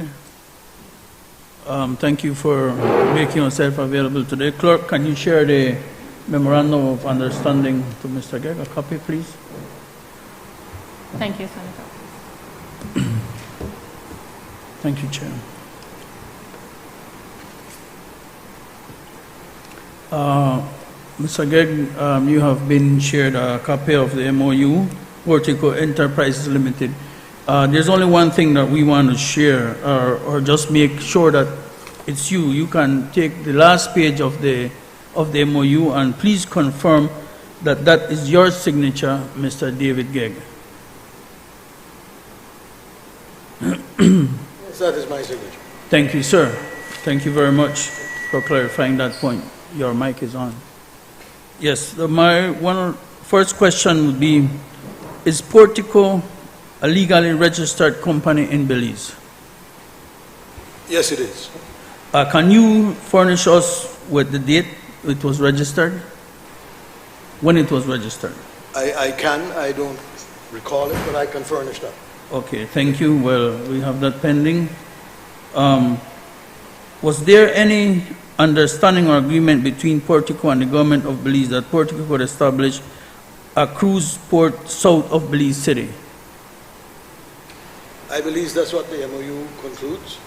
Thank you for making yourself available today. Clerk, can you share the memorandum of understanding to Mr. Gegg? A copy, please. Thank you, Senator. Thank you, Chair. Mr. Gegg, you have been shared a copy of the MOU, Portico Enterprises Limited. There's only one thing that we want to share, or just make sure that it's you. You can take the last page of the MOU and please confirm that that is your signature, Mr. David Gegg. Yes, that is my signature. Thank you, sir. Thank you very much for clarifying that point. Your mic is on. Yes, my first question would be, is Portico a legally registered company in Belize? Yes, it is. Can you furnish us with the date it was registered? When it was registered? I can. I don't recall it, but I can furnish that. Okay, thank you. Well, we have that pending. Was there any understanding or agreement between Portico and the government of Belize that Portico could establish a cruise port south of Belize City? I believe that's what the MOU concludes.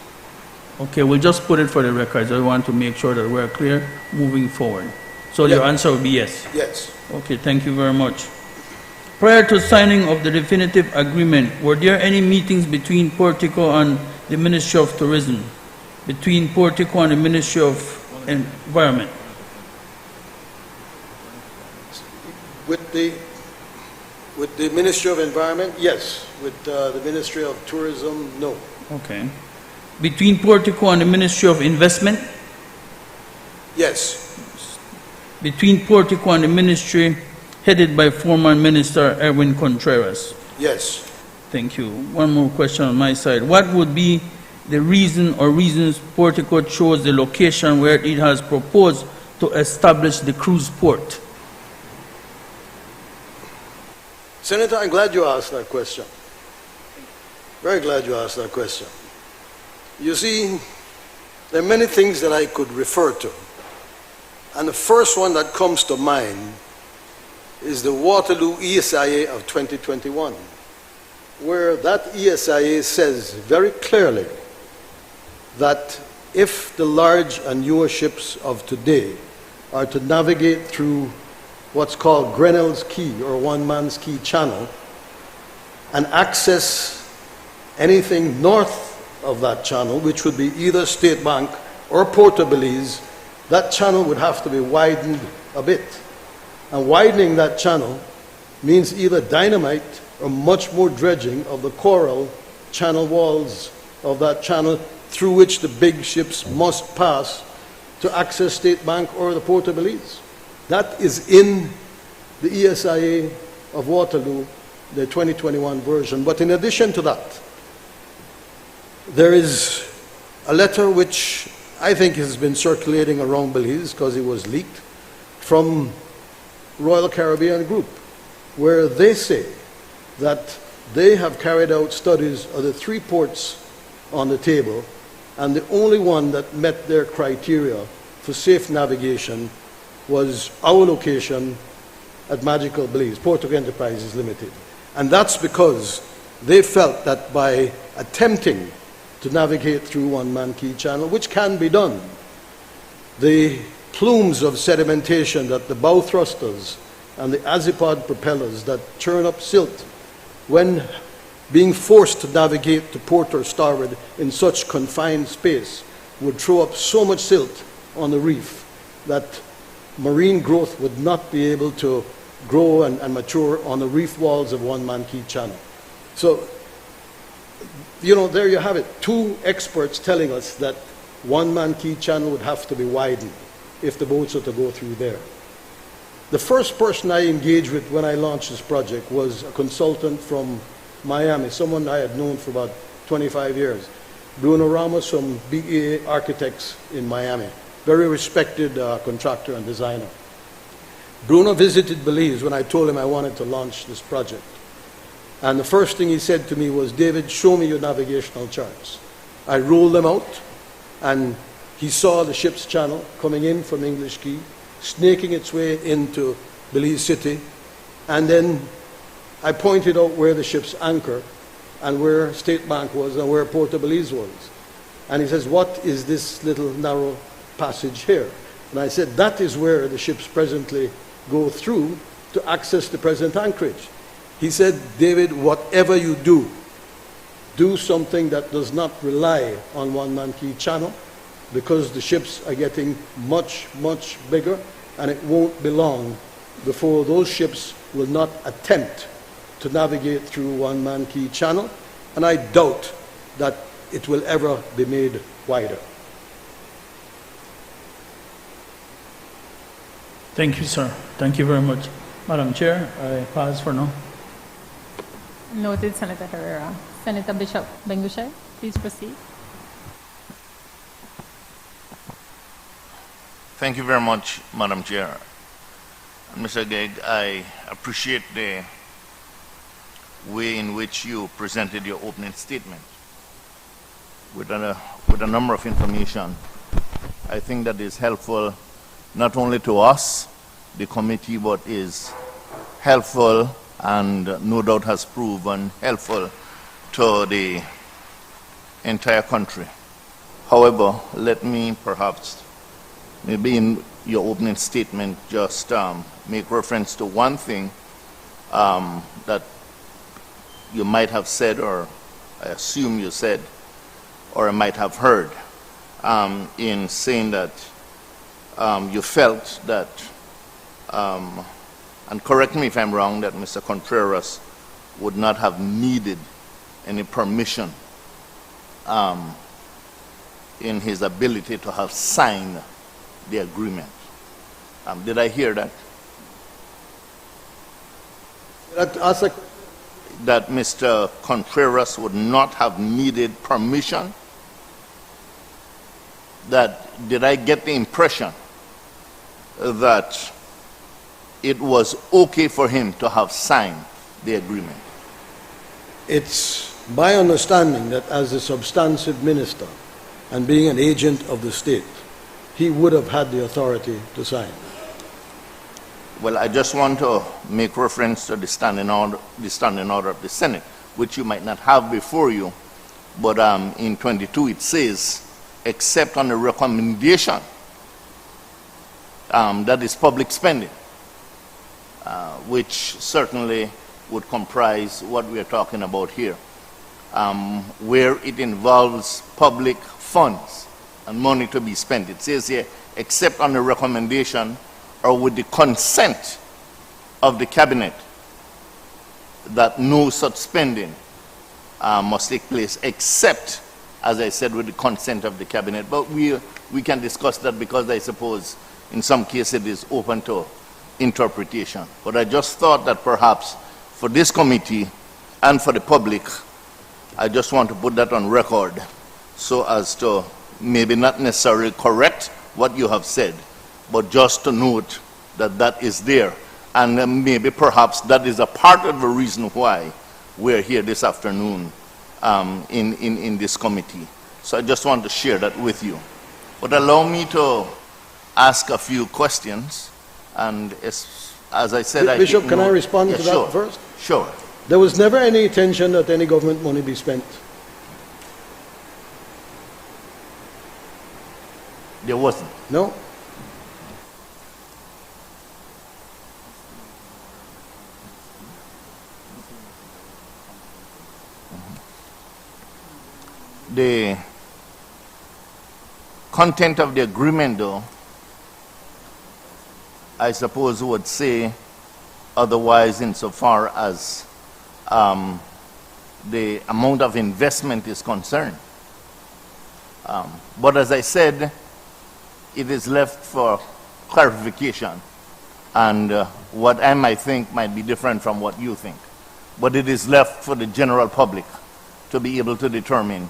Okay, we'll just put it for the records. I want to make sure that we're clear moving forward. So your answer will be yes? Yes. Okay, thank you very much. Prior to signing of the definitive agreement, were there any meetings between Portico and the Ministry of Tourism? Between Portico and the Ministry of Environment? With the Ministry of Environment, yes. With the Ministry of Tourism, no. Okay. Between Portico and the Ministry of Investment? Yes. Between Portico and the ministry headed by former Minister Erwin Contreras? Yes. Thank you. One more question on my side. What would be the reason or reasons Portico chose the location where it has proposed to establish the cruise port? Senator, I'm glad you asked that question. Very glad you asked that question. You see, there are many things that I could refer to. And the first one that comes to mind is the Waterloo ESIA of 2021, where that ESIA says very clearly that if the large and newer ships of today are to navigate through what's called Grinnell's Key or One Man's Key Channel and access anything north of that channel, which would be either State Bank or Port of Belize, that channel would have to be widened a bit. And widening that channel means either dynamite or much more dredging of the coral channel walls of that channel through which the big ships must pass to access State Bank or the Port of Belize. That is in the ESIA of Waterloo, the 2021 version. But in addition to that, there is a letter which I think has been circulating around Belize because it was leaked from Royal Caribbean Group, where they say that they have carried out studies of the 3 ports on the table, and the only one that met their criteria for safe navigation was our location at Magical Belize, Portugal Enterprises Limited. And that's because they felt that by attempting to navigate through One Man Key Channel, which can be done, the plumes of sedimentation that the bow thrusters and the azipod propellers that churn up silt when being forced to navigate to port or starboard in such confined space would throw up so much silt on the reef that marine growth would not be able to grow and mature on the reef walls of One Man Key Channel. So, you know, there you have it. 2 experts telling us that One Man Key Channel would have to be widened if the boats are to go through there. The first person I engaged with when I launched this project was a consultant from Miami, someone I had known for about 25 years. Bruno Ramos from BEA Architects in Miami, very respected contractor and designer. Bruno visited Belize when I told him I wanted to launch this project. And the first thing he said to me was, "David, show me your navigational charts." I rolled them out, and he saw the ship's channel coming in from English Key, snaking its way into Belize City, and then I pointed out where the ship's anchor and where State Bank was and where Port of Belize was. And he says, "What is this little narrow passage here?" And I said, "That is where the ships presently go through to access the present anchorage." He said, "David, whatever you do, do something that does not rely on One Man Key Channel, because the ships are getting much, much bigger, and it won't be long before those ships will not attempt to navigate through One Man Key Channel, and I doubt that it will ever be made wider." Thank you, sir. Thank you very much. Madam Chair, I pass for now. Noted, Senator Herrera. Senator Bishop Bengushe, please proceed. Thank you very much, Madam Chair. Mr. Gegg, I appreciate the way in which you presented your opening statement with a number of information. I think that is helpful not only to us, the committee, but is helpful and no doubt has proven helpful to the entire country. However, let me perhaps, maybe in your opening statement, just make reference to one thing that you might have said, or I assume you said, or I might have heard, in saying that you felt that, and correct me if I'm wrong, that Mr. Contreras would not have needed any permission in his ability to have signed the agreement. Did I hear that? That Mr. Contreras would not have needed permission? Did I get the impression that it was okay for him to have signed the agreement? It's my understanding that as a substantive minister and being an agent of the state, he would have had the authority to sign. Well, I just want to make reference to the standing order of the Senate, which you might not have before you, but in 22 it says, except on the recommendation, that is public spending, which certainly would comprise what we are talking about here, where it involves public funds and money to be spent. It says here, except on the recommendation or with the consent of the cabinet, that no such spending must take place, except, as I said, with the consent of the cabinet. But we can discuss that, because I suppose in some cases it is open to interpretation. But I just thought that perhaps for this committee and for the public, I just want to put that on record, so as to maybe not necessarily correct what you have said, but just to note that that is there. And maybe perhaps that is a part of the reason why we're here this afternoon in this committee. So I just want to share that with you. But allow me to ask a few questions. And as I said, Bishop, can I respond to that sure, first? Sure. There was never any intention that any government money be spent. There wasn't. No. The content of the agreement, though, I suppose would say otherwise insofar as the amount of investment is concerned. But as I said, it is left for clarification, and what I might think might be different from what you think. But it is left for the general public to be able to determine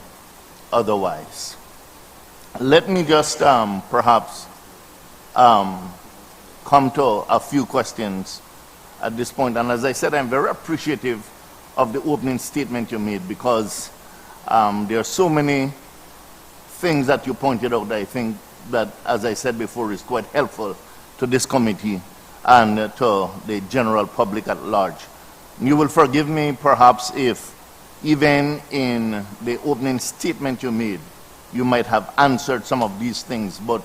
otherwise. Let me just perhaps come to a few questions at this point. And as I said, I'm very appreciative of the opening statement you made, because there are so many things that you pointed out that I think that, as I said before, is quite helpful to this committee and to the general public at large. You will forgive me perhaps if even in the opening statement you made, you might have answered some of these things, but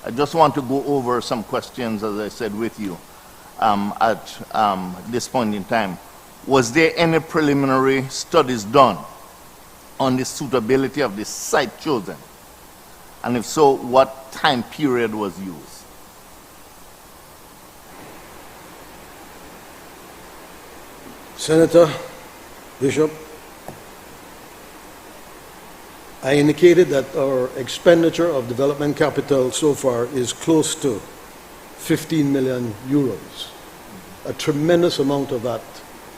I just want to go over some questions, as I said, with you at this point in time. Was there any preliminary studies done on the suitability of the site chosen? And if so, what time period was used? Senator, Bishop, I indicated that our expenditure of development capital so far is close to 15 million euros. A tremendous amount of that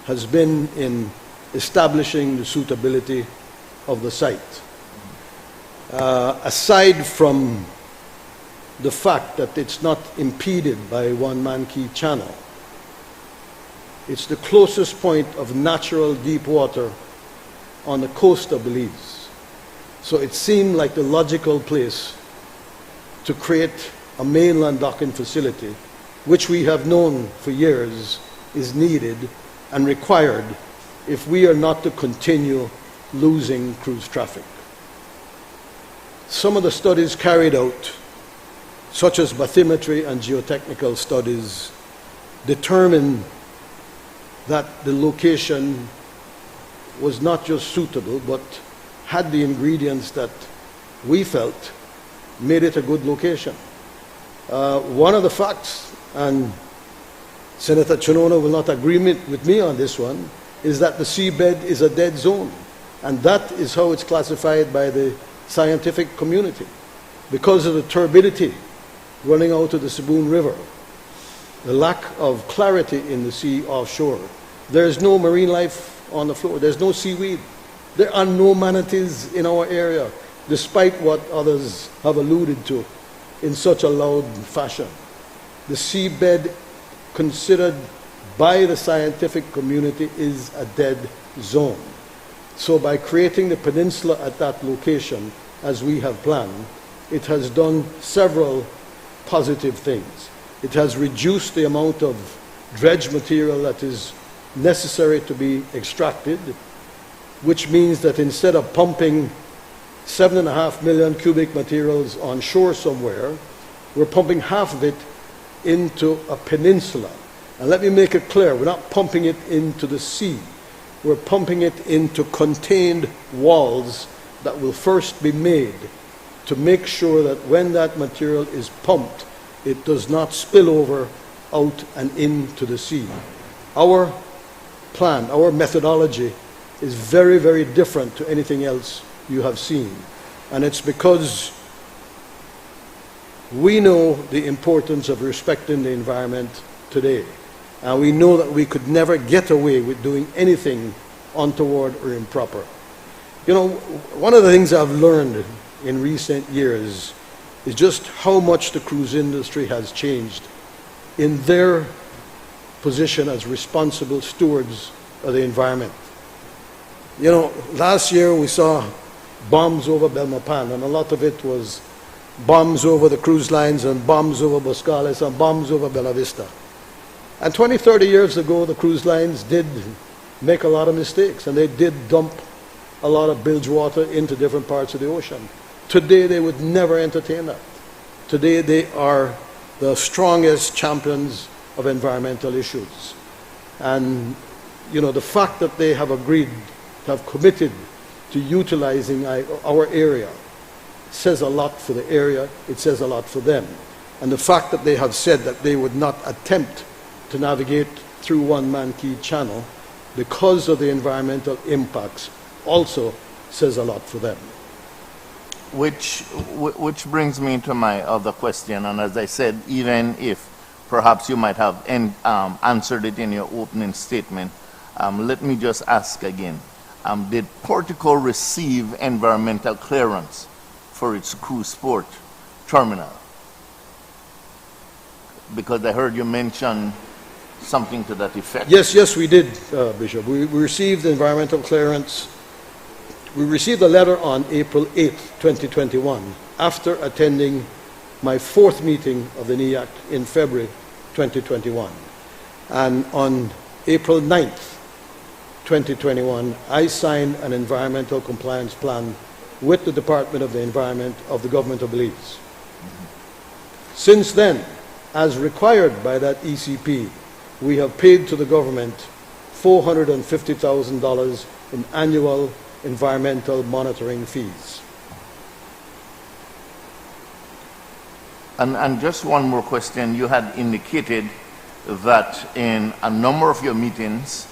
has been in establishing the suitability of the site. Aside from the fact that it's not impeded by one man-key channel, it's the closest point of natural deep water on the coast of Belize. So it seemed like the logical place to create a mainland docking facility, which we have known for years is needed and required if we are not to continue losing cruise traffic. Some of the studies carried out, such as bathymetry and geotechnical studies, determined that the location was not just suitable, but had the ingredients that we felt made it a good location. One of the facts, and Senator Chinona will not agree with me on this one, is that the seabed is a dead zone. And that is how it's classified by the scientific community. Because of the turbidity running out of the Saboon River, the lack of clarity in the sea offshore, there's no marine life on the floor, there's no seaweed. There are no manatees in our area, despite what others have alluded to in such a loud fashion. The seabed, considered by the scientific community, is a dead zone. So by creating the peninsula at that location, as we have planned, it has done several positive things. It has reduced the amount of dredge material that is necessary to be extracted, which means that instead of pumping 7.5 million cubic materials on shore somewhere, we're pumping half of it into a peninsula. And let me make it clear, we're not pumping it into the sea. We're pumping it into contained walls that will first be made to make sure that when that material is pumped, it does not spill over out and into the sea. Our plan, our methodology is very, very different to anything else you have seen. And it's because we know the importance of respecting the environment today. And we know that we could never get away with doing anything untoward or improper. You know, one of the things I've learned in recent years is just how much the cruise industry has changed in their position as responsible stewards of the environment. You know, last year we saw bombs over Belmopan, and a lot of it was bombs over the cruise lines and bombs over Boscales and bombs over Bella Vista. And 20, 30 years ago, the cruise lines did make a lot of mistakes, and they did dump a lot of bilge water into different parts of the ocean. Today, they would never entertain that. Today, they are the strongest champions of environmental issues. And, you know, the fact that they have agreed, have committed to utilizing our area says a lot for the area, it says a lot for them. And the fact that they have said that they would not attempt to navigate through One-Man Key Channel because of the environmental impacts also says a lot for them. Which brings me to my other question, and as I said, even if perhaps you might have answered it in your opening statement, let me just ask again. Did Portico receive environmental clearance for its cruise port terminal? Because I heard you mention something to that effect. Yes, we did, Bishop. We received environmental clearance. We received a letter on April 8th, 2021, after attending my 4th meeting of the NEAC in February 2021. And on April 9th, 2021, I signed an environmental compliance plan with the Department of the Environment of the Government of Belize. Since then, as required by that ECP, we have paid to the government $450,000 in annual environmental monitoring fees. And just one more question. You had indicated that in a number of your meetings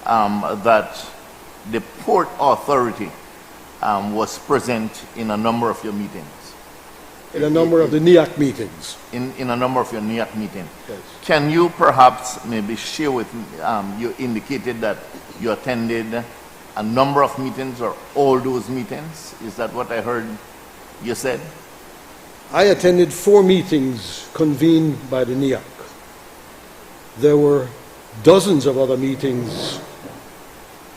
that the Port Authority was present in a number of your meetings. In a number of the NEAC meetings. In a number of your NEAC meetings. Yes. Can you perhaps maybe share with me, you indicated that you attended a number of meetings or all those meetings? Is that what I heard you said? I attended 4 meetings convened by the NEAC. There were dozens of other meetings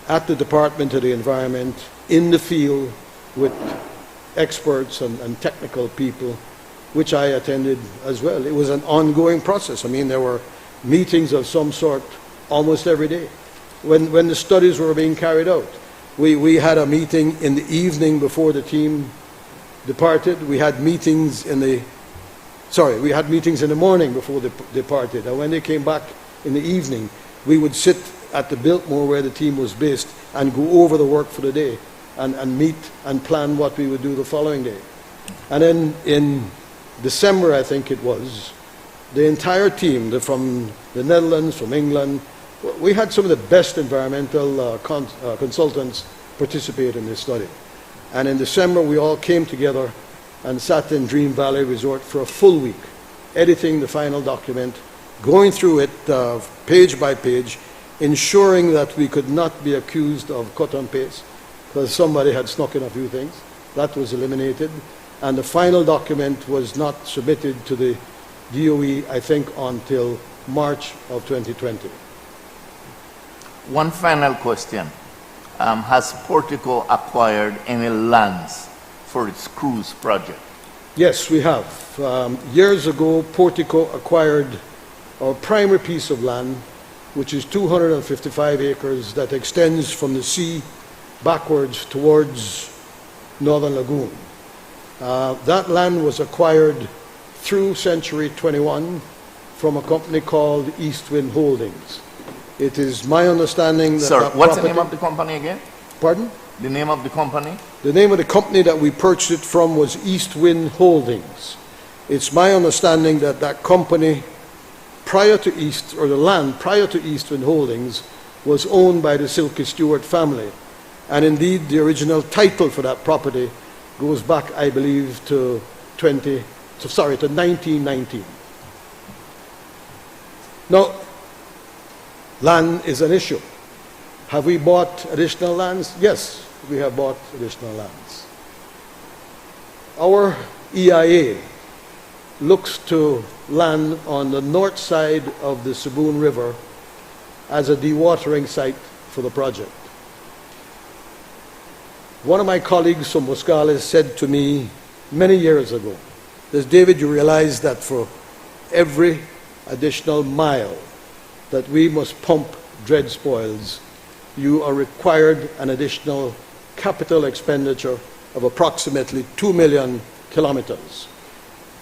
at the Department of the Environment, in the field, with experts and technical people, which I attended as well. It was an ongoing process. I mean, there were meetings of some sort almost every day. When the studies were being carried out, we had a meeting in the evening before the team departed. We had meetings in the morning before they departed. And when they came back in the evening, we would sit at the Biltmore where the team was based and go over the work for the day and meet and plan what we would do the following day. And then in December, I think it was, the entire team, from the Netherlands, from England, we had some of the best environmental consultants participate in this study. And in December, we all came together and sat in Dream Valley Resort for a full week, editing the final document, going through it page by page, ensuring that we could not be accused of cut and paste, because somebody had snuck in a few things. That was eliminated. And the final document was not submitted to the DOE, I think, until March of 2020. One final question. has Portico acquired any lands for its cruise project? Yes, we have. Years ago, Portico acquired our primary piece of land, which is 255 acres that extends from the sea backwards towards Northern Lagoon. That land was acquired through Century 21 from a company called Eastwind Holdings. It is my understanding that Sir, that what's the property- name of the company again? Pardon? The name of the company? The name of the company that we purchased it from was Eastwind Holdings. It's my understanding that that company, the land prior to Eastwind Holdings, was owned by the Silky Stewart family. And indeed, the original title for that property goes back, I believe, to 1919. Now, land is an issue. Have we bought additional lands? Yes, we have bought additional lands. Our EIA looks to land on the north side of the Saboon River as a dewatering site for the project. One of my colleagues from Boscales said to me many years ago, says, David, you realize that for every additional mile that we must pump dredge spoils, you are required an additional capital expenditure of approximately 2 million kilometers.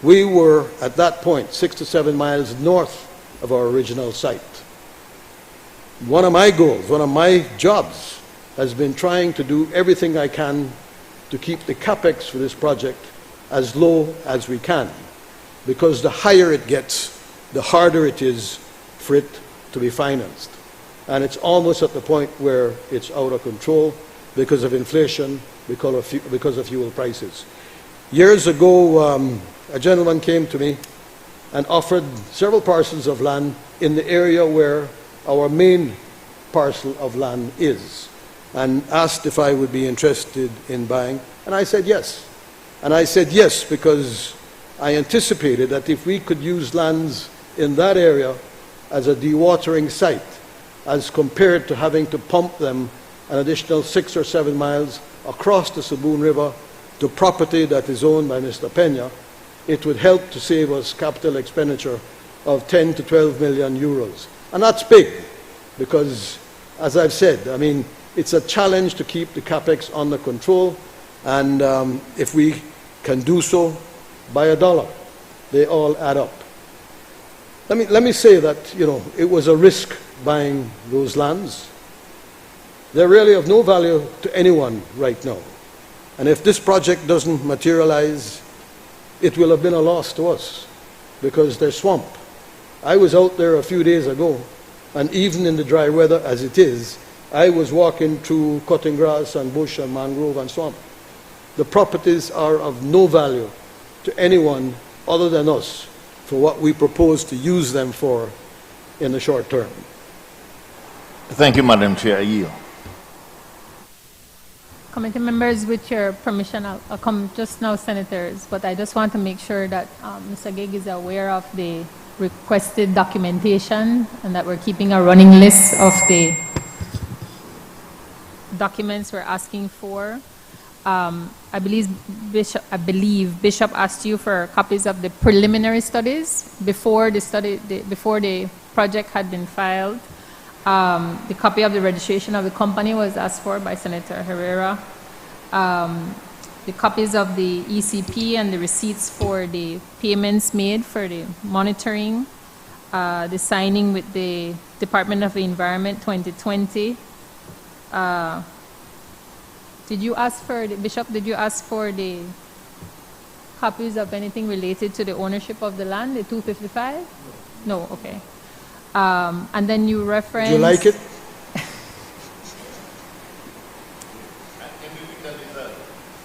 We were, at that point, 6 to 7 miles north of our original site. One of my goals, one of my jobs, has been trying to do everything I can to keep the capex for this project as low as we can, because the higher it gets, the harder it is for it to be financed. And it's almost at the point where it's out of control because of inflation, because of fuel prices. Years ago, a gentleman came to me and offered several parcels of land in the area where our main parcel of land is, and asked if I would be interested in buying, and I said yes. And I said yes because I anticipated that if we could use lands in that area as a dewatering site, as compared to having to pump them an additional 6 or 7 miles across the Saboon River to property that is owned by Mr. Peña, it would help to save us capital expenditure of 10 to 12 million euros. And that's big, because, as I've said, I mean, it's a challenge to keep the capex under control, and if we can do so by a dollar, they all add up. Let me say that, it was a risk buying those lands. They're really of no value to anyone right now. And if this project doesn't materialize, it will have been a loss to us, because they're swamp. I was out there a few days ago, and even in the dry weather as it is, I was walking through cutting grass and bush and mangrove and swamp. The properties are of no value to anyone other than us for what we propose to use them for in the short term. Thank you, Madam Chair. I yield. Committee members, with your permission, I'll come just now, Senators, but I just want to make sure that Mr. Gig is aware of the requested documentation and that we're keeping a running list of the documents we're asking for. I believe Bishop asked you for copies of the preliminary studies before the project had been filed. The copy of the registration of the company was asked for by Senator Herrera. The copies of the ECP and the receipts for the payments made for the monitoring, the signing with the Department of the Environment 2020. Did you ask for, Bishop, did you ask for the copies of anything related to the ownership of the land, the 255? No, okay. And then you referenced... Do you like it?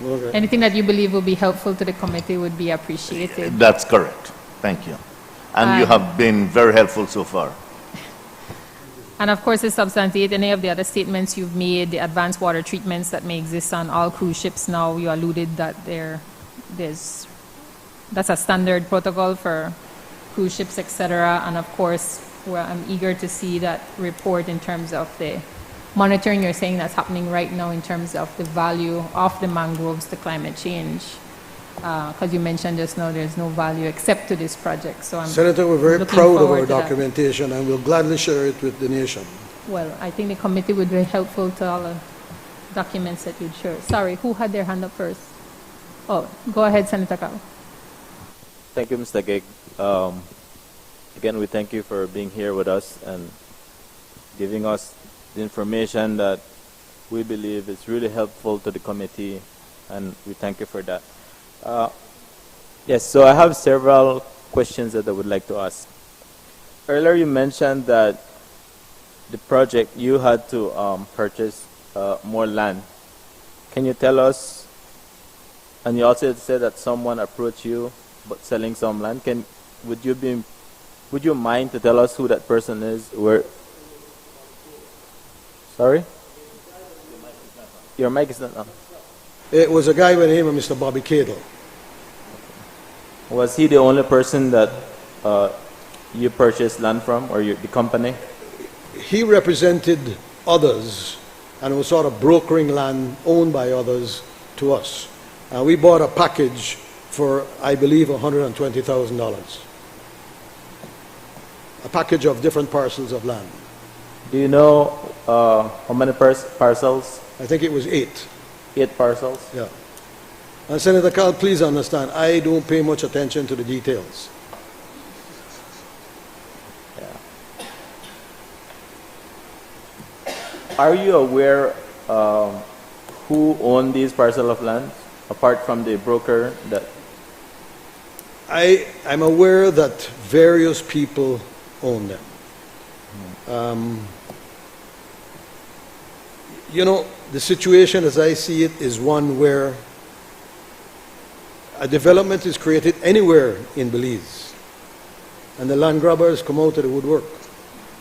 Okay. Anything that you believe will be helpful to the committee would be appreciated. That's correct. Thank you. And you have been very helpful so far. And of course, to substantiate any of the other statements you've made, the advanced water treatments that may exist on all cruise ships now, you alluded that that's a standard protocol for cruise ships, etc. And of course, I'm eager to see that report in terms of the monitoring you're saying that's happening right now in terms of the value of the mangroves to climate change? Because you mentioned just now there's no value except to this project. So I'm Senator, we're very looking proud of forward our to that. documentation and we'll gladly share it with the nation. Well, I think the committee would be helpful to all the documents that you'd share. Sorry, who had their hand up first? Oh, go ahead, Senator Carl. Thank you, Mr. Gig. Again, we thank you for being here with us and giving us the information that we believe is really helpful to the committee, and we thank you for that. Yes, so I have several questions that I would like to ask. Earlier you mentioned that the project, you had to purchase more land. Can you tell us, and you also said that someone approached you but selling some land. Would you mind to tell us who that person is? Where? Sorry? Your mic is not on. It was a guy by the name of Mr. Bobby Cadle. Was he the only person that you purchased land from, or the company? He represented others and was sort of brokering land owned by others to us. We bought a package for, I believe, $120,000. A package of different parcels of land. Do you know how many parcels? I think it was 8. 8 parcels? Yeah. And Senator Carl, please understand, I don't pay much attention to the details. Yeah. Are you aware who owned these parcels of land, apart from the broker that? I'm aware that various people own them. You know, the situation as I see it is one where a development is created anywhere in Belize, and the land grabbers come out of the woodwork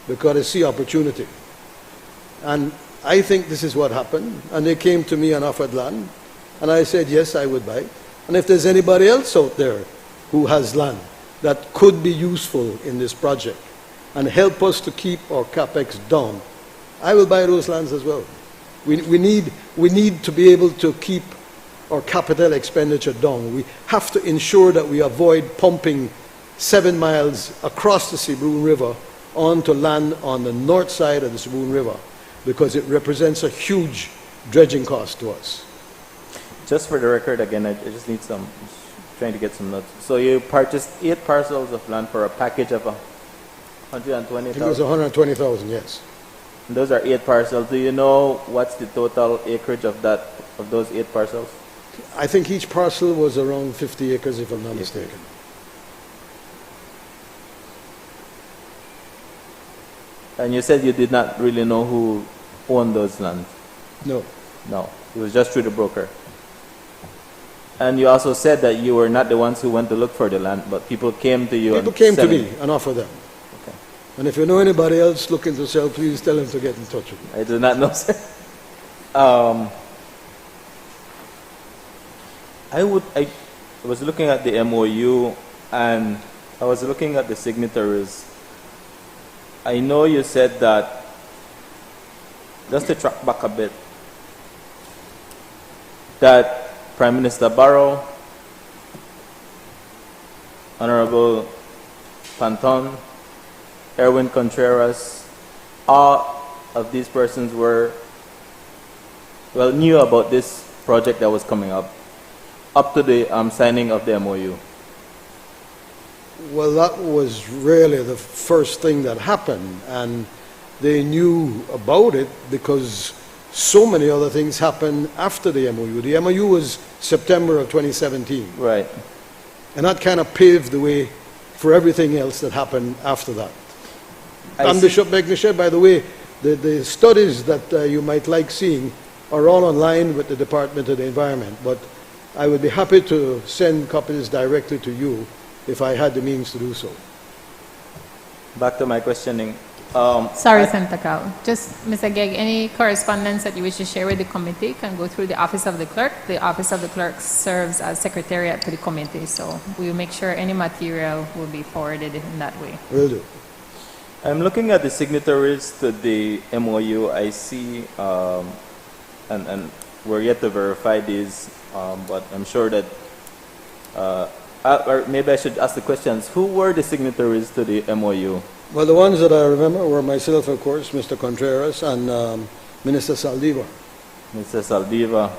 because they see opportunity. And I think this is what happened, and they came to me and offered land, and I said yes, I would buy. And if there's anybody else out there who has land that could be useful in this project and help us to keep our capex down, I will buy those lands as well. We need to be able to keep our capital expenditure down. We have to ensure that we avoid pumping 7 miles across the Sibroon River onto land on the north side of the Sibroon River, because it represents a huge dredging cost to us. Just for the record, again, I just need trying to get some notes. So you purchased 8 parcels of land for a package of 120,000? It was 120,000, yes. And those are 8 parcels. Do you know what's the total acreage of those 8 parcels? I think each parcel was around 50 acres, if I'm not mistaken. And you said you did not really know who owned those lands? No. No. It was just through the broker. And you also said that you were not the ones who went to look for the land, but people came to you. People came to me and offered them. Okay. And if you know anybody else looking to sell, please tell them to get in touch with me. I do not know, sir. I was looking at the MOU, and I was looking at the signatories. I know you said that, just to track back a bit, that Prime Minister Barrow, Honorable Panton, Erwin Contreras, all of these persons knew about this project that was coming up to the signing of the MOU. Well, that was really the first thing that happened, and they knew about it because so many other things happened after the MOU. The MOU was September of 2017. Right. And that kind of paved the way for everything else that happened after that. And Bishop Begnished, by the way, the studies that you might like seeing are all online with the Department of the Environment, but I would be happy to send copies directly to you if I had the means to do so. Back to my questioning. Sorry, Senator Carl. Just, Mr. Gegg, any correspondence that you wish to share with the committee can go through the Office of the Clerk. The Office of the Clerk serves as secretariat to the committee, so we will make sure any material will be forwarded in that way. Will do. I'm looking at the signatories to the MOU. I see, and we're yet to verify these, but I'm sure that, or maybe I should ask the questions. Who were the signatories to the MOU? Well, the ones that I remember were myself, of course, Mr. Contreras, and Minister Saldiva. Mr. Saldiva.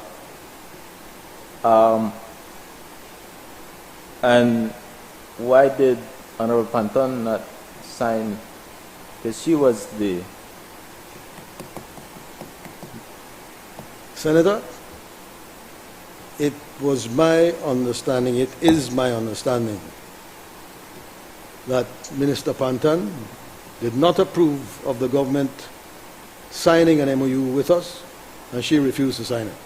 And why did Honorable Panton not sign? Because she was the... Senator, it was my understanding, it is my understanding, that Minister Panton did not approve of the government signing an MOU with us, and she refused to sign it.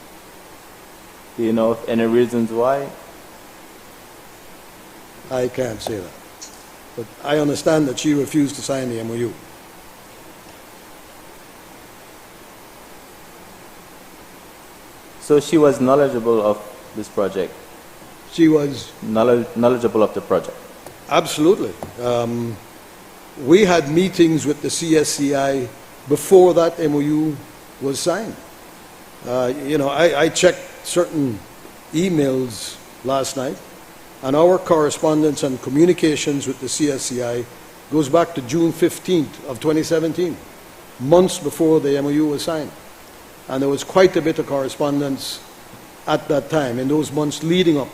Do you know of any reasons why? I can't say that. But I understand that she refused to sign the MOU. So she was knowledgeable of this project? She was knowledgeable of the project? Absolutely. We had meetings with the CSCI before that MOU was signed. I checked certain emails last night, and our correspondence and communications with the CSCI goes back to June 15th of 2017, months before the MOU was signed. And there was quite a bit of correspondence at that time, in those months leading up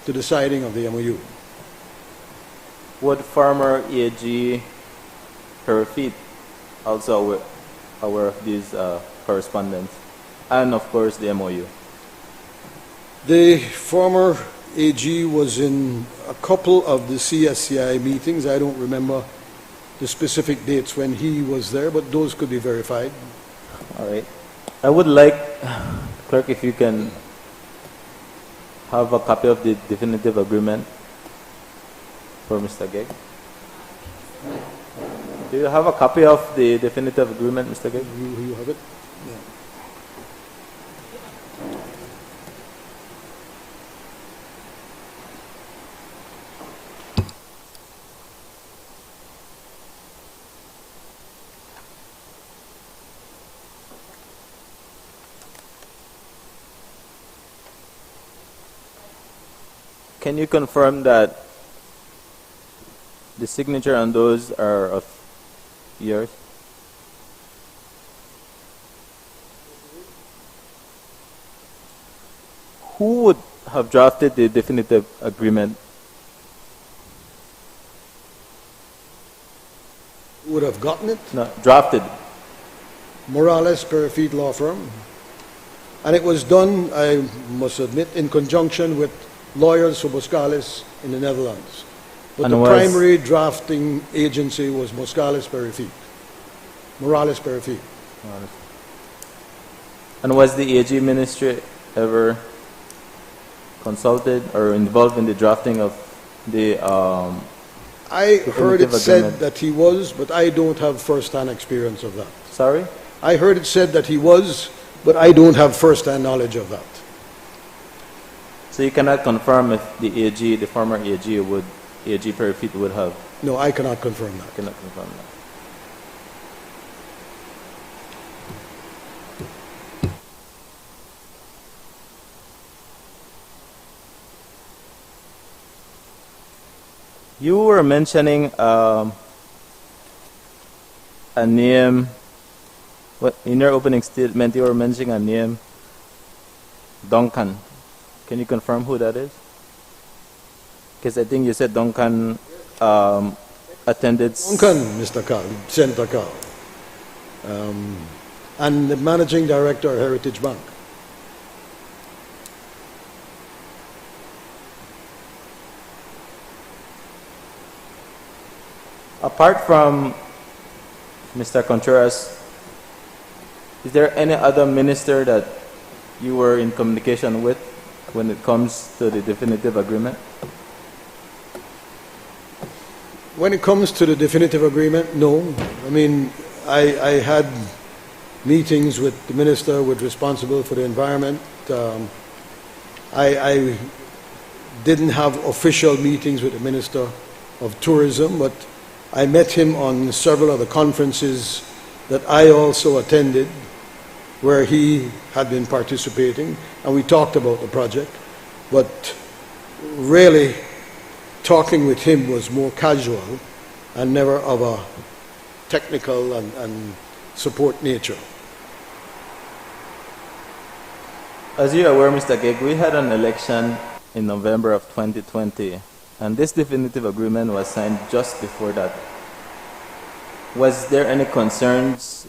to the signing of the MOU. Would former AG Perifit also aware of these correspondence? And of course the MOU? The former AG was in a couple of the CSCI meetings. I don't remember the specific dates when he was there, but those could be verified. All right. I would like, Clerk, if you can have a copy of the definitive agreement for Mr. Gegg. Do you have a copy of the definitive agreement, Mr. Gegg? You have it? Yeah. Can you confirm that the signature on those are of yours? Who would have drafted the definitive agreement? Would have gotten it? No, drafted. Morales Perifit Law Firm. And it was done, I must admit, in conjunction with lawyers for Boscalis in the Netherlands. But And the was- primary drafting agency was Morales Perifit. And was the AG ministry ever consulted or involved in the drafting of the I heard it definitive said agreement? that he was, but I don't have first-hand experience of that. Sorry? I heard it said that he was, but I don't have first-hand knowledge of that. So you cannot confirm if the AG, the former AG Perifit would have? No, I cannot confirm that. Cannot confirm that. You were mentioning a name. What in your opening statement you were mentioning a name, Duncan. Can you confirm who that is? Because I think you said Duncan attended. Duncan, Mr. Carl, Senator Carl, and the managing director of Heritage Bank. Apart from Mr. Contreras, is there any other minister that you were in communication with when it comes to the definitive agreement? When it comes to the definitive agreement, no. I mean, I had meetings with the minister responsible for the environment. I didn't have official meetings with the minister of tourism, but I met him on several of the conferences that I also attended, where he had been participating, and we talked about the project. But really, talking with him was more casual and never of a technical and support nature. As you are aware, Mr. Gig, we had an election in November of 2020, and this definitive agreement was signed just before that. Was there any concerns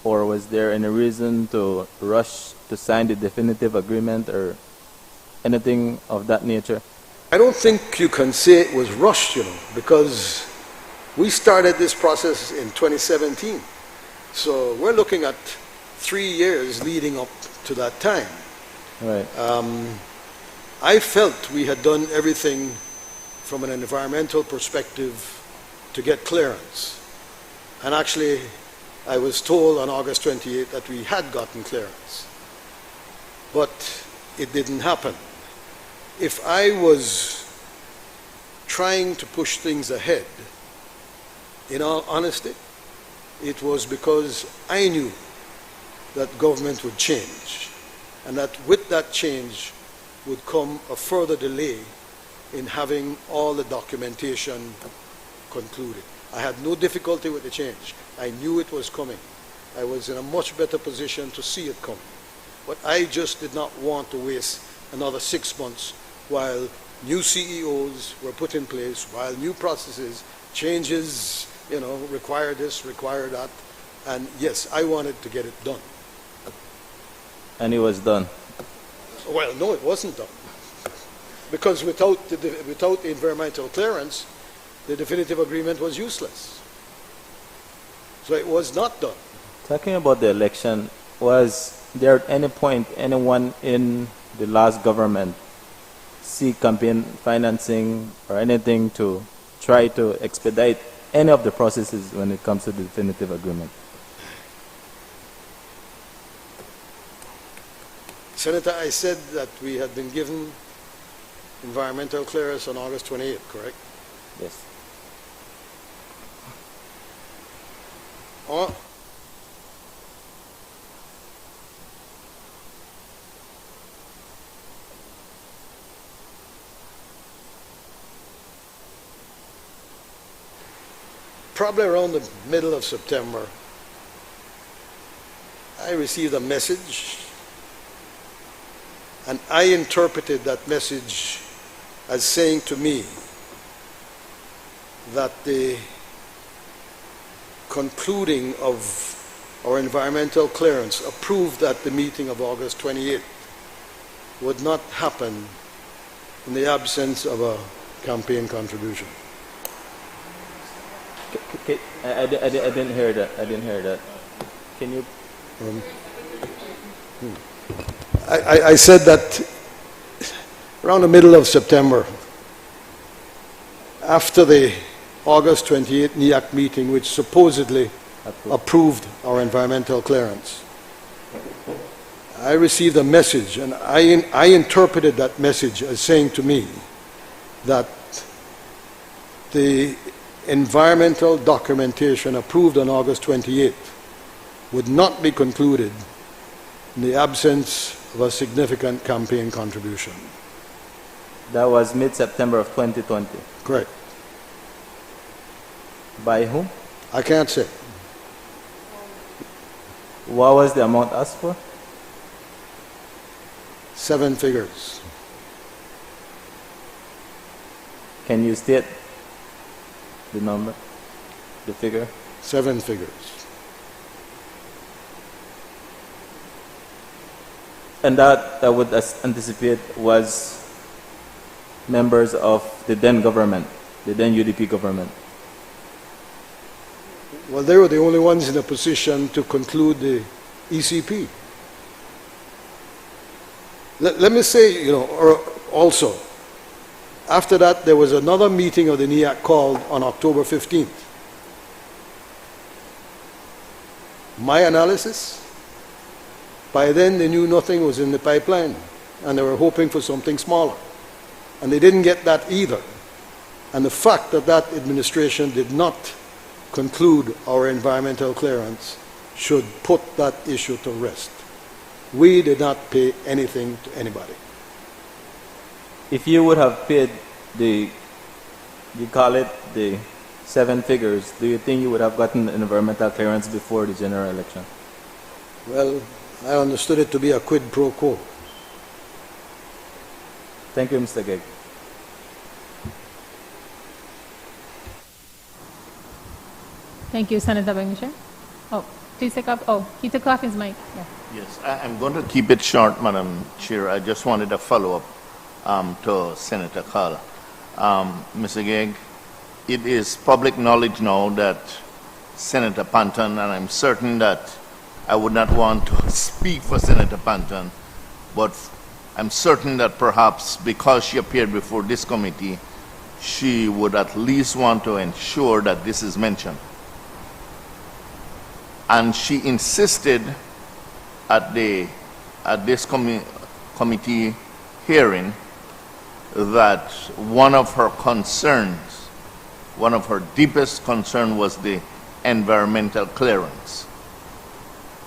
or was there any reason to rush to sign the definitive agreement or anything of that nature? I don't think you can say it was rushed, because we started this process in 2017. So we're looking at 3 years leading up to that time. Right. I felt we had done everything from an environmental perspective to get clearance. And actually, I was told on August 28th that we had gotten clearance. But it didn't happen. If I was trying to push things ahead, in all honesty, it was because I knew that government would change, and that with that change would come a further delay in having all the documentation concluded. I had no difficulty with the change. I knew it was coming. I was in a much better position to see it coming. But I just did not want to waste another 6 months while new CEOs were put in place, while new processes, changes, require this, require that. And yes, I wanted to get it done. And it was done? Well, no, it wasn't done. Because without the environmental clearance, the definitive agreement was useless. So it was not done. Talking about the election, was there at any point anyone in the last government seek campaign financing or anything to try to expedite any of the processes when it comes to the definitive agreement? Senator, I said that we had been given environmental clearance on August 28th, correct? Yes. Probably around the middle of September, I received a message, and I interpreted that message as saying to me that the concluding of our environmental clearance approved at the meeting of August 28th would not happen in the absence of a campaign contribution. I didn't hear that. I didn't hear that. Can you? I said that around the middle of September, after the August 28th NEAC meeting, which supposedly approved our environmental clearance, I received a message, and I interpreted that message as saying to me that the environmental documentation approved on August 28th would not be concluded in the absence of a significant campaign contribution. That was mid-September of 2020? Correct. By whom? I can't say. What was the amount asked for? 7 figures. Can you state the number, the figure? 7 figures. And that I would anticipate was members of the then government, the then UDP government. Well, they were the only ones in a position to conclude the ECP. Let me say, also, after that, there was another meeting of the NEAC called on October 15th. My analysis, by then they knew nothing was in the pipeline, and they were hoping for something smaller. And they didn't get that either. And the fact that that administration did not conclude our environmental clearance should put that issue to rest. We did not pay anything to anybody. If you would have paid the 7 figures, do you think you would have gotten environmental clearance before the general election? Well, I understood it to be a quid pro quo. Thank you, Mr. Gegg. Thank you, Senator Bengisha. Oh, please take off. Oh, he took off his mic. Yeah. Yes, I'm going to keep it short, Madam Chair. I just wanted a follow-up to Senator Carr. Mr. Gegg, it is public knowledge now that Senator Panton, and I'm certain that I would not want to speak for Senator Panton, but I'm certain that perhaps because she appeared before this committee, she would at least want to ensure that this is mentioned. And she insisted at this committee hearing that one of her concerns, one of her deepest concerns, was the environmental clearance.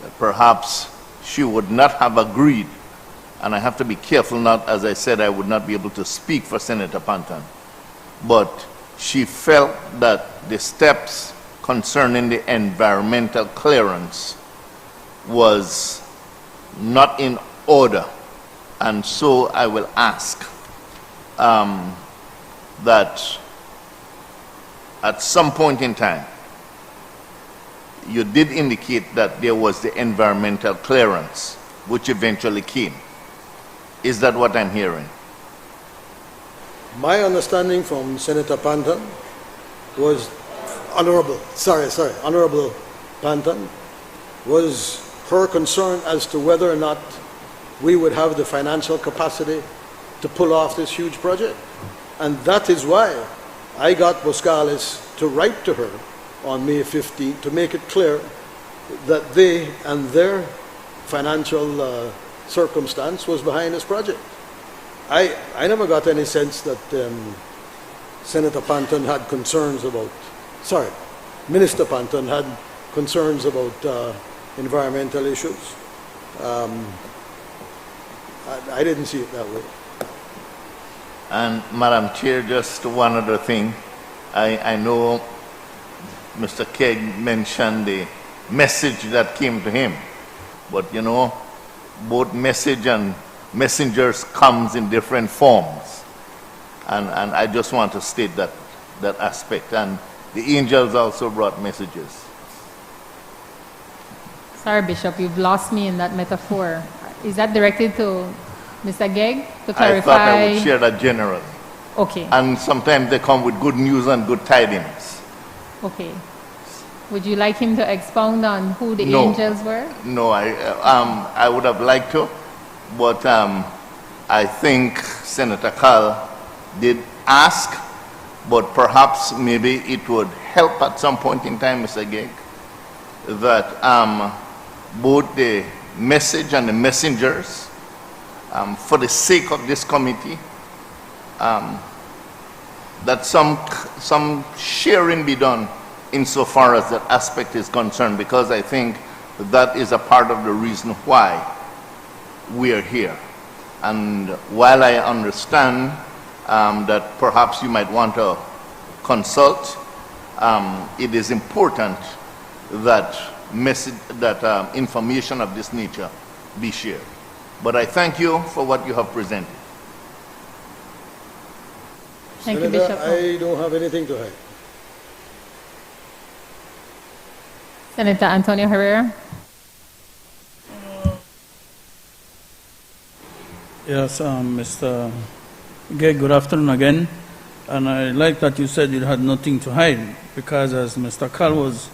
That perhaps she would not have agreed, and I have to be careful not, as I said, I would not be able to speak for Senator Panton, but she felt that the steps concerning the environmental clearance was not in order. And so I will ask that at some point in time, you did indicate that there was the environmental clearance, which eventually came. Is that what I'm hearing? My understanding from Senator Panton was, Honorable Panton, was her concern as to whether or not we would have the financial capacity to pull off this huge project. And that is why I got Boscalis to write to her on May 15th to make it clear that they and their financial circumstance was behind this project. I never got any sense that Senator Panton had concerns about, Minister Panton had concerns about environmental issues. I didn't see it that way. And Madam Chair, just one other thing. I know Mr. Kegg mentioned the message that came to him, but you know, both message and messengers comes in different forms. And I just want to state that aspect. And the angels also brought messages. Sorry, Bishop, you've lost me in that metaphor. Is that directed to Mr. Gegg to clarify? I thought I would share that generally. Okay. And sometimes they come with good news and good tidings. Okay. Would you like him to expound on who the angels were? No, I would have liked to, but I think Senator Carr did ask, but perhaps maybe it would help at some point in time, Mr. Gegg, that both the message and the messengers, for the sake of this committee, that some sharing be done insofar as that aspect is concerned, because I think that is a part of the reason why we are here. And while I understand that perhaps you might want to consult, it is important that information of this nature be shared. But I thank you for what you have presented. Thank you, Senator, Bishop. I don't have anything to hide. Senator Antonio Herrera. Yes, Mr. Gegg, good afternoon again. And I like that you said you had nothing to hide, because as Mr. Carl was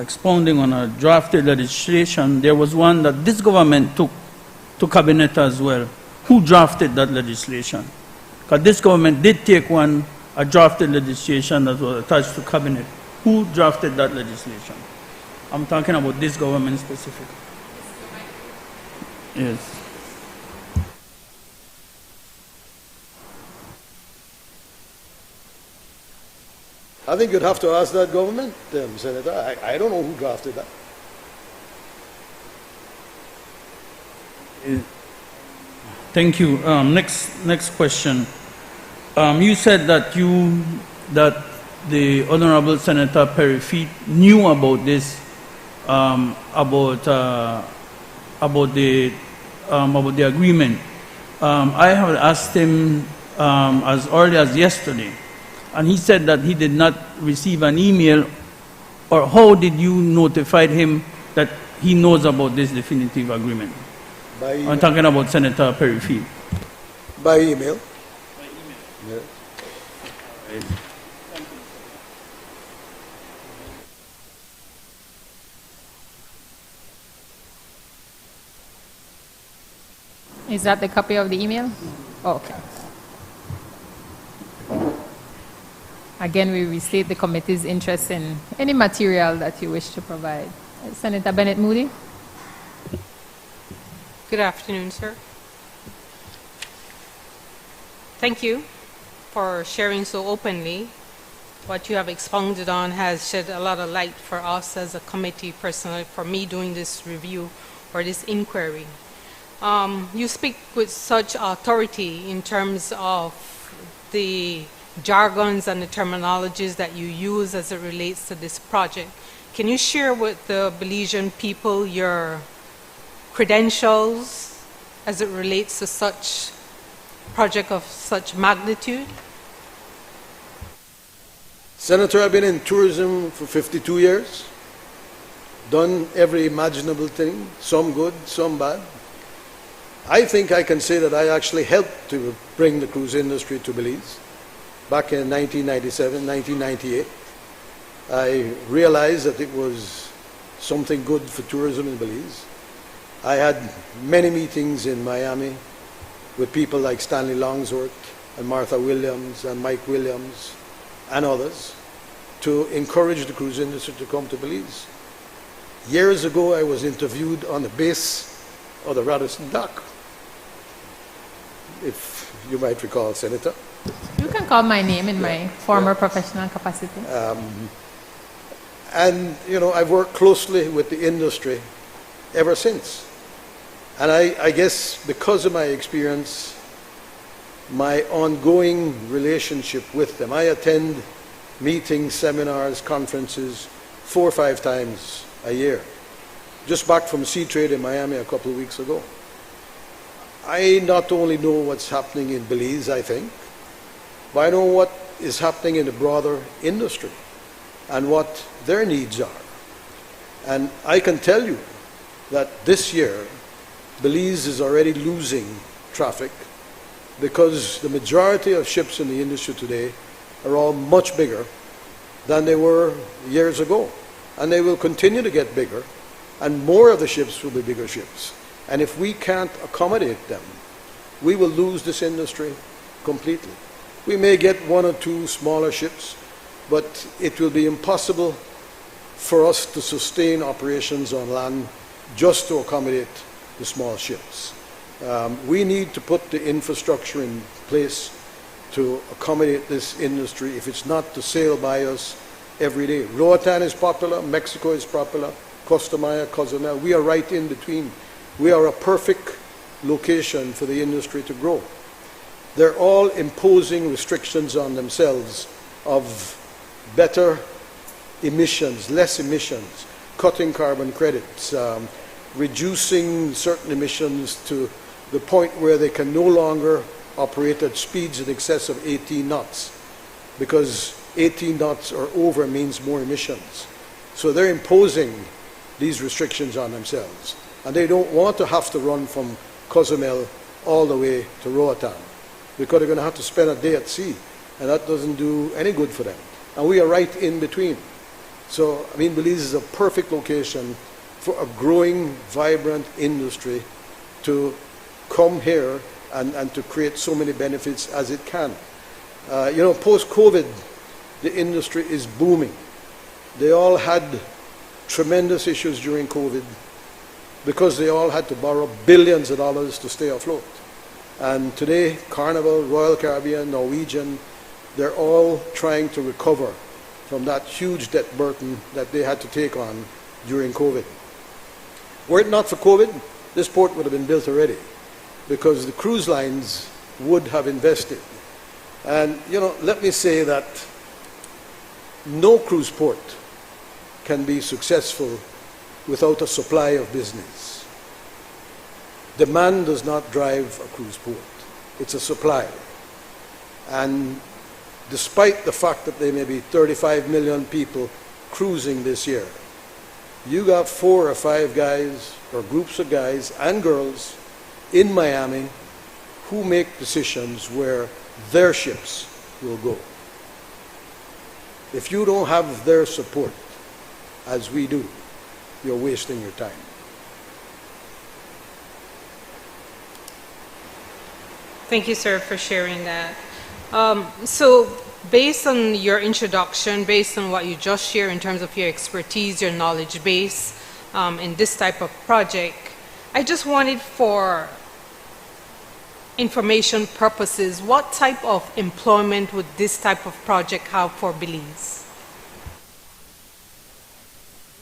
expounding on a drafted legislation, there was one that this government took to cabinet as well. Who drafted that legislation? Because this government did take a drafted legislation that was attached to cabinet. Who drafted that legislation? I'm talking about this government specifically. Yes. I think you'd have to ask that government, Senator. I don't know who drafted that. Thank you. Next question. You said that the Honorable Senator Perry Feet knew about this, about the agreement. I have asked him as early as yesterday, and he said that he did not receive an email. Or how did you notify him that he knows about this definitive agreement? By email. I'm talking about Senator Perry Feet. By email. By email. Yeah. Is that the copy of the email? Oh, okay. Again, we restate the committee's interest in any material that you wish to provide. Senator Bennett Moody. Good afternoon, sir. Thank you for sharing so openly. What you have expounded on has shed a lot of light for us as a committee, personally, for me doing this review or this inquiry. You speak with such authority in terms of the jargons and the terminologies that you use as it relates to this project. Can you share with the Belizean people your credentials as it relates to such project of such magnitude? Senator, I've been in tourism for 52 years, done every imaginable thing, some good, some bad. I think I can say that I actually helped to bring the cruise industry to Belize back in 1997, 1998. I realized that it was something good for tourism in Belize. I had many meetings in Miami with people like Stanley Longsworth and Martha Williams and Mike Williams and others to encourage the cruise industry to come to Belize. Years ago, I was interviewed on the base of the Radisson Dock, if you might recall, Senator. You can call my name in my former professional capacity. And, you know, I've worked closely with the industry ever since. And I guess because of my experience, my ongoing relationship with them, I attend meetings, seminars, conferences 4 or 5 times a year. Just back from Sea Trade in Miami a couple of weeks ago. I not only know what's happening in Belize, I think, but I know what is happening in the broader industry and what their needs are. And I can tell you that this year, Belize is already losing traffic because the majority of ships in the industry today are all much bigger than they were years ago. And they will continue to get bigger, and more of the ships will be bigger ships. And if we can't accommodate them, we will lose this industry completely. We may get 1 or 2 smaller ships, but it will be impossible for us to sustain operations on land just to accommodate the small ships. We need to put the infrastructure in place to accommodate this industry if it's not to sail by us every day. Roatan is popular, Mexico is popular, Costa Maya, Cozumel. We are right in between. We are a perfect location for the industry to grow. They're all imposing restrictions on themselves of better emissions, less emissions, cutting carbon credits, reducing certain emissions to the point where they can no longer operate at speeds in excess of 18 knots, because 18 knots or over means more emissions. So they're imposing these restrictions on themselves. And they don't want to have to run from Cozumel all the way to Roatan, because they're going to have to spend a day at sea, and that doesn't do any good for them. And we are right in between. So, I mean, Belize is a perfect location for a growing, vibrant industry to come here and to create so many benefits as it can. You know, post-COVID, the industry is booming. They all had tremendous issues during COVID because they all had to borrow billions of dollars to stay afloat. And today, Carnival, Royal Caribbean, Norwegian, they're all trying to recover from that huge debt burden that they had to take on during COVID. Were it not for COVID, this port would have been built already, because the cruise lines would have invested. And, you know, let me say that no cruise port can be successful without a supply of business. Demand does not drive a cruise port. It's a supply. And despite the fact that there may be 35 million people cruising this year, you got 4 or 5 guys or groups of guys and girls in Miami who make decisions where their ships will go. If you don't have their support, as we do, you're wasting your time. Thank you, sir, for sharing that. So based on your introduction, based on what you just shared in terms of your expertise, your knowledge base in this type of project, I just wanted for information purposes, what type of employment would this type of project have for Belize?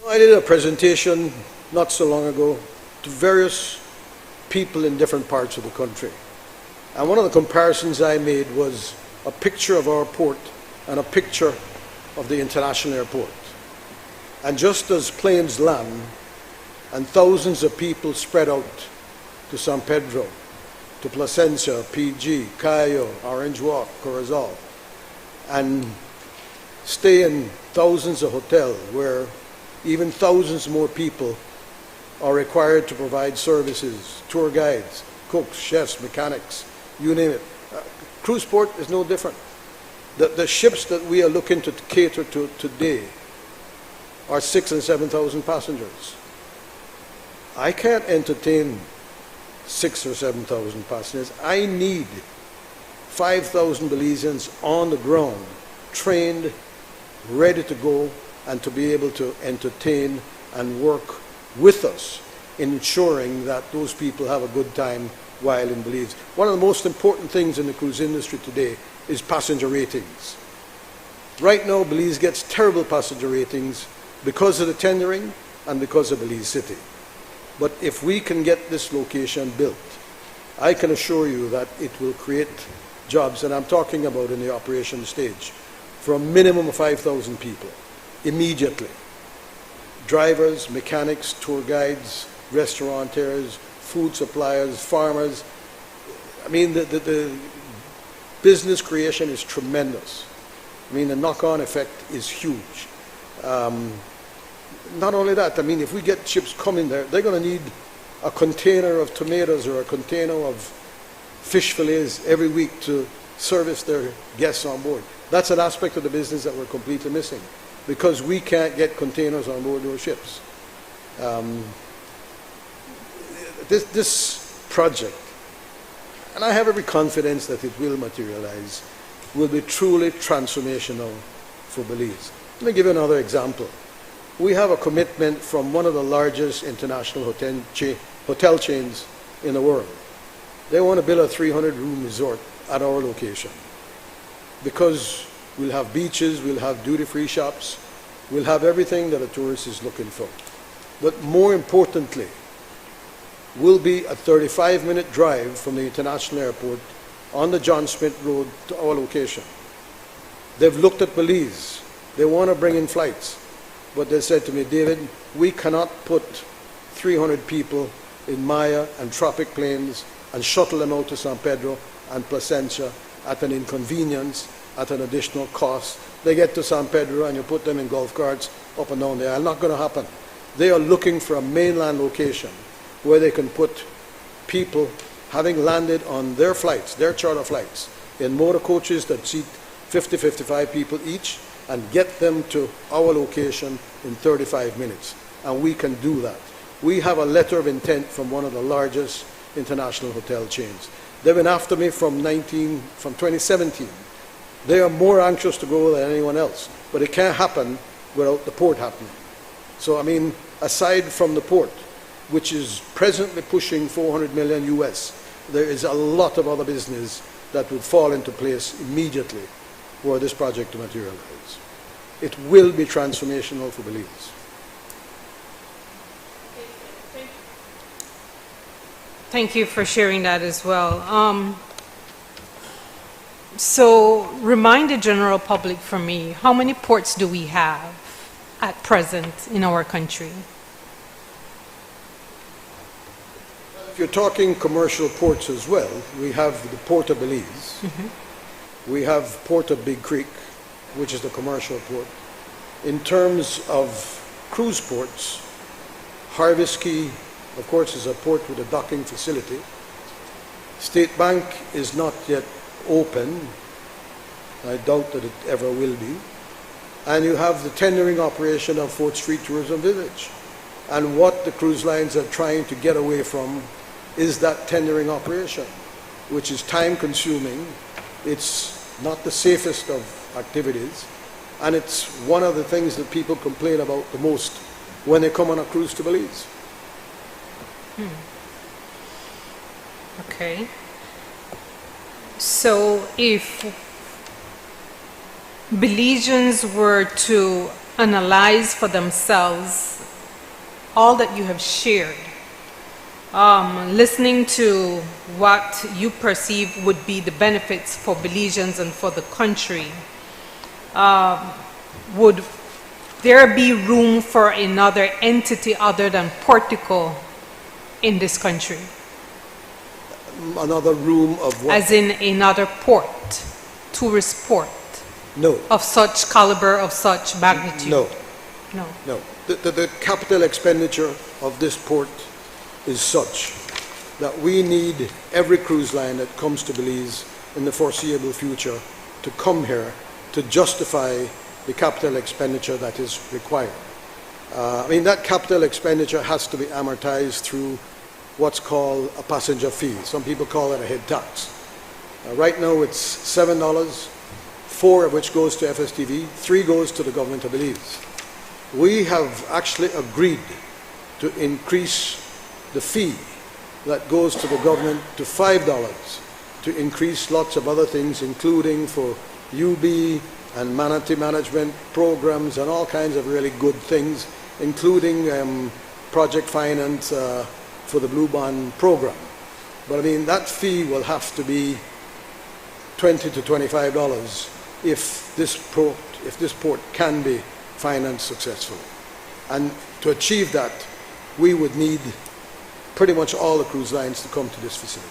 I did a presentation not so long ago to various people in different parts of the country. And one of the comparisons I made was a picture of our port and a picture of the international airport. And just as planes land and thousands of people spread out to San Pedro, to Placencia, PG, Cayo, Orange Walk, Corozal, and stay in thousands of hotels where even thousands more people are required to provide services, tour guides, cooks, chefs, mechanics, you name it. Cruise port is no different. The ships that we are looking to cater to today are 6,000 and 7,000 passengers. I can't entertain 6,000 or 7,000 passengers. I need 5,000 Belizeans on the ground, trained, ready to go, and to be able to entertain and work with us in ensuring that those people have a good time while in Belize. One of the most important things in the cruise industry today is passenger ratings. Right now, Belize gets terrible passenger ratings because of the tendering and because of Belize City. But if we can get this location built, I can assure you that it will create jobs, and I'm talking about in the operation stage, for a minimum of 5,000 people immediately. Drivers, mechanics, tour guides, restaurateurs, food suppliers, farmers. I mean, the business creation is tremendous. I mean, the knock-on effect is huge. Not only that, I mean, if we get ships coming there, they're going to need a container of tomatoes or a container of fish fillets every week to service their guests on board. That's an aspect of the business that we're completely missing, because we can't get containers on board those ships. This project, and I have every confidence that it will materialize, will be truly transformational for Belize. Let me give you another example. We have a commitment from one of the largest international hotel chains in the world. They want to build a 300-room resort at our location, because we'll have beaches, we'll have duty-free shops, we'll have everything that a tourist is looking for. But more importantly, will be a 35-minute drive from the international airport on the John Smith Road to our location. They've looked at Belize. They want to bring in flights. But they said to me, David, we cannot put 300 people in Maya and Tropic planes and shuttle them out to San Pedro and Placencia at an inconvenience, at an additional cost. They get to San Pedro and you put them in golf carts up and down there. It's not going to happen. They are looking for a mainland location where they can put people having landed on their flights, their charter flights, in motor coaches that seat 50, 55 people each, and get them to our location in 35 minutes. And we can do that. We have a letter of intent from one of the largest international hotel chains. They've been after me from 2017. They are more anxious to go than anyone else. But it can't happen without the port happening. So, I mean, aside from the port, which is presently pushing 400 million US, there is a lot of other business that would fall into place immediately were this project to materialize. it will be transformational for Belize. Thank you for sharing that as well. So remind the general public for me, how many ports do we have at present in our country? If you're talking commercial ports as well, we have the Port of Belize. We have Port of Big Creek, which is the commercial port. In terms of cruise ports, Harvest Key, of course, is a port with a docking facility. State Bank is not yet open. I doubt that it ever will be. And you have the tendering operation of 4th Street Tourism Village. And what the cruise lines are trying to get away from is that tendering operation, which is time consuming. It's not the safest of activities. And it's one of the things that people complain about the most when they come on a cruise to Belize. Okay. So if Belizeans were to analyze for themselves all that you have shared, listening to what you perceive would be the benefits for Belizeans and for the country, would there be room for another entity other than Portico in this country? Another room of what? As in another port, tourist port? No. Of such caliber, of such magnitude? No. No. No. The capital expenditure of this port is such that we need every cruise line that comes to Belize in the foreseeable future to come here to justify the capital expenditure that is required. I mean, that capital expenditure has to be amortized through what's called a passenger fee. Some people call it a head tax. Right now it's $7, 4 of which goes to FSTV, 3 goes to the government of Belize. We have actually agreed to increase the fee that goes to the government to $5, to increase lots of other things, including for UB and manatee management programs and all kinds of really good things, including project finance for the Blue Bond program. But I mean, that fee will have to be $20 to $25 if this port can be financed successfully. And to achieve that, we would need pretty much all the cruise lines to come to this facility.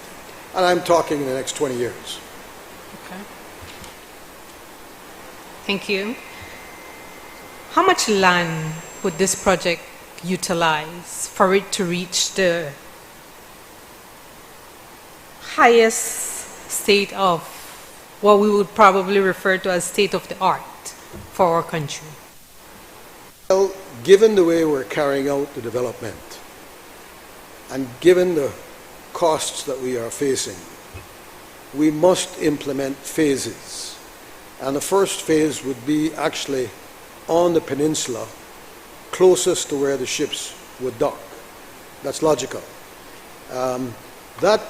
And I'm talking in the next 20 years. Okay. Thank you. How much land would this project utilize for it to reach the highest state of what we would probably refer to as state of the art for our country? Well, given the way we're carrying out the development and given the costs that we are facing, we must implement phases. And the first phase would be actually on the peninsula, closest to where the ships would dock. That's logical. That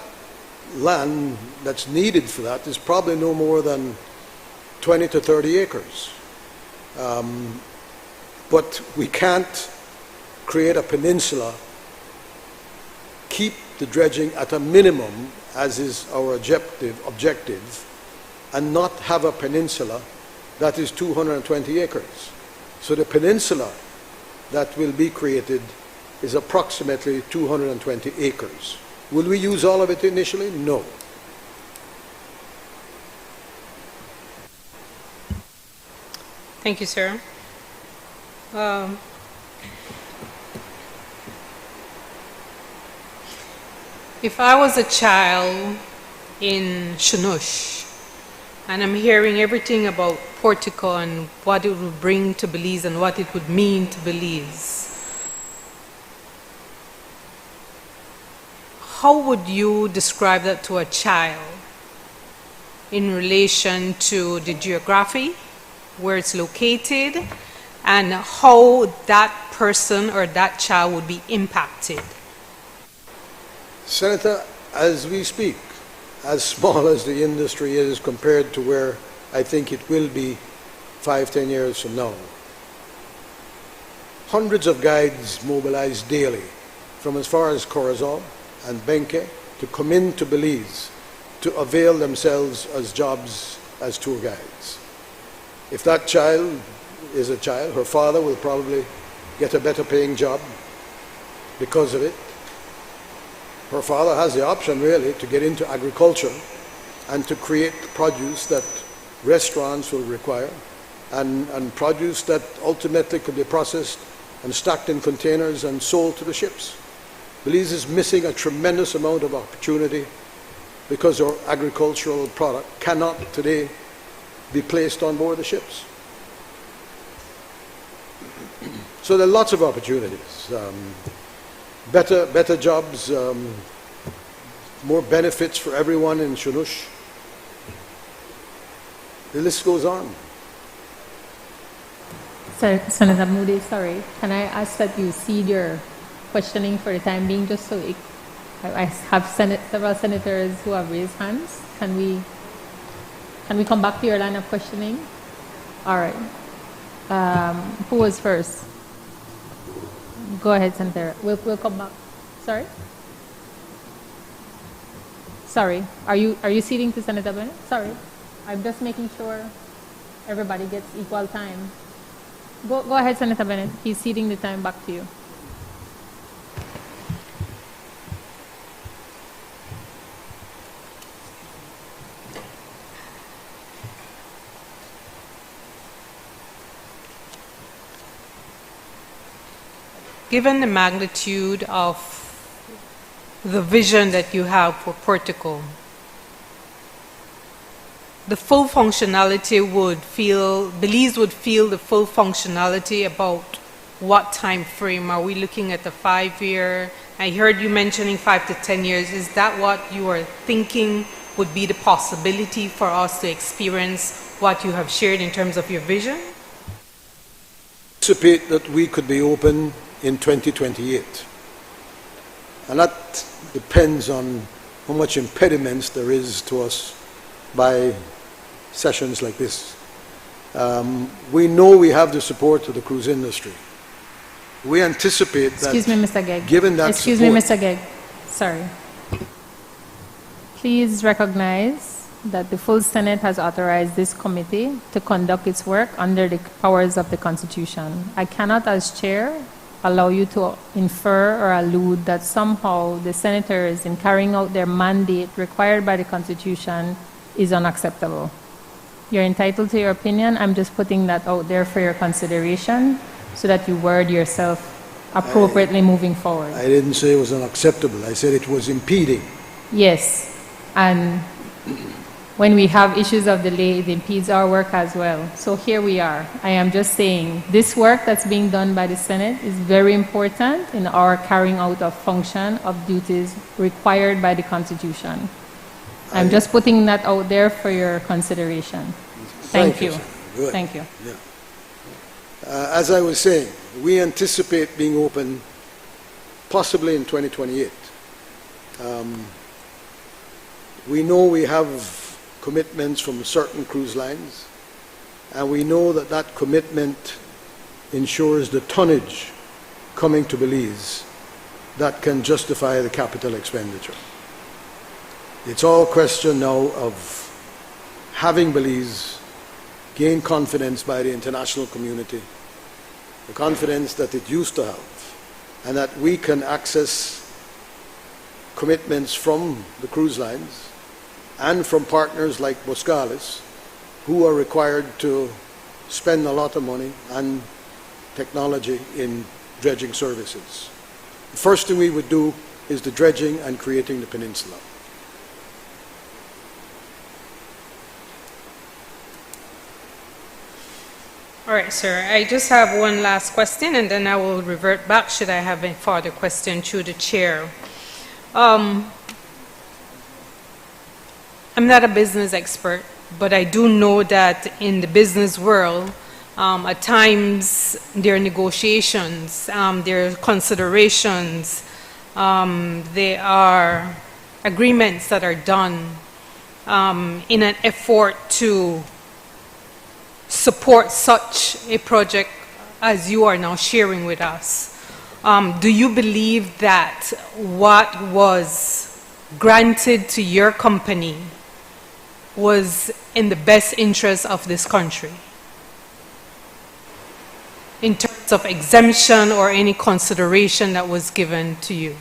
land that's needed for that is probably no more than 20 to 30 acres. But we can't create a peninsula, keep the dredging at a minimum, as is our objective, and not have a peninsula that is 220 acres. So the peninsula that will be created is approximately 220 acres. Will we use all of it initially? No. Thank you, sir. If I was a child in Shunush, and I'm hearing everything about Portico and what it would bring to Belize and what it would mean to Belize, how would you describe that to a child in relation to the geography, where it's located, and how that person or that child would be impacted? Senator, as we speak, as small as the industry is compared to where I think it will be 5-10 years from now. Hundreds of guides mobilize daily from as far as Corazon and Benque to come into Belize to avail themselves as jobs as tour guides. If that child is a child, her father will probably get a better paying job because of it. Her father has the option really to get into agriculture and to create produce that restaurants will require and produce that ultimately could be processed and stacked in containers and sold to the ships. Belize is missing a tremendous amount of opportunity because our agricultural product cannot today be placed on board the ships. So there are lots of opportunities. Better jobs, more benefits for everyone in Shunush. The list goes on. Senator Moody, sorry. Can I ask that you cede your questioning for the time being, just so I have several senators who have raised hands. Can we come back to your line of questioning? All right. Who was first? Go ahead, Senator. We'll come back. Sorry? Sorry. Are you ceding to Senator Bennett? Sorry. I'm just making sure everybody gets equal time. Go ahead, Senator Bennett. He's ceding the time back to you. Given the magnitude of the vision that you have for Portico, the full functionality Belize would feel the full functionality about what time frame? Are we looking at the 5-year? I heard you mentioning 5 to 10 years. Is that what you are thinking would be the possibility for us to experience what you have shared in terms of your vision? Anticipate that we could be open in 2028. And that depends on how much impediments there is to us by sessions like this. We know we have the support of the cruise industry. We anticipate that... Excuse me, Mr. Gegg. Given that Excuse me, Mr. Gegg. Sorry. Please recognize that the full Senate has authorized this committee to conduct its work under the powers of the Constitution. I cannot, as chair, allow you to infer or allude that somehow the senators, in carrying out their mandate required by the Constitution, is unacceptable. You're entitled to your opinion. I'm just putting that out there for your consideration so that you word yourself appropriately moving forward. I didn't say it was unacceptable. I said it was impeding. Yes, and when we have issues of delay, it impedes our work as well. So here we are. I am just saying this work that's being done by the Senate is very important in our carrying out of function of duties required by the Constitution. I'm just putting that out there for your consideration. Thank you. Good. Thank you. Yeah. As I was saying, we anticipate being open possibly in 2028. We know we have commitments from certain cruise lines, and we know that that commitment ensures the tonnage coming to Belize that can justify the capital expenditure. It's all a question now of having Belize gain confidence by the international community, the confidence that it used to have, and that we can access commitments from the cruise lines and from partners like Boscalis, who are required to spend a lot of money and technology in dredging services. The first thing we would do is the dredging and creating the peninsula. All right, sir. I just have one last question, and then I will revert back should I have any further question through the chair. I'm not a business expert, but I do know that in the business world, at times there are negotiations, there are considerations, there are agreements that are done in an effort to support such a project as you are now sharing with us. Do you believe that what was granted to your company was in the best interest of this country? In terms of exemption or any consideration that was given to you?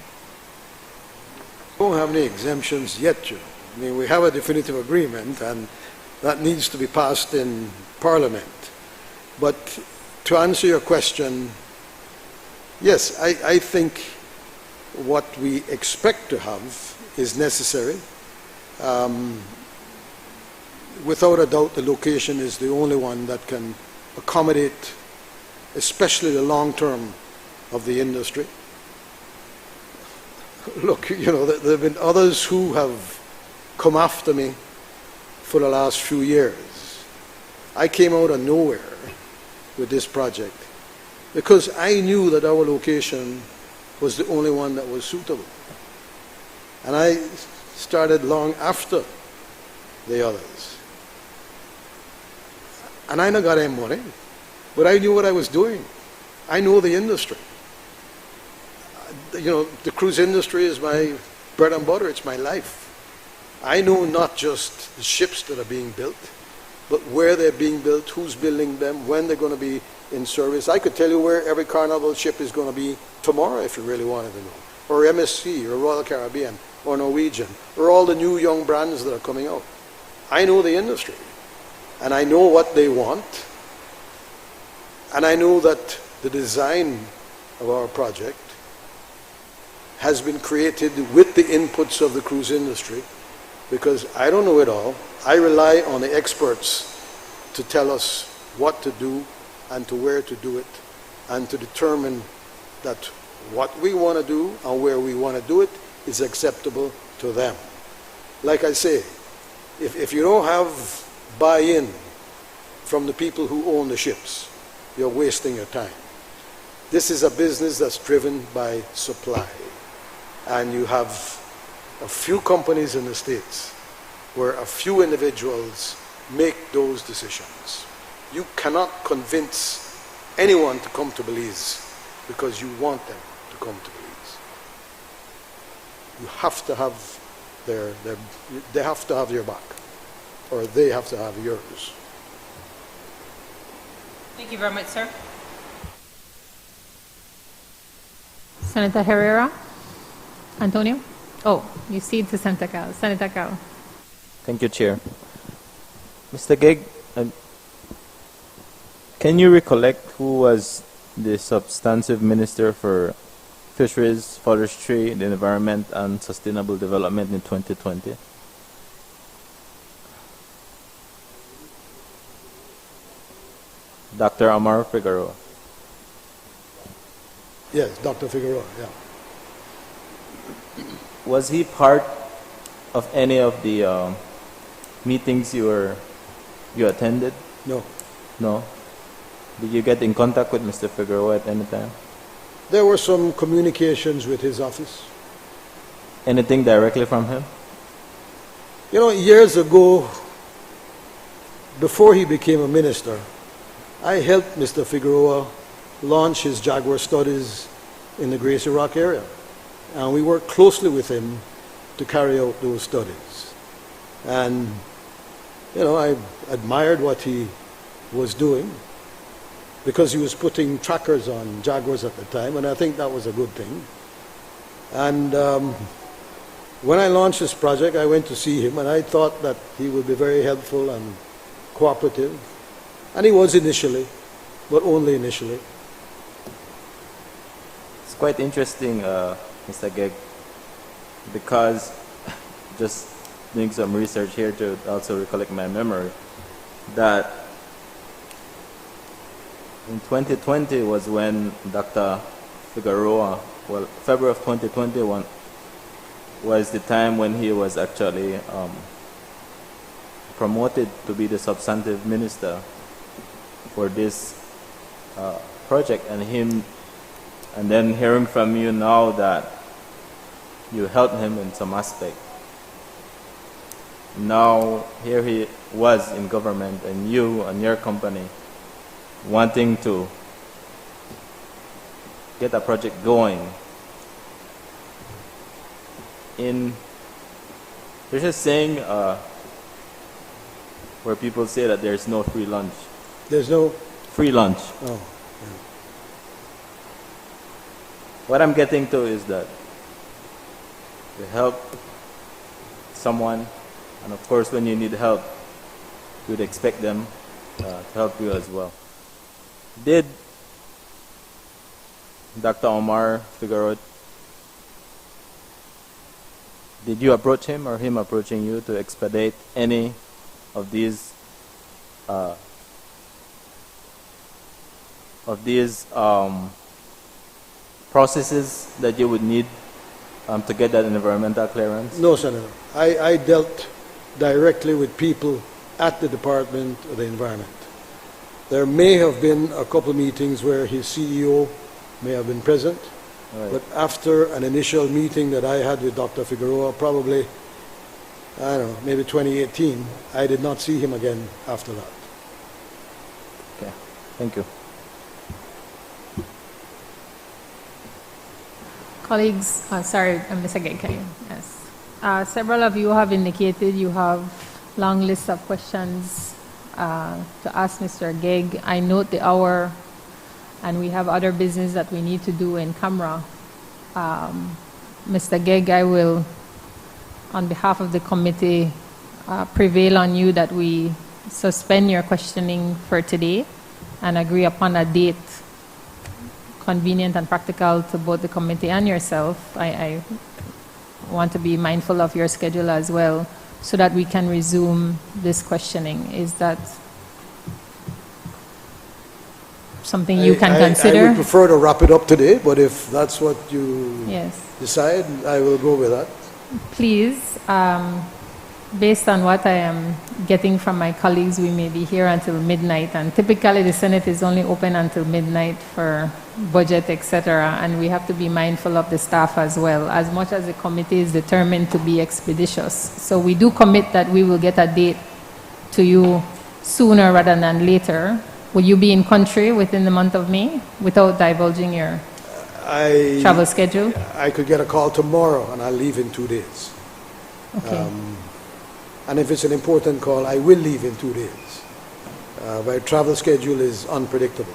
We don't have any exemptions yet, Joe. I mean, we have a definitive agreement, and that needs to be passed in Parliament. But to answer your question, yes, I think what we expect to have is necessary. Without a doubt, the location is the only one that can accommodate, especially the long term of the industry. Look, you know, there have been others who have come after me for the last few years. I came out of nowhere with this project because I knew that our location was the only one that was suitable. And I started long after the others. And I not got any money, but I knew what I was doing. I know the industry. You know, the cruise industry is my bread and butter. It's my life. I know not just the ships that are being built, but where they're being built, who's building them, when they're going to be in service. I could tell you where every Carnival ship is going to be tomorrow if you really wanted to know. Or MSC, or Royal Caribbean, or Norwegian, or all the new young brands that are coming out. I know the industry, and I know what they want, and I know that the design of our project has been created with the inputs of the cruise industry, because I don't know it all. I rely on the experts to tell us what to do and to where to do it, and to determine that what we want to do and where we want to do it is acceptable to them. Like I say, if you don't have buy-in from the people who own the ships, you're wasting your time. This is a business that's driven by supply. And you have a few companies in the States where a few individuals make those decisions. You cannot convince anyone to come to Belize because you want them to come to Belize. You have to have they have to have your back, or they have to have yours. Thank you very much, sir. Senator Herrera? Antonio? Oh, you cede to Senator Cal. Senator Cal. Thank you, Chair. Mr. Gegg, can you recollect who was the substantive minister for Fisheries, Forestry, the Environment and Sustainable Development in 2020? Dr. Amar Figueroa. Yes, Dr. Figueroa, yeah. Was he part of any of the meetings you attended? No. No? Did you get in contact with Mr. Figueroa at any time? There were some communications with his office. Anything directly from him? You know, years ago, before he became a minister, I helped Mr. Figueroa launch his Jaguar studies in the Gracie Rock area. And we worked closely with him to carry out those studies. And, you know, I admired what he was doing because he was putting trackers on Jaguars at the time, and I think that was a good thing. And when I launched this project, I went to see him, and I thought that he would be very helpful and cooperative. And he was initially, but only initially. It's quite interesting, Mr. Gegg, because just doing some research here to also recollect my memory, that in 2020 was when Dr. Figueroa, well, February of 2021 was the time when he was actually promoted to be the substantive minister for this project, and then hearing from you now that you helped him in some aspect. Now, here he was in government, and you and your company wanting to get a project going. There's a saying where people say that there's no free lunch. There's no... Free lunch. Oh. What I'm getting to is that you help someone, and of course when you need help, you'd expect them to help you as well. Did Dr. Omar Figueroa, did you approach him or him approaching you to expedite any of these processes that you would need to get that environmental clearance? No, Senator. I dealt directly with people at the Department of the Environment. There may have been a couple meetings where his CEO may have been present, Right. but after an initial meeting that I had with Dr. Figueroa, probably, I don't know, maybe 2018, I did not see him again after that. Okay, thank you. Colleagues, sorry, Mr. Gegg, yes. Several of you have indicated you have long lists of questions to ask Mr. Gegg. I note the hour, and we have other business that we need to do in camera. Mr. Gegg, I will, on behalf of the committee, prevail on you that we suspend your questioning for today and agree upon a date convenient and practical to both the committee and yourself. I want to be mindful of your schedule as well, so that we can resume this questioning. Is that something you can consider? I would prefer to wrap it up today, but if that's what you Yes. decide, I will go with that. Please, based on what I am getting from my colleagues, we may be here until midnight, and typically the Senate is only open until midnight for budget, etc., and we have to be mindful of the staff as well, as much as the committee is determined to be expeditious. So we do commit that we will get a date to you sooner rather than later. Will you be in country within the month of May without divulging your travel schedule? I could get a call tomorrow, and I'll leave in 2 days. Okay. And if it's an important call, I will leave in 2 days. My travel schedule is unpredictable.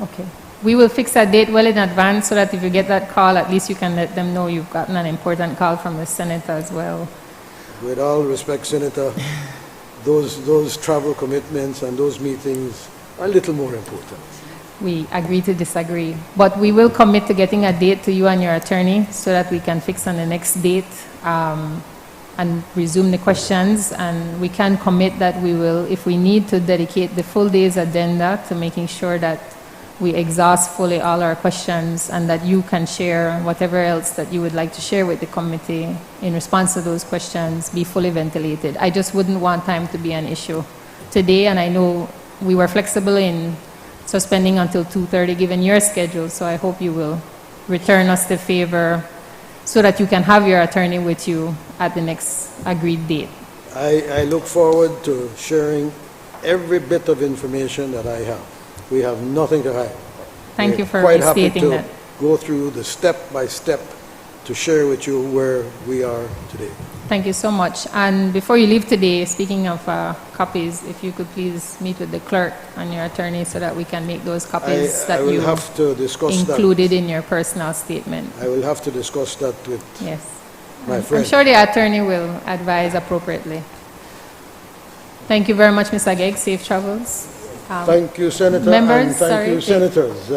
Okay. We will fix that date well in advance so that if you get that call, at least you can let them know you've gotten an important call from the Senator as well. With all respect, Senator, those travel commitments and those meetings are a little more important. We agree to disagree. But we will commit to getting a date to you and your attorney so that we can fix on the next date and resume the questions. And we can commit that we will, if we need to dedicate the full day's agenda to making sure that we exhaust fully all our questions and that you can share whatever else that you would like to share with the committee in response to those questions, be fully ventilated. I just wouldn't want time to be an issue today, and I know we were flexible in suspending until 2:30 given your schedule, so I hope you will return us the favor so that you can have your attorney with you at the next agreed date. I look forward to sharing every bit of information that I have. We have nothing to hide. Thank you for quite happy restating to that. go through the step by step to share with you where we are today. Thank you so much. And before you leave today, speaking of copies, if you could please meet with the clerk and your attorney so that we can make those copies I that will you have to discuss included in your personal statement. I will have to discuss that with Yes. my I'm friend. sure the attorney will advise appropriately. Thank you very much, Mr. Gegg. Safe travels. Thank you, Senator, members, and thank sorry, you, Senators.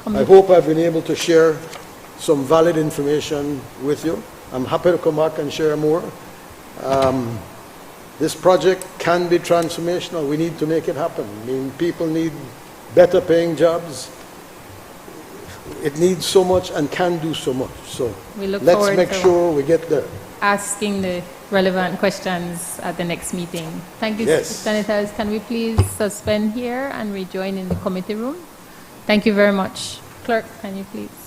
I hope I've been able to share some valid information with you. I'm happy to come back and share more. This project can be transformational. We need to make it happen. I mean, people need better paying jobs. It needs so much and can do so much. So We look let's forward make to sure we get there. asking the relevant questions at the next meeting. Thank you, Yes. Senators. Can we please suspend here and rejoin in the committee room? Thank you very much. Clerk, can you please?